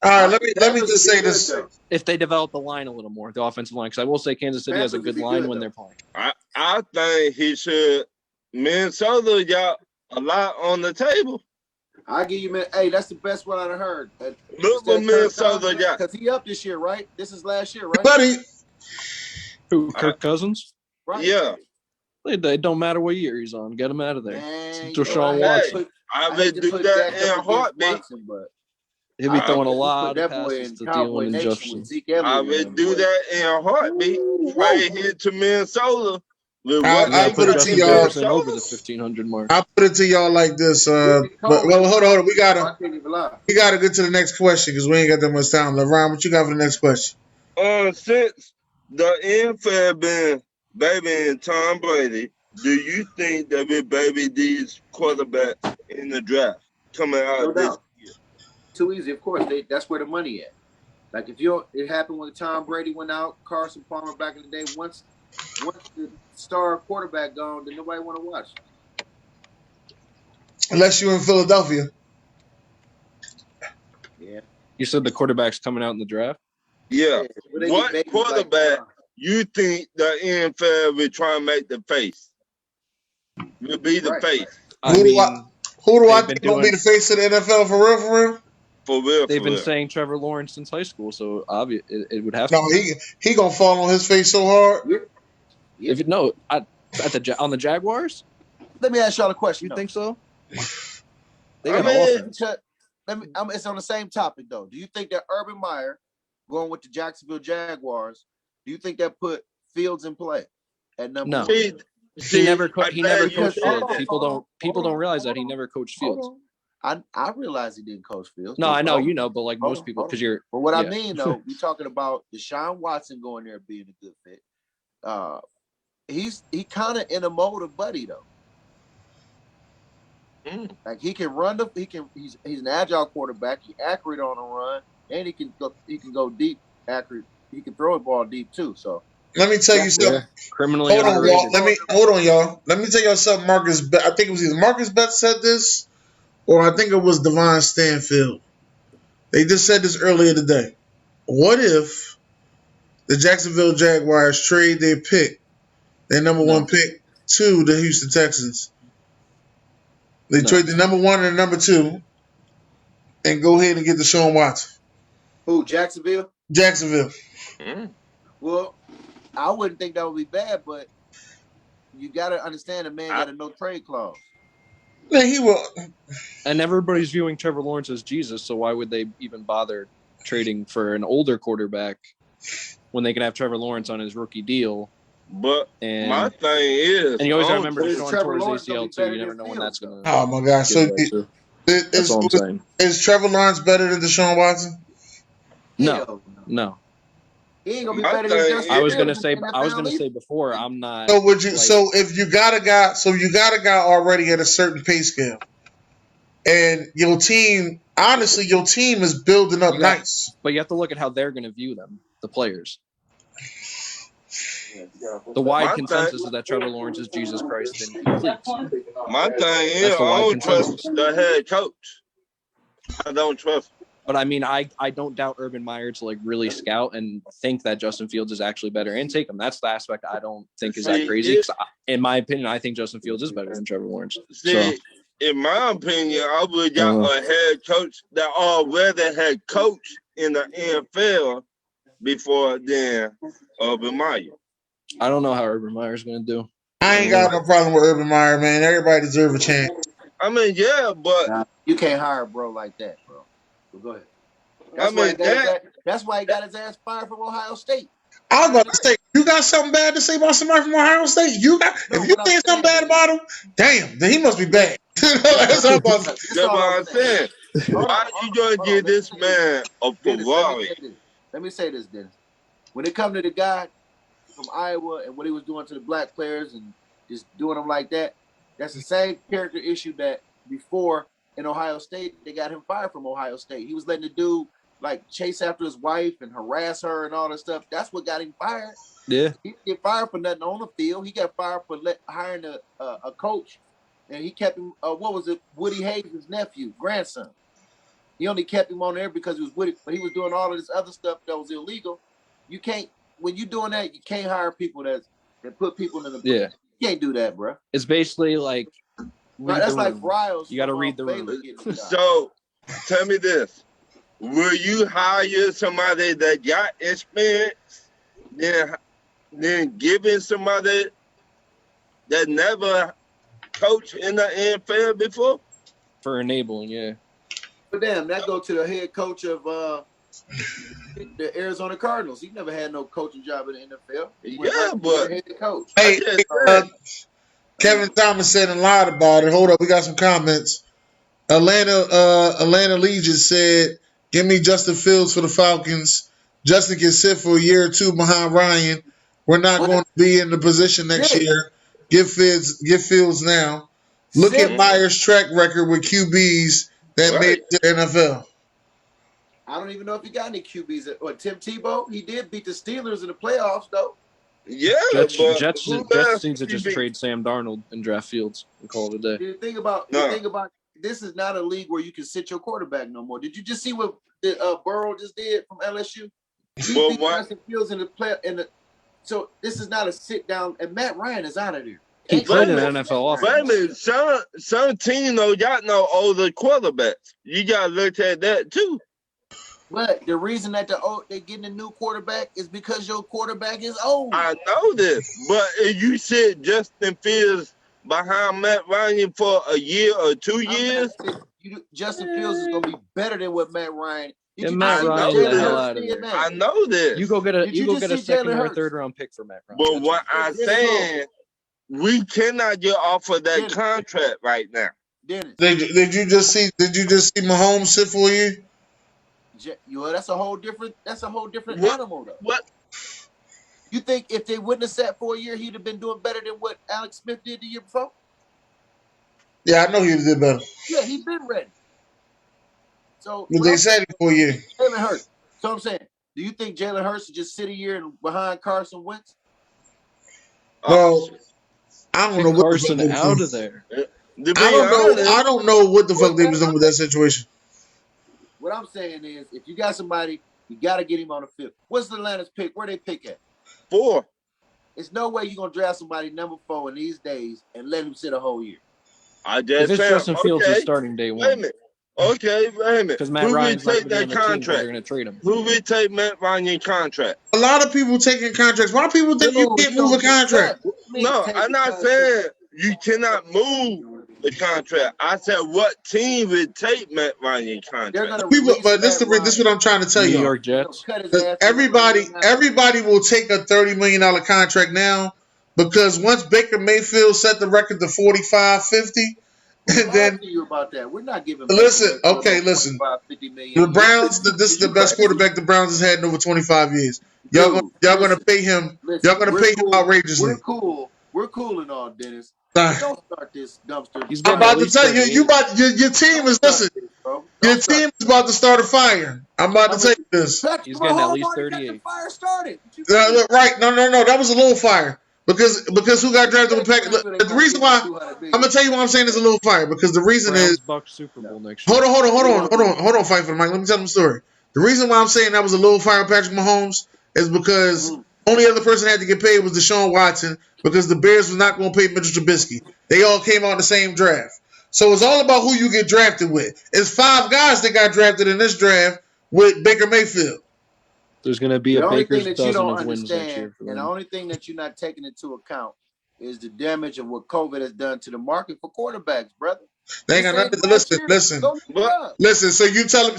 Speaker 1: All right, let me just say this.
Speaker 5: If they develop the line a little more, the offensive line, because I will say Kansas City has a good line when they're playing.
Speaker 4: I think he should. Minnesota got a lot on the table.
Speaker 2: I give you, man. Hey, that's the best one I've heard.
Speaker 4: Look what Minnesota got.
Speaker 2: Because he up this year, right? This is last year, right?
Speaker 1: Buddy.
Speaker 5: Who, Kirk Cousins?
Speaker 2: Right.
Speaker 4: Yeah.
Speaker 5: It don't matter what year he's on. Get him out of there. Deshaun Watson.
Speaker 4: I would do that in a heartbeat.
Speaker 5: He'll be throwing a lot of passes to Thielen and Jefferson.
Speaker 4: I would do that in a heartbeat. Right here to Minnesota.
Speaker 1: I put it to y'all
Speaker 5: over the 1,500 mark.
Speaker 1: I put it to y'all like this. But hold on. We gotta get to the next question because we ain't got that much time. LeBron, what you got for the next question?
Speaker 4: Since the NFL been babying Tom Brady, do you think that we baby these quarterbacks in the draft coming out this year?
Speaker 2: Too easy, of course. That's where the money at. Like it happened when Tom Brady went out, Carson Palmer back in the day. Once the star quarterback gone, then nobody want to watch.
Speaker 1: Unless you're in Philadelphia.
Speaker 2: Yeah.
Speaker 5: You said the quarterback's coming out in the draft?
Speaker 4: Yeah. What quarterback you think the NFL will try and make the face? Will be the face.
Speaker 1: Who do I think will be the face of the NFL for real?
Speaker 4: For real.
Speaker 5: They've been saying Trevor Lawrence since high school, so obvious it would have to.
Speaker 1: No, he gonna fall on his face so hard.
Speaker 2: Yeah.
Speaker 5: On the Jaguars.
Speaker 2: Let me ask y'all a question.
Speaker 5: You think so?
Speaker 2: They got offense. It's on the same topic though. Do you think that Urban Meyer going with the Jacksonville Jaguars? Do you think that put Fields in play at number?
Speaker 5: No. He never coached Fields. People don't realize that he never coached Fields.
Speaker 2: I realize he didn't coach Fields.
Speaker 5: No, I know you know, but like most people, because you're.
Speaker 2: But what I mean though, we talking about Deshaun Watson going there being a good fit. He kind of in a mode of Buddy though. Like he can run he's an agile quarterback. He's accurate on the run, and he can go deep, accurate. He can throw a ball deep too. So
Speaker 1: let me tell you something.
Speaker 5: Criminally
Speaker 1: hold
Speaker 5: underrated.
Speaker 1: on, hold on, y'all. Let me tell y'all something. I think it was either Marcus Betts said this, or I think it was Devon Stanfield. They just said this earlier today. What if the Jacksonville Jaguars trade their pick, their number one pick, to the Houston Texans? They trade the number 1 and the number 2 and go ahead and get Deshaun Watson.
Speaker 2: Who, Jacksonville?
Speaker 1: Jacksonville.
Speaker 2: Well, I wouldn't think that would be bad, but you got to understand the man got a no trade clause.
Speaker 1: Yeah, he will.
Speaker 5: And everybody's viewing Trevor Lawrence as Jesus, so why would they even bother trading for an older quarterback when they can have Trevor Lawrence on his rookie deal?
Speaker 4: But my thing is,
Speaker 5: and you always remember Deshaun tore his ACL too. You never know when that's going to.
Speaker 1: Oh my gosh! So
Speaker 5: that's all I'm saying.
Speaker 1: Is Trevor Lawrence better than Deshaun Watson?
Speaker 5: No.
Speaker 2: He ain't gonna be better than Justin.
Speaker 5: I was gonna say before. I'm not.
Speaker 1: So would you? So if you got a guy, already at a certain pay scale, and your team, honestly, your team is building up nice.
Speaker 5: But you have to look at how they're going to view them, the players. The wide consensus is that Trevor Lawrence is Jesus Christ and completes.
Speaker 4: My thing is, I don't trust the head coach. I don't trust him.
Speaker 5: But I mean, I don't doubt Urban Meyer to like really scout and think that Justin Fields is actually better and take him. That's the aspect I don't think is that crazy. In my opinion, I think Justin Fields is better than Trevor Lawrence.
Speaker 4: In my opinion, I would got a head coach that already had coached in the NFL before then Urban Meyer.
Speaker 5: I don't know how Urban Meyer's going to do.
Speaker 1: I ain't got no problem with Urban Meyer, man. Everybody deserves a chance.
Speaker 4: I mean, yeah, but
Speaker 2: you can't hire a bro like that, bro. So go ahead. That's why he got his ass fired from Ohio State.
Speaker 1: I was about to say, you got something bad to say about somebody from Ohio State? If you think something bad about him, damn, then he must be bad. That's what
Speaker 4: I'm saying. Why you gonna give this man a Ferrari?
Speaker 2: Let me say this, Dennis. When it comes to the guy from Iowa and what he was doing to the black players and just doing them like that, that's the same character issue that before in Ohio State, they got him fired from Ohio State. He was letting the dude like chase after his wife and harass her and all that stuff. That's what got him fired.
Speaker 5: Yeah.
Speaker 2: He didn't get fired for nothing on the field. He got fired for hiring a coach, and he kept him. What was it? Woody Hayes' nephew, grandson. He only kept him on there because he was Woody, but he was doing all of this other stuff that was illegal. You can't when you're doing that. You can't hire people that put people in the You can't do that, bro.
Speaker 5: It's basically like.
Speaker 2: Right, that's like Riles.
Speaker 5: You got to read the room.
Speaker 4: So, tell me this: will you hire somebody that got experience, then giving somebody that never coached in the NFL before?
Speaker 5: For enabling, yeah.
Speaker 2: But damn, that go to the head coach of the Arizona Cardinals. He never had no coaching job in the NFL.
Speaker 4: But
Speaker 2: head coach.
Speaker 1: Hey, Kevin Thomas said and lied about it. Hold up, we got some comments. Atlanta Legion said, "Give me Justin Fields for the Falcons. Justin can sit for a year or two behind Ryan. We're not going to be in the position next year. Give Fields now. Look at Meyer's track record with QBs that made it to the NFL."
Speaker 2: I don't even know if he got any QBs. Or Tim Tebow, he did beat the Steelers in the playoffs, though.
Speaker 4: Yeah,
Speaker 5: Jets seems to just trade Sam Darnold and draft Fields and call it a day.
Speaker 2: The thing about this is not a league where you can sit your quarterback no more. Did you just see what Burrow just did from LSU? He beat Justin Fields in the play so this is not a sit down. And Matt Ryan is out of there.
Speaker 5: He played in an NFL offense.
Speaker 4: Some team though got no older quarterbacks. You gotta look at that too.
Speaker 2: But the reason that they're getting a new quarterback is because your quarterback is old.
Speaker 4: I know this, but if you sit Justin Fields behind Matt Ryan for a year or 2 years,
Speaker 2: Justin Fields is going to be better than what Matt Ryan.
Speaker 5: I
Speaker 4: know this.
Speaker 5: You go get a second or third round pick for Matt Ryan.
Speaker 4: But what I'm saying, we cannot get off of that contract right now.
Speaker 1: Did you just see Mahomes sit for a year?
Speaker 2: That's a whole different animal, though.
Speaker 4: What?
Speaker 2: You think if they wouldn't have sat for a year, he'd have been doing better than what Alex Smith did the year before?
Speaker 1: Yeah, I know he did better.
Speaker 2: Yeah, he's been ready. So
Speaker 1: but they said it for a year.
Speaker 2: Jalen Hurts. So I'm saying, do you think Jalen Hurts should just sit a year behind Carson Wentz?
Speaker 1: Well, I don't know what
Speaker 5: Carson out of there.
Speaker 1: I don't know what the fuck they was doing with that situation.
Speaker 2: What I'm saying is, if you got somebody, you got to get him on the field. What's Atlanta's pick? Where they pick at?
Speaker 4: 4.
Speaker 2: It's no way you're gonna draft somebody number 4 in these days and let him sit a whole year.
Speaker 5: If it's Justin Fields is starting day 1.
Speaker 4: Wait a minute. Okay, wait a minute.
Speaker 5: Because Matt Ryan's not going to be on the team, they're going to trade him.
Speaker 4: Who will take Matt Ryan's contract?
Speaker 1: A lot of people taking contracts. Why people think you can't move a contract?
Speaker 4: No, I'm not saying you cannot move the contract. I said what team would take Matt Ryan's contract?
Speaker 1: People, but this is what I'm trying to tell you.
Speaker 5: New York Jets.
Speaker 1: Everybody will take a $30 million contract now because once Baker Mayfield set the record to 45-50, and then
Speaker 2: you about that. We're not giving.
Speaker 1: Listen. The Browns. This is the best quarterback the Browns has had in over 25 years. Y'all gonna pay him. Y'all gonna pay him outrageously.
Speaker 2: We're cool and all, Dennis. Don't start this dumpster.
Speaker 1: I'm about to tell you. Your team is listen. Your team is about to start a fire. I'm about to tell you this.
Speaker 5: He's getting at least 38.
Speaker 2: Fire started.
Speaker 1: Right? No. That was a little fire. Because who got drafted with Packers? The reason why I'm gonna tell you why I'm saying it's a little fire because the reason is
Speaker 5: Bucks Super Bowl next year.
Speaker 1: Hold on, fight for the mic. Let me tell them a story. The reason why I'm saying that was a little fire, Patrick Mahomes, is because only other person had to get paid was Deshaun Watson because the Bears was not going to pay Mitchell Trubisky. They all came out in the same draft, so it's all about who you get drafted with. It's 5 guys that got drafted in this draft with Baker Mayfield.
Speaker 5: There's going to be a Baker's
Speaker 2: dozen
Speaker 5: of wins next year.
Speaker 2: And the only thing that you're not taking into account is the damage of what COVID has done to the market for quarterbacks, brother.
Speaker 1: They ain't got nothing to listen. So you telling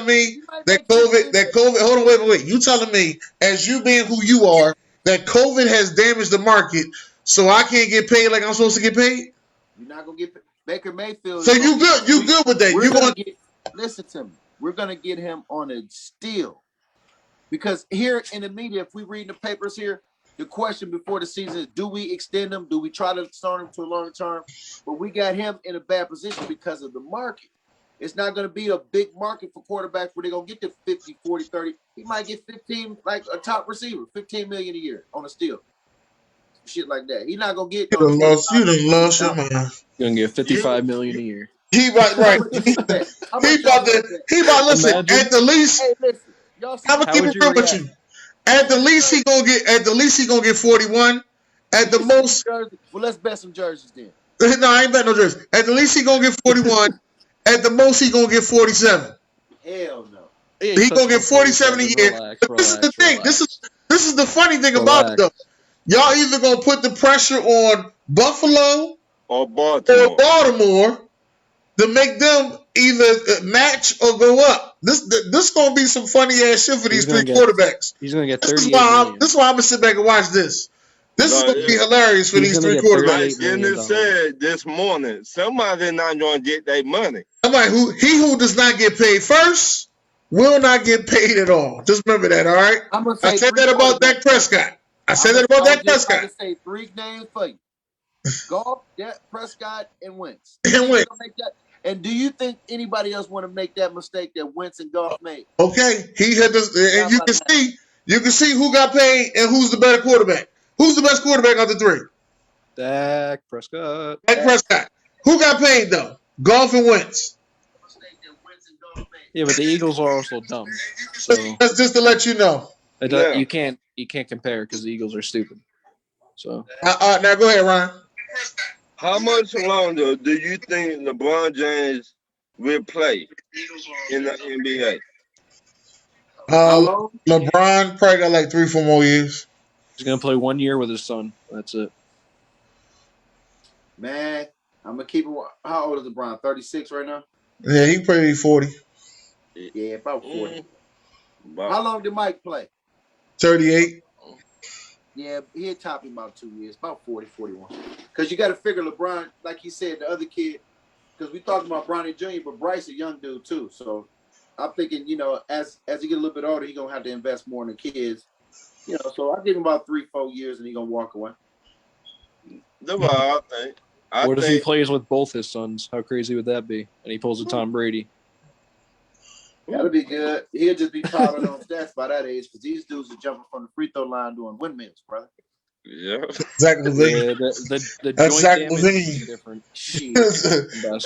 Speaker 1: me that COVID. Hold on, wait. You telling me as you being who you are that COVID has damaged the market, so I can't get paid like I'm supposed to get paid?
Speaker 2: You're not gonna get Baker Mayfield.
Speaker 1: So you good? You good with that?
Speaker 2: Listen to me. We're gonna get him on a steal. Because here in the media, if we read the papers here, the question before the season is, do we extend him? Do we try to sign him to a long term? But we got him in a bad position because of the market. It's not going to be a big market for quarterbacks where they're going to get to 50, 40, 30. He might get 15, like a top receiver, $15 million a year on a steal. Shit like that. He's not going to get.
Speaker 1: You done lost your mind.
Speaker 5: You're going to get $55 million a year.
Speaker 1: He right. He about to listen. At the least.
Speaker 2: Hey, listen.
Speaker 1: I'm gonna keep it real with you. At the least he gonna get 41. At the most,
Speaker 2: well, let's bet some jerseys then.
Speaker 1: No, I ain't bet no jerseys. At the least he gonna get 41. At the most he gonna get 47.
Speaker 2: Hell no.
Speaker 1: He gonna get 47 a year. This is the thing. This is the funny thing about it though. Y'all either gonna put the pressure on Buffalo
Speaker 4: or Baltimore
Speaker 1: to make them either match or go up. This gonna be some funny ass shit for these 3 quarterbacks.
Speaker 5: He's gonna get 38
Speaker 1: this is why I'm gonna sit back and watch this. This is gonna be hilarious for these 3 quarterbacks.
Speaker 4: Like Dennis said this morning, somebody not gonna get their money.
Speaker 1: Somebody who does not get paid first will not get paid at all. Just remember that, all right? I said that about Dak Prescott. I said that about Dak Prescott.
Speaker 2: I say 3 names for you: Goff, Dak Prescott, and Wentz. And do you think anybody else want to make that mistake that Wentz and Goff made?
Speaker 1: Okay, he had this, and you can see who got paid and who's the better quarterback. Who's the best quarterback of the 3?
Speaker 5: Dak Prescott.
Speaker 1: Who got paid though? Goff and Wentz.
Speaker 5: Yeah, but the Eagles are also dumb. So
Speaker 1: that's just to let you know.
Speaker 5: You can't compare because the Eagles are stupid. So
Speaker 1: now go ahead, Ryan.
Speaker 4: How much longer do you think LeBron James will play in the NBA?
Speaker 1: LeBron probably got like 3-4 more years.
Speaker 5: He's gonna play 1 year with his son. That's it.
Speaker 2: Man, I'm gonna keep it. How old is LeBron? 36 right now.
Speaker 1: Yeah, he probably 40.
Speaker 2: Yeah, about 40. How long did Mike play?
Speaker 1: 38.
Speaker 2: Yeah, he'll top him about 2 years, about 40, 41. Because you got to figure LeBron, like he said, the other kid, because we talking about Bronny Jr., but Bryce a young dude too. So I'm thinking, as he get a little bit older, he's going to have to invest more in the kids. So I give him about 3-4 years and he's going to walk away.
Speaker 4: That's what I think.
Speaker 5: What if he plays with both his sons? How crazy would that be? And he pulls a Tom Brady.
Speaker 2: That'll be good. He'll just be piling on stats by that age because these dudes are jumping from the free throw line doing windmills, brother.
Speaker 4: Yeah.
Speaker 1: Exactly.
Speaker 5: The joint damage is different.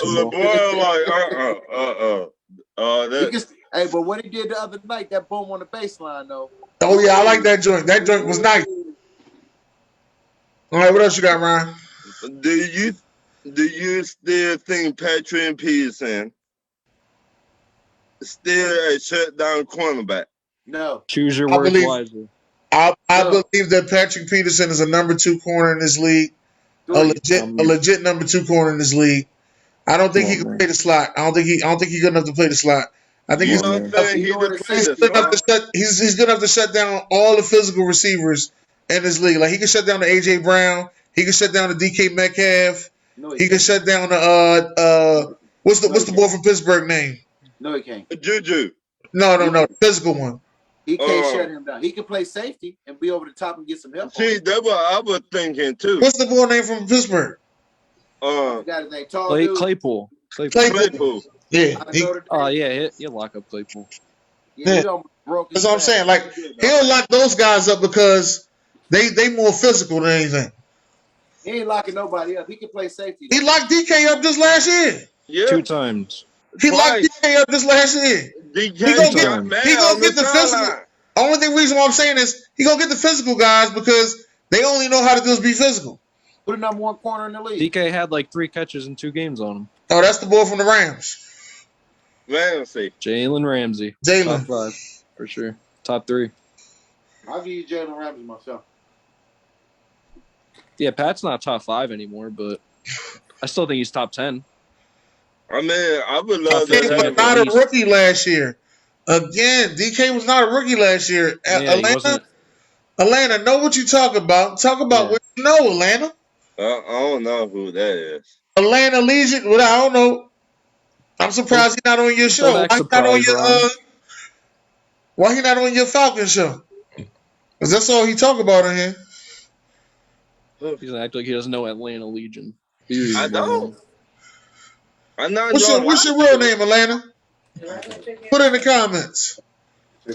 Speaker 4: LeBron
Speaker 2: Hey, but what he did the other night, that boom on the baseline, though.
Speaker 1: Oh yeah, I like that joint. That joint was nice. All right, what else you got, Ryan?
Speaker 4: Do you still think Patrick Peterson still a shutdown cornerback?
Speaker 2: No.
Speaker 5: Choose your words wisely.
Speaker 1: I believe that Patrick Peterson is a number 2 corner in this league, a legit number 2 corner in this league. I don't think he can play the slot. I don't think he's good enough to play the slot. I think he's good enough to shut down all the physical receivers in this league. Like he can shut down the AJ Brown. He can shut down the DK Metcalf. He can shut down the what's the boy from Pittsburgh name?
Speaker 2: No, he can't.
Speaker 4: Juju.
Speaker 1: No, the physical one.
Speaker 2: He can't shut him down. He can play safety and be over the top and get some help.
Speaker 4: See, that's what I was thinking too.
Speaker 1: What's the boy name from Pittsburgh?
Speaker 2: Got his name,
Speaker 5: Claypool.
Speaker 1: Yeah.
Speaker 5: He'll lock up Claypool.
Speaker 1: Yeah. That's what I'm saying. Like he'll lock those guys up because they more physical than anything.
Speaker 2: He ain't locking nobody up. He can play safety.
Speaker 1: He locked DK up this last year.
Speaker 4: Yeah.
Speaker 5: 2 times.
Speaker 1: He locked DK up this last year. He gonna get the physical. Only reason why I'm saying is he gonna get the physical guys because they only know how to do is be physical.
Speaker 2: Who the number 1 corner in the league?
Speaker 5: DK had like 3 catches in 2 games on him.
Speaker 1: Oh, that's the boy from the Rams.
Speaker 4: Ramsey.
Speaker 5: Jalen Ramsey.
Speaker 1: Jalen.
Speaker 5: Top 5 for sure. Top 3.
Speaker 2: I'll give you Jalen Ramsey myself.
Speaker 5: Yeah, Pat's not top 5 anymore, but I still think he's top 10.
Speaker 4: I mean, I would love
Speaker 1: DK was not a rookie last year. Again, DK was not a rookie last year.
Speaker 5: Yeah,
Speaker 1: Atlanta, know what you talk about. Talk about what you know, Atlanta.
Speaker 4: I don't know who that is.
Speaker 1: Atlanta Legion. Well, I don't know. I'm surprised he's not on your show. Why he not on your Falcon show? Because that's all he talk about in here.
Speaker 5: He's acting like he doesn't know Atlanta Legion.
Speaker 4: I don't. I'm not.
Speaker 1: What's your real name, Atlanta? Put it in the comments.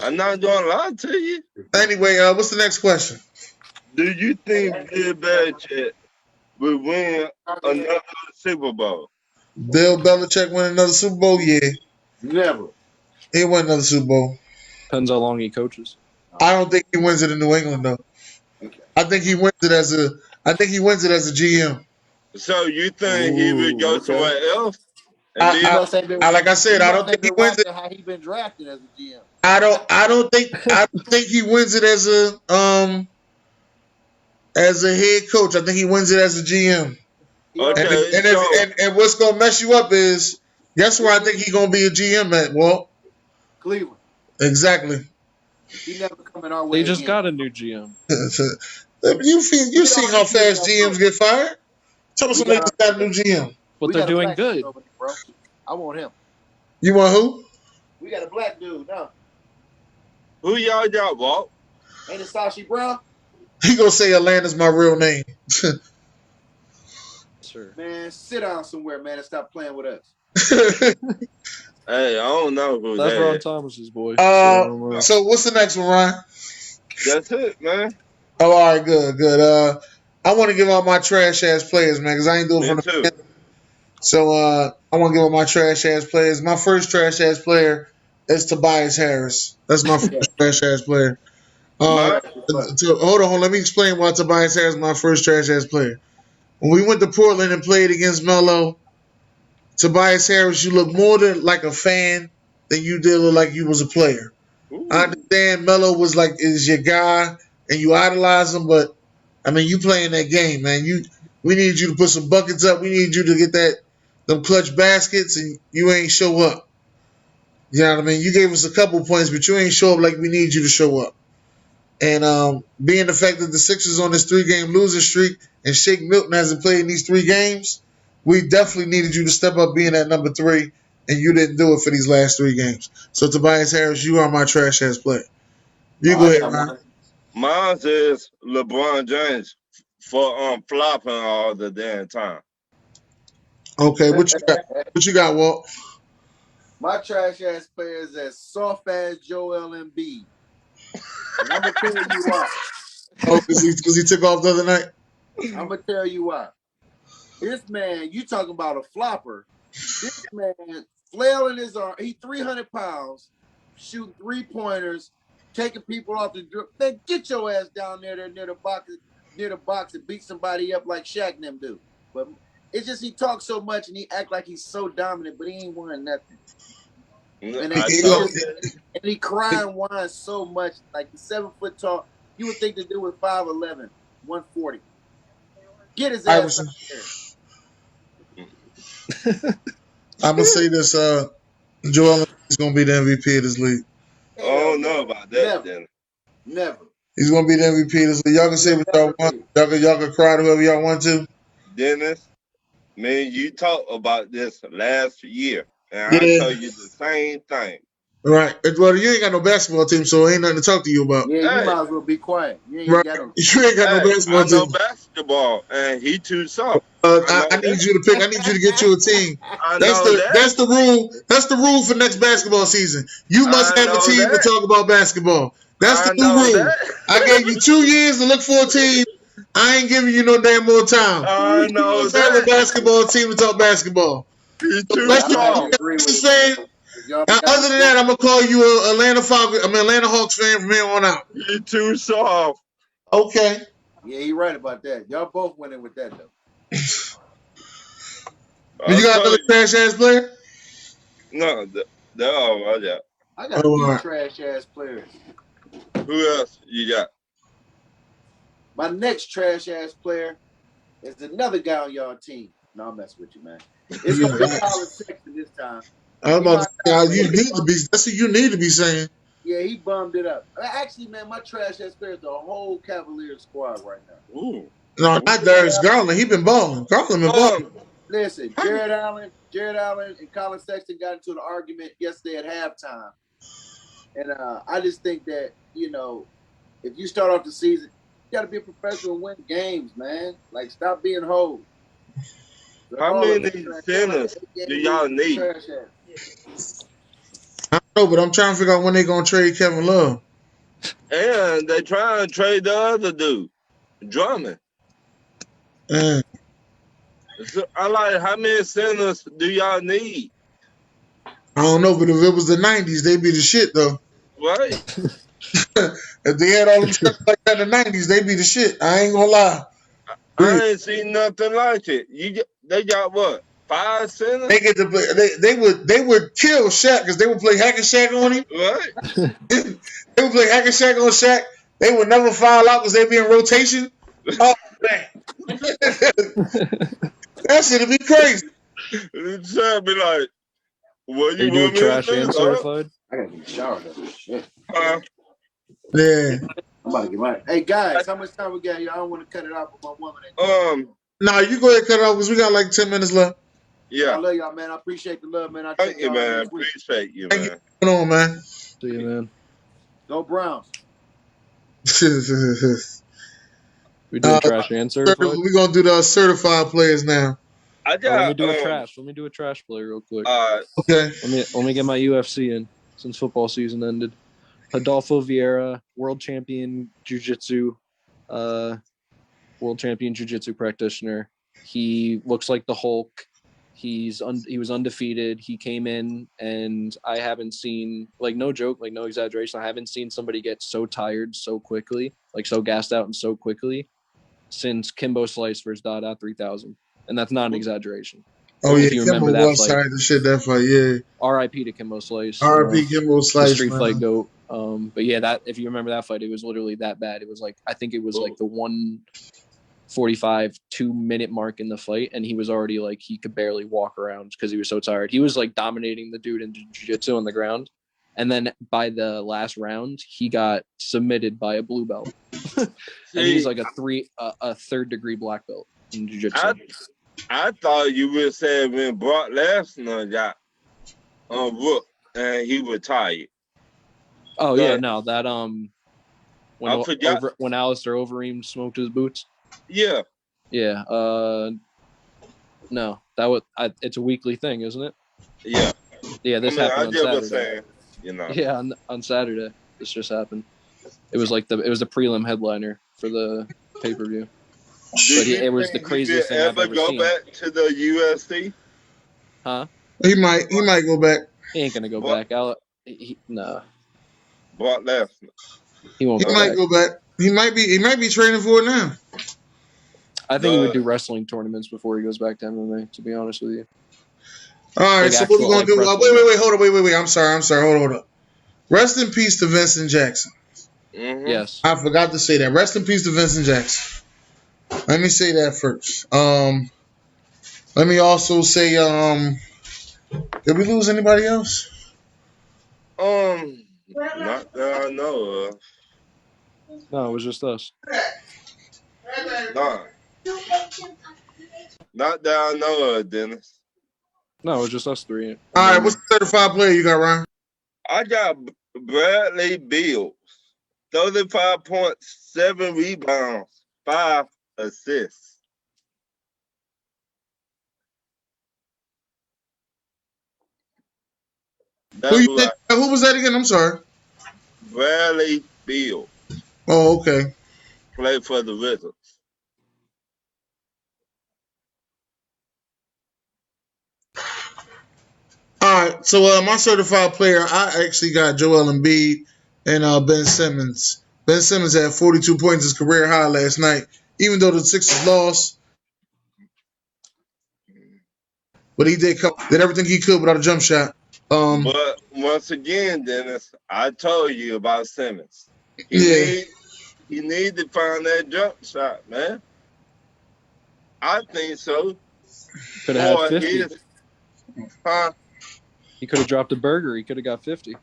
Speaker 4: I'm not doing a lot to you.
Speaker 1: Anyway, what's the next question?
Speaker 4: Do you think Bill Belichick will win another Super Bowl?
Speaker 1: Bill Belichick win another Super Bowl? Yeah.
Speaker 2: Never.
Speaker 1: He win another Super Bowl.
Speaker 5: Depends how long he coaches.
Speaker 1: I don't think he wins it in New England though. I think he wins it as a GM.
Speaker 4: So you think he would go somewhere else?
Speaker 1: Like I said, I don't think he wins it.
Speaker 2: How he been drafted as a GM?
Speaker 1: I don't think he wins it as a head coach. I think he wins it as a GM.
Speaker 4: Okay,
Speaker 1: and what's gonna mess you up is guess where I think he's gonna be a GM at, Walt?
Speaker 2: Cleveland.
Speaker 1: Exactly.
Speaker 2: He never coming our way.
Speaker 5: They just got a new GM.
Speaker 1: You see how fast GMs get fired? Tell me somebody just got a new GM.
Speaker 5: But they're doing good.
Speaker 2: Bro. I want him.
Speaker 1: You want who?
Speaker 2: We got a black dude, no.
Speaker 4: Who y'all got, Walt?
Speaker 2: Ain't it Sashi Brown?
Speaker 1: He gonna say Atlanta's my real name.
Speaker 5: Sure.
Speaker 2: Man, sit down somewhere, man, and stop playing with us.
Speaker 4: Hey, I don't know who
Speaker 5: that's
Speaker 4: that
Speaker 5: Ron
Speaker 4: is.
Speaker 5: Thomas's boy.
Speaker 1: So what's the next one, Ryan?
Speaker 4: That's it, man.
Speaker 1: Oh, all right, good. I want to give out my trash ass players, man, because I ain't doing it from the beginning. So I want to give out my trash ass players. My first trash ass player is Tobias Harris. That's my first trash ass player. Hold on, let me explain why Tobias Harris is my first trash ass player. When we went to Portland and played against Melo, Tobias Harris, you look more like a fan than you did look like you was a player. Ooh. I understand Melo is your guy and you idolize him, but I mean you playing that game, man. We need you to put some buckets up. We need you to get them clutch baskets, and you ain't show up. You know what I mean? You gave us a couple points, but you ain't show up like we need you to show up. And being the fact that the Sixers on this 3-game losing streak and Shake Milton hasn't played in these 3 games, we definitely needed you to step up being at number 3, and you didn't do it for these last 3 games. So Tobias Harris, you are my trash ass player. You go ahead, man.
Speaker 4: Mine is LeBron James for flopping all the damn time.
Speaker 1: Okay, what you got, Walt?
Speaker 2: My trash ass player is as soft as Joel Embiid. And I'm gonna tell you why.
Speaker 1: Oh, because he took off the other night?
Speaker 2: I'm gonna tell you why. This man, you talking about a flopper. This man flailing his arm. He 300 pounds, shooting 3-pointers, taking people off the dribble. Then get your ass down there near the box and beat somebody up like Shaq and them do. But it's just he talks so much and he act like he's so dominant, but he ain't won nothing. And he cry and whine so much, like the 7 foot tall. You would think the dude was 5'11", 140. Get his ass out there.
Speaker 1: I'm gonna say this: Joel is gonna be the MVP of this league.
Speaker 4: I don't know about that.
Speaker 2: Never.
Speaker 1: He's gonna be the MVP of this league. Y'all can say what y'all want. Y'all can cry to whoever y'all want to.
Speaker 4: Dennis, man, you talked about this last year, and I told you the same thing.
Speaker 1: Right. Well, you ain't got no basketball team, so ain't nothing to talk to you about.
Speaker 2: Yeah, you might as well be quiet. You ain't got no
Speaker 1: basketball team.
Speaker 4: I know basketball, and he too soft.
Speaker 1: I need you to pick. I need you to get you a team. That's the rule. That's the rule for next basketball season. You must have a team to talk about basketball. That's the new rule. I gave you 2 years to look for a team. I ain't giving you no damn more time.
Speaker 4: I know
Speaker 1: you must have a basketball team to talk basketball.
Speaker 4: He too soft.
Speaker 1: Other than that, I'm gonna call you an Atlanta Hawks fan from here on out.
Speaker 4: You too soft.
Speaker 1: Okay.
Speaker 2: Yeah, you're right about that. Y'all both went in with that though.
Speaker 1: You got another trash ass player?
Speaker 4: No, they're all right there.
Speaker 2: I got 2 trash ass players.
Speaker 4: Who else you got?
Speaker 2: My next trash ass player is another guy on y'all team. No, I'm messing with you, man. It's gonna be Colin Sexton this time.
Speaker 1: I'm about to say, you need to be. That's what you need to be saying.
Speaker 2: Yeah, he bummed it up. Actually, man, my trash ass player is the whole Cavaliers squad right now.
Speaker 4: Ooh.
Speaker 1: No, not Darius Garland. He been balling. Garland been balling.
Speaker 2: Listen, Jared Allen, and Colin Sexton got into an argument yesterday at halftime, and I just think that if you start off the season, you got to be a professional and win games, man. Like, stop being hoes.
Speaker 4: How many centers do y'all need?
Speaker 1: I don't know, but I'm trying to figure out when they're going to trade Kevin Love.
Speaker 4: And they trying to trade the other dude, Drummond. So I like, how many centers do y'all need?
Speaker 1: I don't know, but if it was the 90s, they'd be the shit, though.
Speaker 4: Right.
Speaker 1: If they had all the stuff like that in the 90s, they'd be the shit. I ain't going to lie.
Speaker 4: I ain't seen nothing like it. They got what? 5 centers?
Speaker 1: They get to play. They would kill Shaq because they would play hack and Shaq on him.
Speaker 4: Right.
Speaker 1: They would play hack and Shaq on Shaq. They would never foul out because they'd be in rotation. Oh man, that shit'd be crazy.
Speaker 4: It'd be like, what
Speaker 5: you do trash and certified?
Speaker 2: I gotta get showered up. Shit.
Speaker 1: Yeah.
Speaker 2: I'm about to get mine. Hey guys, how much time we got here? I don't want to cut it off with my woman.
Speaker 1: Nah, you go ahead and cut it off because we got like 10 minutes left.
Speaker 4: Yeah.
Speaker 2: I love y'all, man. I appreciate the love, man.
Speaker 4: Thank you, man. Appreciate you, man.
Speaker 1: What's going on, man?
Speaker 5: See you, man.
Speaker 2: Go Browns.
Speaker 5: We doing trash and certified?
Speaker 1: We're going to do the certified players now.
Speaker 5: Let me do a trash. Let me do a trash player real quick.
Speaker 1: Okay.
Speaker 5: Let me get my UFC in since football season ended. Adolfo Vieira, world champion jiu-jitsu, practitioner. He looks like the Hulk. He was undefeated. He came in, and I haven't seen, like, no joke, like, no exaggeration, I haven't seen somebody get so tired so quickly, like, so gassed out and so quickly since Kimbo Slice versus Dada 3000. And that's not an exaggeration.
Speaker 1: Oh, yeah,
Speaker 5: if you remember
Speaker 1: Kimbo was tired to shit that fight, yeah.
Speaker 5: R.I.P. to Kimbo Slice.
Speaker 1: R.I.P. Kimbo Slice,
Speaker 5: the street fight goat. But yeah, that if you remember that fight, it was literally that bad. It was like, I think it was like the 1:45, 2-minute mark in the fight, and he was already like, he could barely walk around because he was so tired. He was like dominating the dude in jiu-jitsu on the ground, and then by the last round, he got submitted by a blue belt, and he's like a third-degree black belt in jiu-jitsu.
Speaker 4: I thought you would say when Brock Lesnar got whooped and he retired.
Speaker 5: Oh yeah, no, that when Alistair Overeem smoked his boots.
Speaker 4: Yeah.
Speaker 5: Yeah. No, it's a weekly thing, isn't it?
Speaker 4: Yeah.
Speaker 5: Yeah, this happened on Saturday.
Speaker 4: Saying,
Speaker 5: Yeah, on Saturday, this just happened. It was like the prelim headliner for the pay-per-view. But it was the craziest thing I've ever seen.
Speaker 4: Go back to the UFC?
Speaker 5: Huh?
Speaker 1: He might go back.
Speaker 5: He ain't gonna go back. Nah.
Speaker 4: Brock Lesnar.
Speaker 5: He won't.
Speaker 1: He might go back. He might be training for it now.
Speaker 5: I think he would do wrestling tournaments before he goes back to MMA. To be honest with you.
Speaker 1: All right. So what we gonna do? Wait. Hold on. Wait. I'm sorry. Hold up. Rest in peace to Vincent Jackson.
Speaker 4: Mm-hmm.
Speaker 5: Yes.
Speaker 1: I forgot to say that. Rest in peace to Vincent Jackson. Let me say that first. Let me also say, did we lose anybody else?
Speaker 4: Not that I know of.
Speaker 5: No, it was just us.
Speaker 4: Nah. Not that I know of, Dennis.
Speaker 5: No, it was just us three.
Speaker 1: All right, what's the certified player you got, Ryan?
Speaker 4: I got Bradley Beal, 35.7 rebounds, 5 assists.
Speaker 1: Who was that again? I'm sorry.
Speaker 4: Bradley Beal.
Speaker 1: Oh, okay.
Speaker 4: Played for the Wizards.
Speaker 1: All right, so my certified player, I actually got Joel Embiid and Ben Simmons. Ben Simmons had 42 points, his career high last night, even though the Sixers lost. But he did everything he could without a jump shot.
Speaker 4: But once again, Dennis, I told you about Simmons. He need to find that jump shot, man. I think so.
Speaker 5: Could have had 50. He could have dropped a burger. He could have got 50.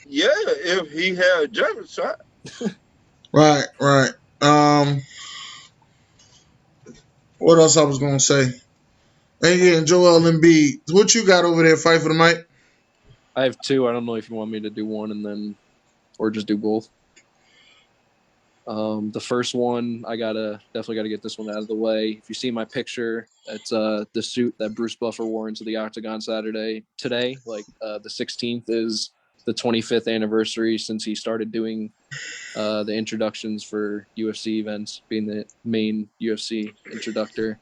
Speaker 4: Yeah, if he had a jump shot.
Speaker 1: Right. What else I was gonna say? And yeah, Joel Embiid. What you got over there? Fight for the mic.
Speaker 5: I have two. I don't know if you want me to do one or just do both. The first one, I definitely gotta get this one out of the way. If you see my picture, it's the suit that Bruce Buffer wore into the Octagon today. Like the 16th is the 25th anniversary since he started doing the introductions for UFC events, being the main UFC introductor.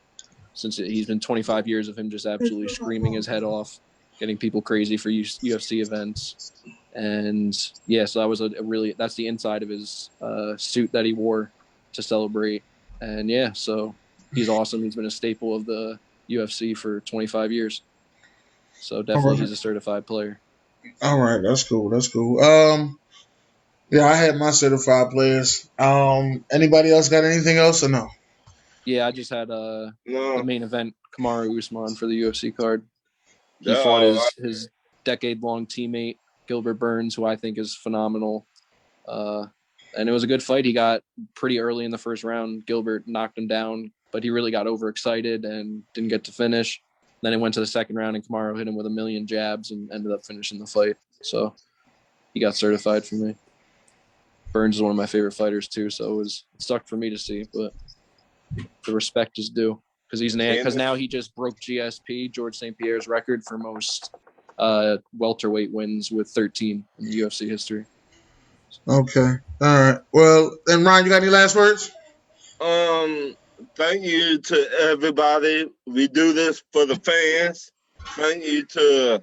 Speaker 5: Since he's been 25 years of him just absolutely screaming his head off, getting people crazy for UFC events. And yeah, so that was that's the inside of his suit that he wore to celebrate. And yeah, so he's awesome. He's been a staple of the UFC for 25 years. So definitely he's a certified player.
Speaker 1: All right, that's cool. Yeah, I had my certified players. Anybody else got anything else or no?
Speaker 5: Yeah, I just had the main event, Kamaru Usman for the UFC card. He fought his decade-long teammate, Gilbert Burns, who I think is phenomenal. And it was a good fight. He got pretty early in the first round. Gilbert knocked him down, but he really got overexcited and didn't get to finish. Then it went to the second round, and Kamaru hit him with a million jabs and ended up finishing the fight. So he got certified for me. Burns is one of my favorite fighters too, so it sucked for me to see, but the respect is due because now he just broke GSP, George St. Pierre's record for most welterweight wins with 13 in the UFC history.
Speaker 1: Okay. All right. Well, and Ryan, you got any last words?
Speaker 4: Thank you to everybody. We do this for the fans. Thank you to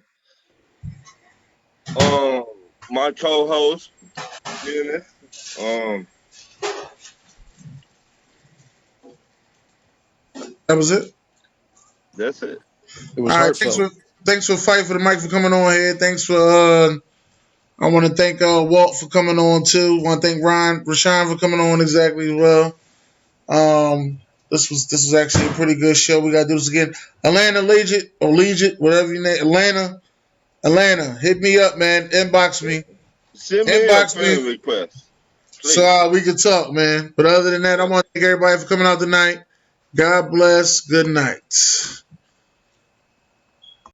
Speaker 4: my co-host, Dennis.
Speaker 1: That was it?
Speaker 4: That's it.
Speaker 5: It was
Speaker 1: all right, thanks for Fight for the Mic for coming on here. Thanks for I want to thank Walt for coming on too. I want to thank Rashawn for coming on exactly as well. This was actually a pretty good show. We gotta do this again. Atlanta Legit, whatever your name. Atlanta, hit me up, man. Inbox me.
Speaker 4: Send me a friend request. Please.
Speaker 1: So we can talk, man. But other than that, I want to thank everybody for coming out tonight. God bless. Good night.